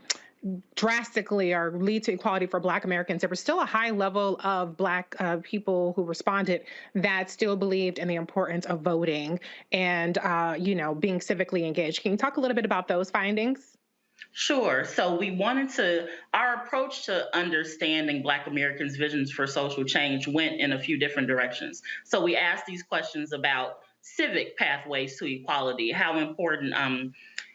drastically or lead to equality for Black Americans, there was still a high level of Black people who responded that still believed in the importance of voting and, being civically engaged. Can you talk a little bit about those findings? Sure. So our approach to understanding Black Americans' visions for social change went in a few different directions. So we asked these questions about civic pathways to equality, how important,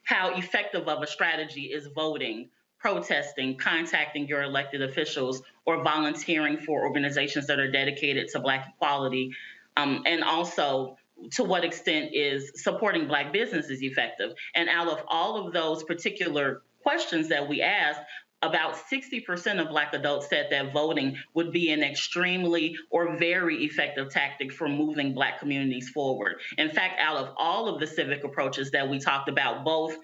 how effective of a strategy is voting, protesting, contacting your elected officials, or volunteering for organizations that are dedicated to Black equality, and also to what extent is supporting Black businesses effective. And out of all of those particular questions that we asked, about 60% of Black adults said that voting would be an extremely or very effective tactic for moving Black communities forward. In fact, out of all of the civic approaches that we talked about, both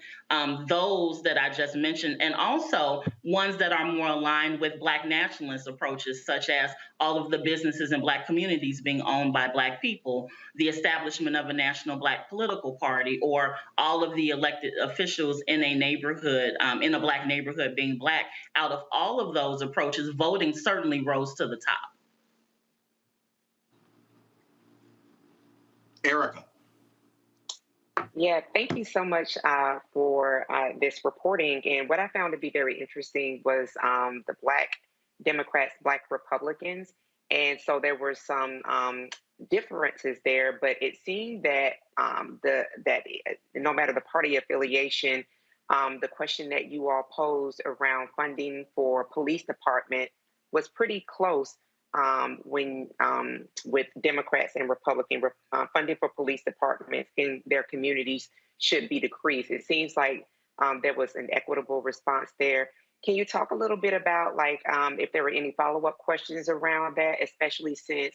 those that I just mentioned and also ones that are more aligned with Black nationalist approaches, such as all of the businesses in Black communities being owned by Black people, the establishment of a national Black political party, or all of the elected officials in a neighborhood, in a Black neighborhood being Black. Out of all of those approaches, voting certainly rose to the top. Erica. Yeah, thank you so much for this reporting. And what I found to be very interesting was the Black Democrats, Black Republicans. And so there were some differences there, but it seemed that that no matter the party affiliation, the question that you all posed around funding for police department was pretty close with Democrats and Republicans. Funding for police departments in their communities should be decreased. It seems like there was an equitable response there. Can you talk a little bit about if there were any follow-up questions around that, especially since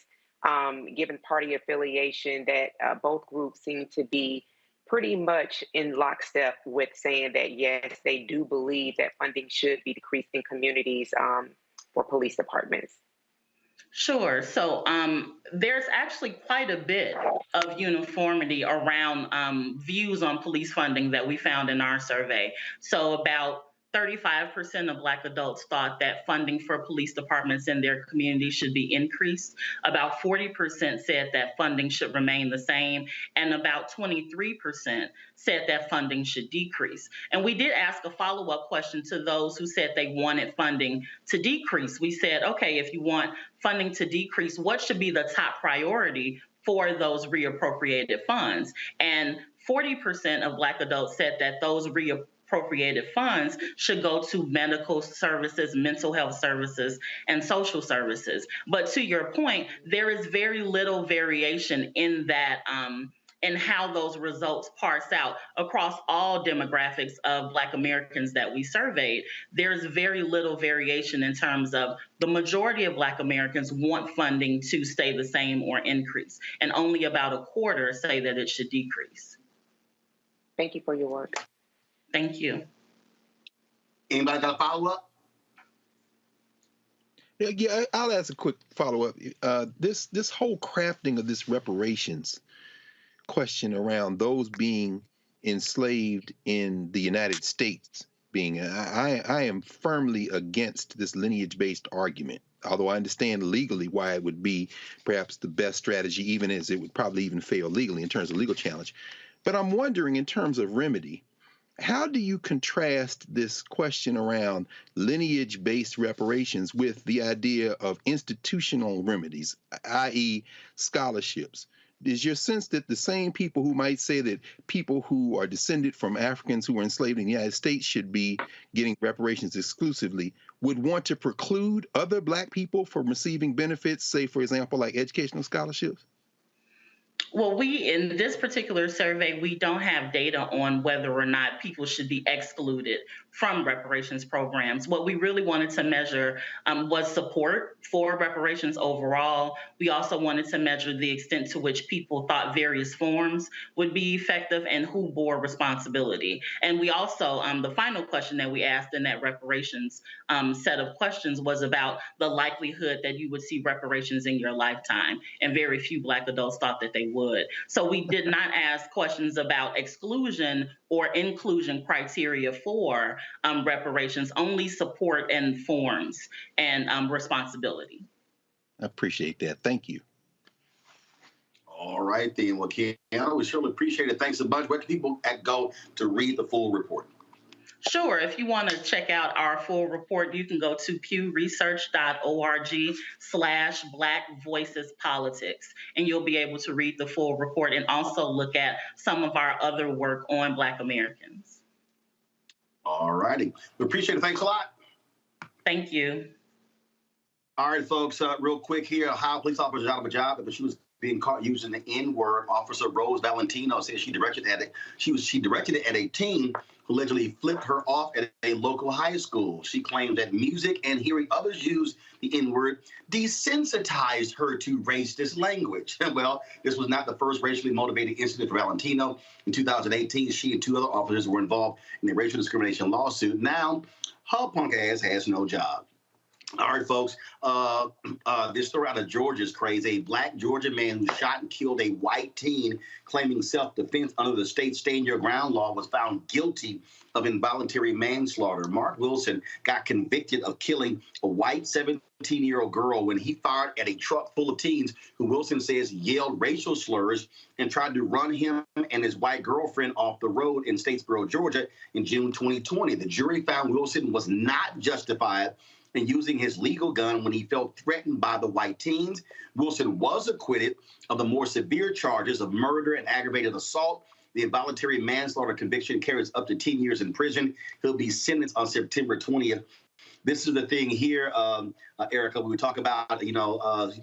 given party affiliation that both groups seem to be pretty much in lockstep with saying that, yes, they do believe that funding should be decreased in communities for police departments. Sure. So there's actually quite a bit of uniformity around views on police funding that we found in our survey. So about 35% of Black adults thought that funding for police departments in their community should be increased. About 40% said that funding should remain the same, and about 23% said that funding should decrease. And we did ask a follow-up question to those who said they wanted funding to decrease. We said, okay, if you want funding to decrease, what should be the top priority for those reappropriated funds? And 40% of Black adults said that those reappropriated funds should go to medical services, mental health services, and social services. But to your point, there is very little variation in that and how those results parse out across all demographics of Black Americans that we surveyed. There's very little variation in terms of the majority of Black Americans want funding to stay the same or increase, and only about a quarter say that it should decrease. Thank you for your work. Thank you. Anybody got a follow-up? Yeah, I'll ask a quick follow-up. This whole crafting of this reparations question around those being enslaved in the United States I am firmly against this lineage-based argument, although I understand legally why it would be perhaps the best strategy, even as it would probably even fail legally in terms of legal challenge. But I'm wondering, in terms of remedy, how do you contrast this question around lineage-based reparations with the idea of institutional remedies, i.e. scholarships? Is your sense that the same people who might say that people who are descended from Africans who were enslaved in the United States should be getting reparations exclusively would want to preclude other Black people from receiving benefits, say, for example, like educational scholarships? Well, in this particular survey, we don't have data on whether or not people should be excluded from reparations programs. What we really wanted to measure was support for reparations overall. We also wanted to measure the extent to which people thought various forms would be effective and who bore responsibility. And we also, the final question that we asked in that reparations set of questions was about the likelihood that you would see reparations in your lifetime. And very few Black adults thought that they would. So we did not ask questions about exclusion or inclusion criteria for reparations, only support and forms and responsibility. I appreciate that. Thank you. All right, then. Well, Keanu, we surely appreciate it. Thanks a bunch. Where can people go to read the full report? Sure. If you want to check out our full report, you can go to pewresearch.org/Black Voices Politics, and you'll be able to read the full report and also look at some of our other work on Black Americans. All righty. We appreciate it. Thanks a lot. Thank you. All right, folks, real quick here. Ohio police officer is out of a job after she was being caught using the N-word. Officer Rose Valentino says she directed it at a teen who allegedly flipped her off at a local high school. She claimed that music and hearing others use the N-word desensitized her to racist language. Well, this was not the first racially motivated incident for Valentino. In 2018, she and two other officers were involved in a racial discrimination lawsuit. Now, her punk ass has no job. All right, folks, this story out of Georgia is crazy. A Black Georgia man who shot and killed a white teen claiming self-defense under the state Stand Your Ground law was found guilty of involuntary manslaughter. Mark Wilson got convicted of killing a white 17-year-old girl when he fired at a truck full of teens who Wilson says yelled racial slurs and tried to run him and his white girlfriend off the road in Statesboro, Georgia in June 2020. The jury found Wilson was not justified in using his legal gun when he felt threatened by the white teens. Wilson was acquitted of the more severe charges of murder and aggravated assault. The involuntary manslaughter conviction carries up to 10 years in prison. He'll be sentenced on September 20th. This is the thing here, Erica, when we talk about,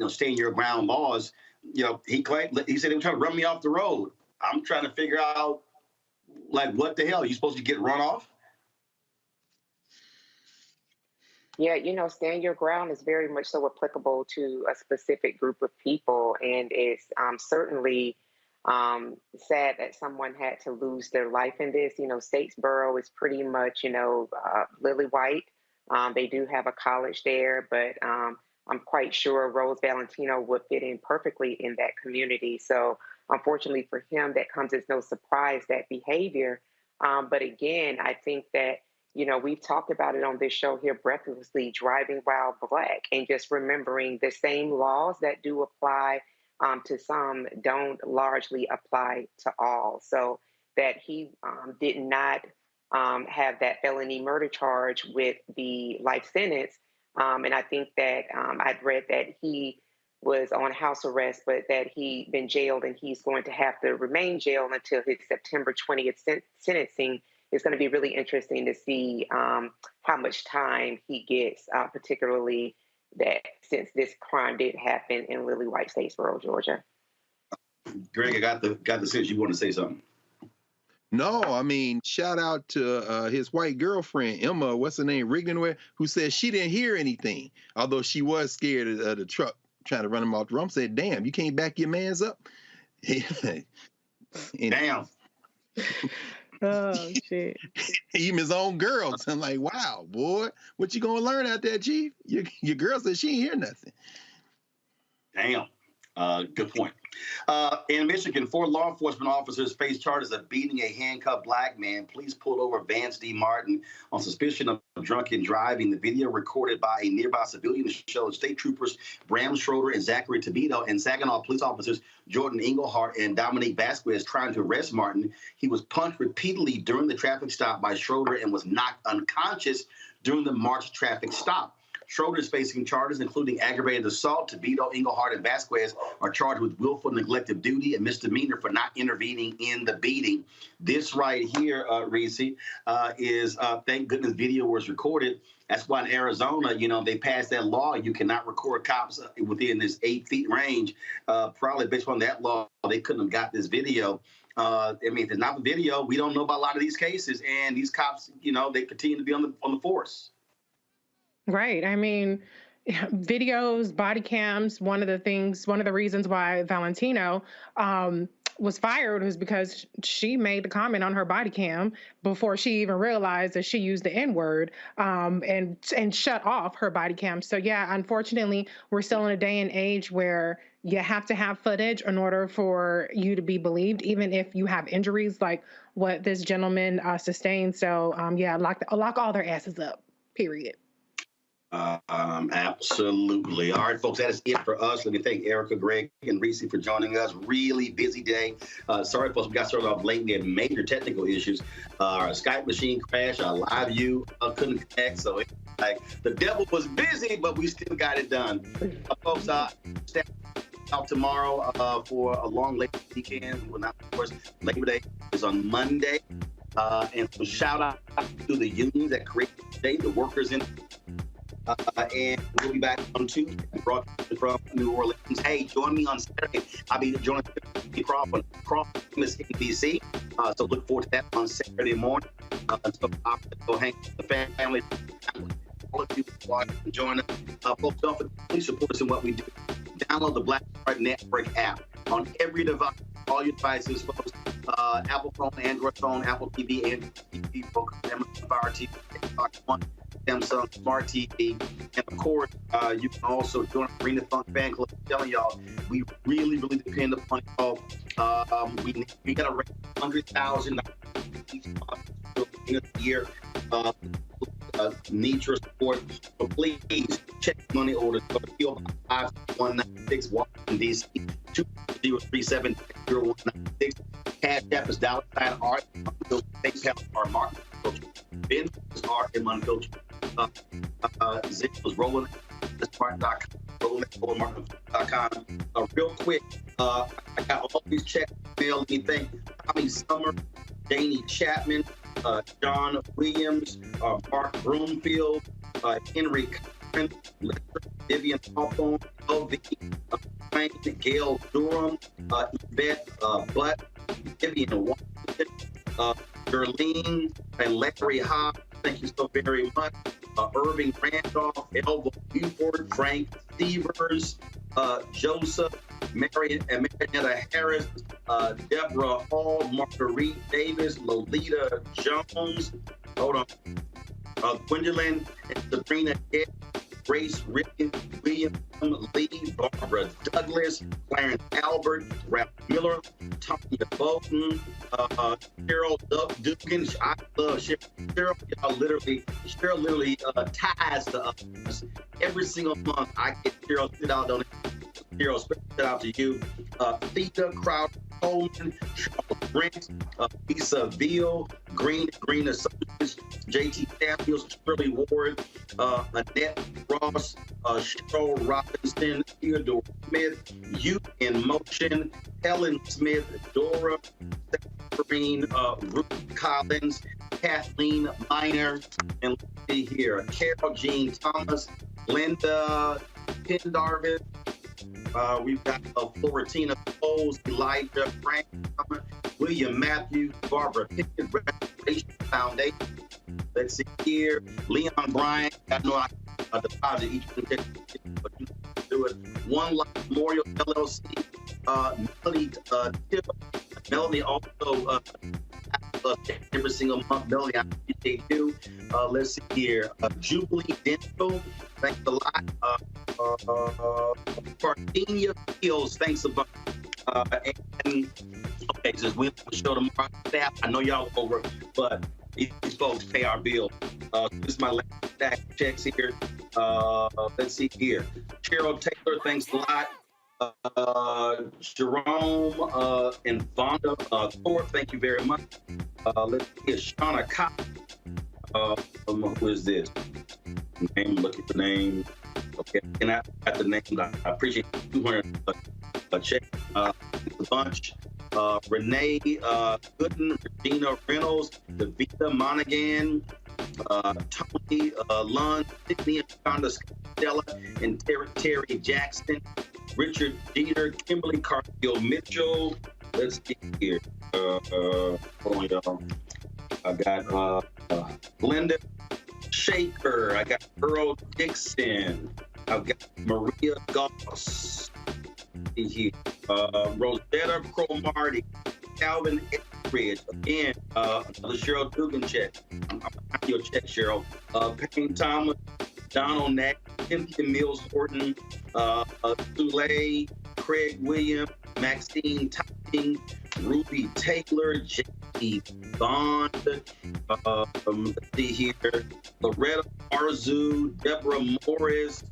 stand your ground laws. He said they were trying to run me off the road. I'm trying to figure out, what the hell? Are you supposed to get run off? Yeah, stand your ground is very much so applicable to a specific group of people, and it's certainly sad that someone had to lose their life in this. You know, Statesboro is pretty much, lily white. They do have a college there, but I'm quite sure Rose Valentino would fit in perfectly in that community. So unfortunately for him, that comes as no surprise, that behavior. But again, I think that, we've talked about it on this show here, breathlessly driving while Black, and just remembering the same laws that do apply to some don't largely apply to all. So that he did not have that felony murder charge with the life sentence. And I think that I'd read that he was on house arrest, but that he'd been jailed and he's going to have to remain jailed until his September 20th sentencing. It's going to be really interesting to see how much time he gets, particularly that since this crime did happen in Lily White, Statesboro, Georgia. Greg, I got the sense you want to say something. No, I mean, shout out to his white girlfriend, Emma, what's her name, Rigdenware, who said she didn't hear anything, although she was scared of the truck trying to run him off the road. Said, damn, you can't back your mans up? Damn. Oh, shit. Even his own girls. I'm like, wow, boy, what you going to learn out there, Chief? Your girl said she ain't hear nothing. Damn. Good point. In Michigan, 4 law enforcement officers face charges of beating a handcuffed Black man. Police pulled over Vance D. Martin on suspicion of drunken driving. The video recorded by a nearby civilian showed state troopers Bram Schroeder and Zachary Tobito and Saginaw police officers Jordan Englehart and Dominique Vasquez trying to arrest Martin. He was punched repeatedly during the traffic stop by Schroeder and was knocked unconscious during the March traffic stop. Schroeder is facing charges, including aggravated assault. Tobito, Englehart, and Vasquez are charged with willful neglect of duty and misdemeanor for not intervening in the beating. This right here, Reese, is, thank goodness video was recorded. That's why in Arizona, they passed that law. You cannot record cops within this 8 feet range. Probably based on that law, they couldn't have got this video. If there's not a video, we don't know about a lot of these cases. And these cops, they continue to be on the force. Right. I mean, videos, body cams, one of the reasons why Valentino was fired was because she made the comment on her body cam before she even realized that she used the N-word and shut off her body cam. So, yeah, unfortunately, we're still in a day and age where you have to have footage in order for you to be believed, even if you have injuries like what this gentleman sustained. So, lock all their asses up, period. Absolutely. All right, folks, that is it for us. Let me thank Erica, Greg, and Reese for joining us. Really busy day. Sorry, folks, we got started off late. We had major technical issues. Our Skype machine crashed. Our live view couldn't connect. So the devil was busy, but we still got it done. Folks, stay out tomorrow for a long Labor weekend. We will not, of course, Labor Day is on Monday. And so shout out to the unions that created today, the workers in. And we'll be back on Tuesday, broadcasting from New Orleans. Hey, join me on Saturday. I'll be joining Crawford in D.C. So look forward to that on Saturday morning. So I'll go hang with the family. All of you watch and join us. Folks, don't forget, please support us in what we do. Download the Black Card Network app on every device, all your devices, folks. Apple phone, Android phone, Apple TV, Android TV, Roku, Amazon Fire TV, Xbox One, Samsung Smart TV, and of course, you can also join the Arena Funk Fan Club. I'm telling y'all, we really, really depend upon y'all. We got to raise $100,000 each month in a year. Need your support. So please check money orders. Go to PO Box 5196, Washington, D.C. 2037-0196. Cash App is $.art. PayPal are Martin. Ben is Art and Unfiltered. Zip was Roland. Roland.com. Real quick, I got all these checks mailed. Let me thank Tommy Summer, Danny Chapman, John Williams, Mark Broomfield, Henry Cochran, Vivian Hawthorne, LV, Frank, Gail Durham, Yvette Butt, Vivian Washington, Darlene, and Larry Hobbs. Thank you so very much. Irving Randolph, Elva Buford, Frank Stevers, Joseph, Marietta Harris, Deborah Hall, Marguerite Davis, Lolita Jones, Gwendolyn and Sabrina Ed, Grace Rickon, William Lee, Barbara Douglas, Clarence Albert, Ralph Miller, Tanya Bolton, Cheryl Dugan. I love Cheryl. Cheryl literally ties to us. Every single month, I get Cheryl sit out on it. Cheryl, shout out to you. Theta Crowder Coleman, Charles Brent, Lisa Veal, Green Associates, JT Samuels, Shirley Ward, Annette Ross, Cheryl Robinson, Theodore Smith, Youth in Motion, Helen Smith, Dora, Green, Ruth Collins, Kathleen Miner, and let's see here, Carol Jean Thomas, Linda Pendarvis. We've got Florentina Coles, Elijah Frank, William Matthews, Barbara Pickett, Restoration Foundation. Let's see here, Leon Bryant. I know I deposit each one, but you do it. One Life Memorial LLC. Melanie also every single month. Melanie, I appreciate you. Let's see here, Jubilee Dental. Thanks a lot. Parthenia Fields, thanks a bunch. And okay, since we show tomorrow staff, I know y'all over, but these folks pay our bill. This is my last stack of checks here. Let's see here. Cheryl Taylor, thanks a lot. Jerome and Vonda Thorpe, thank you very much. Let's see, Shauna Cox. Who is this? Name, looking for name. Okay, and I got the name. I appreciate 200 check. A bunch. Renee Gooden, Regina Reynolds, Davita Monaghan, Tony Lund, Sydney and Stella, and Terry Jackson, Richard Dieter, Kimberly Cargill Mitchell. Let's see here. Hold on, y'all. I got Glenda Shaker. I got Earl Dixon. I've got Maria Goss. Here. Rosetta Cromartie. Calvin Etheridge. Again, another Cheryl Dugan check. I'm behind your check, Cheryl. Payne Thomas. Donald Nack. Cynthia Mills Horton. Soleil. Craig Williams. Maxine Topping. Ruby Taylor. J.E. Bond. Let's see here. Loretta Arzu. Deborah Morris.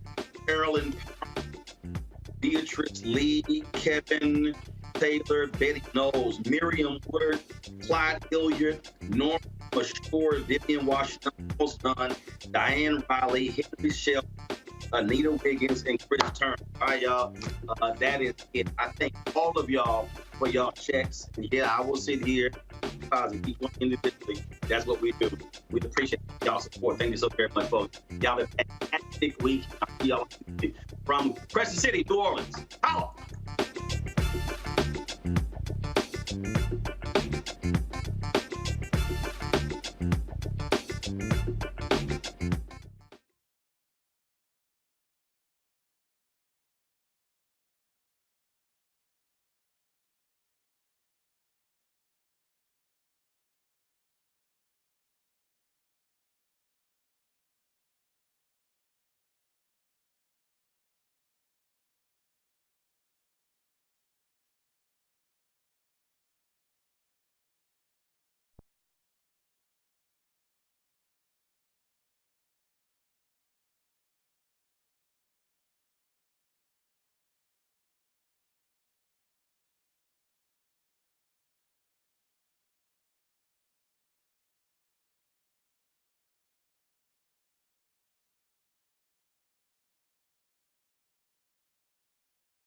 Carolyn Beatrice Lee, Kevin Taylor, Betty Knowles, Miriam Woodard, Clyde Hilliard, Norma Mashore, Vivian Washington, Dunn, Diane Riley, Henry Shell, Anita Wiggins, and Chris Turner. All right, y'all. That is it. I thank all of y'all for y'all checks. And yeah, I will sit here, deposit each one individually. That's what we do. We appreciate y'all's support. Thank you so very much, folks. Y'all have a fantastic week. I'll see y'all from Crescent City, New Orleans. Holla!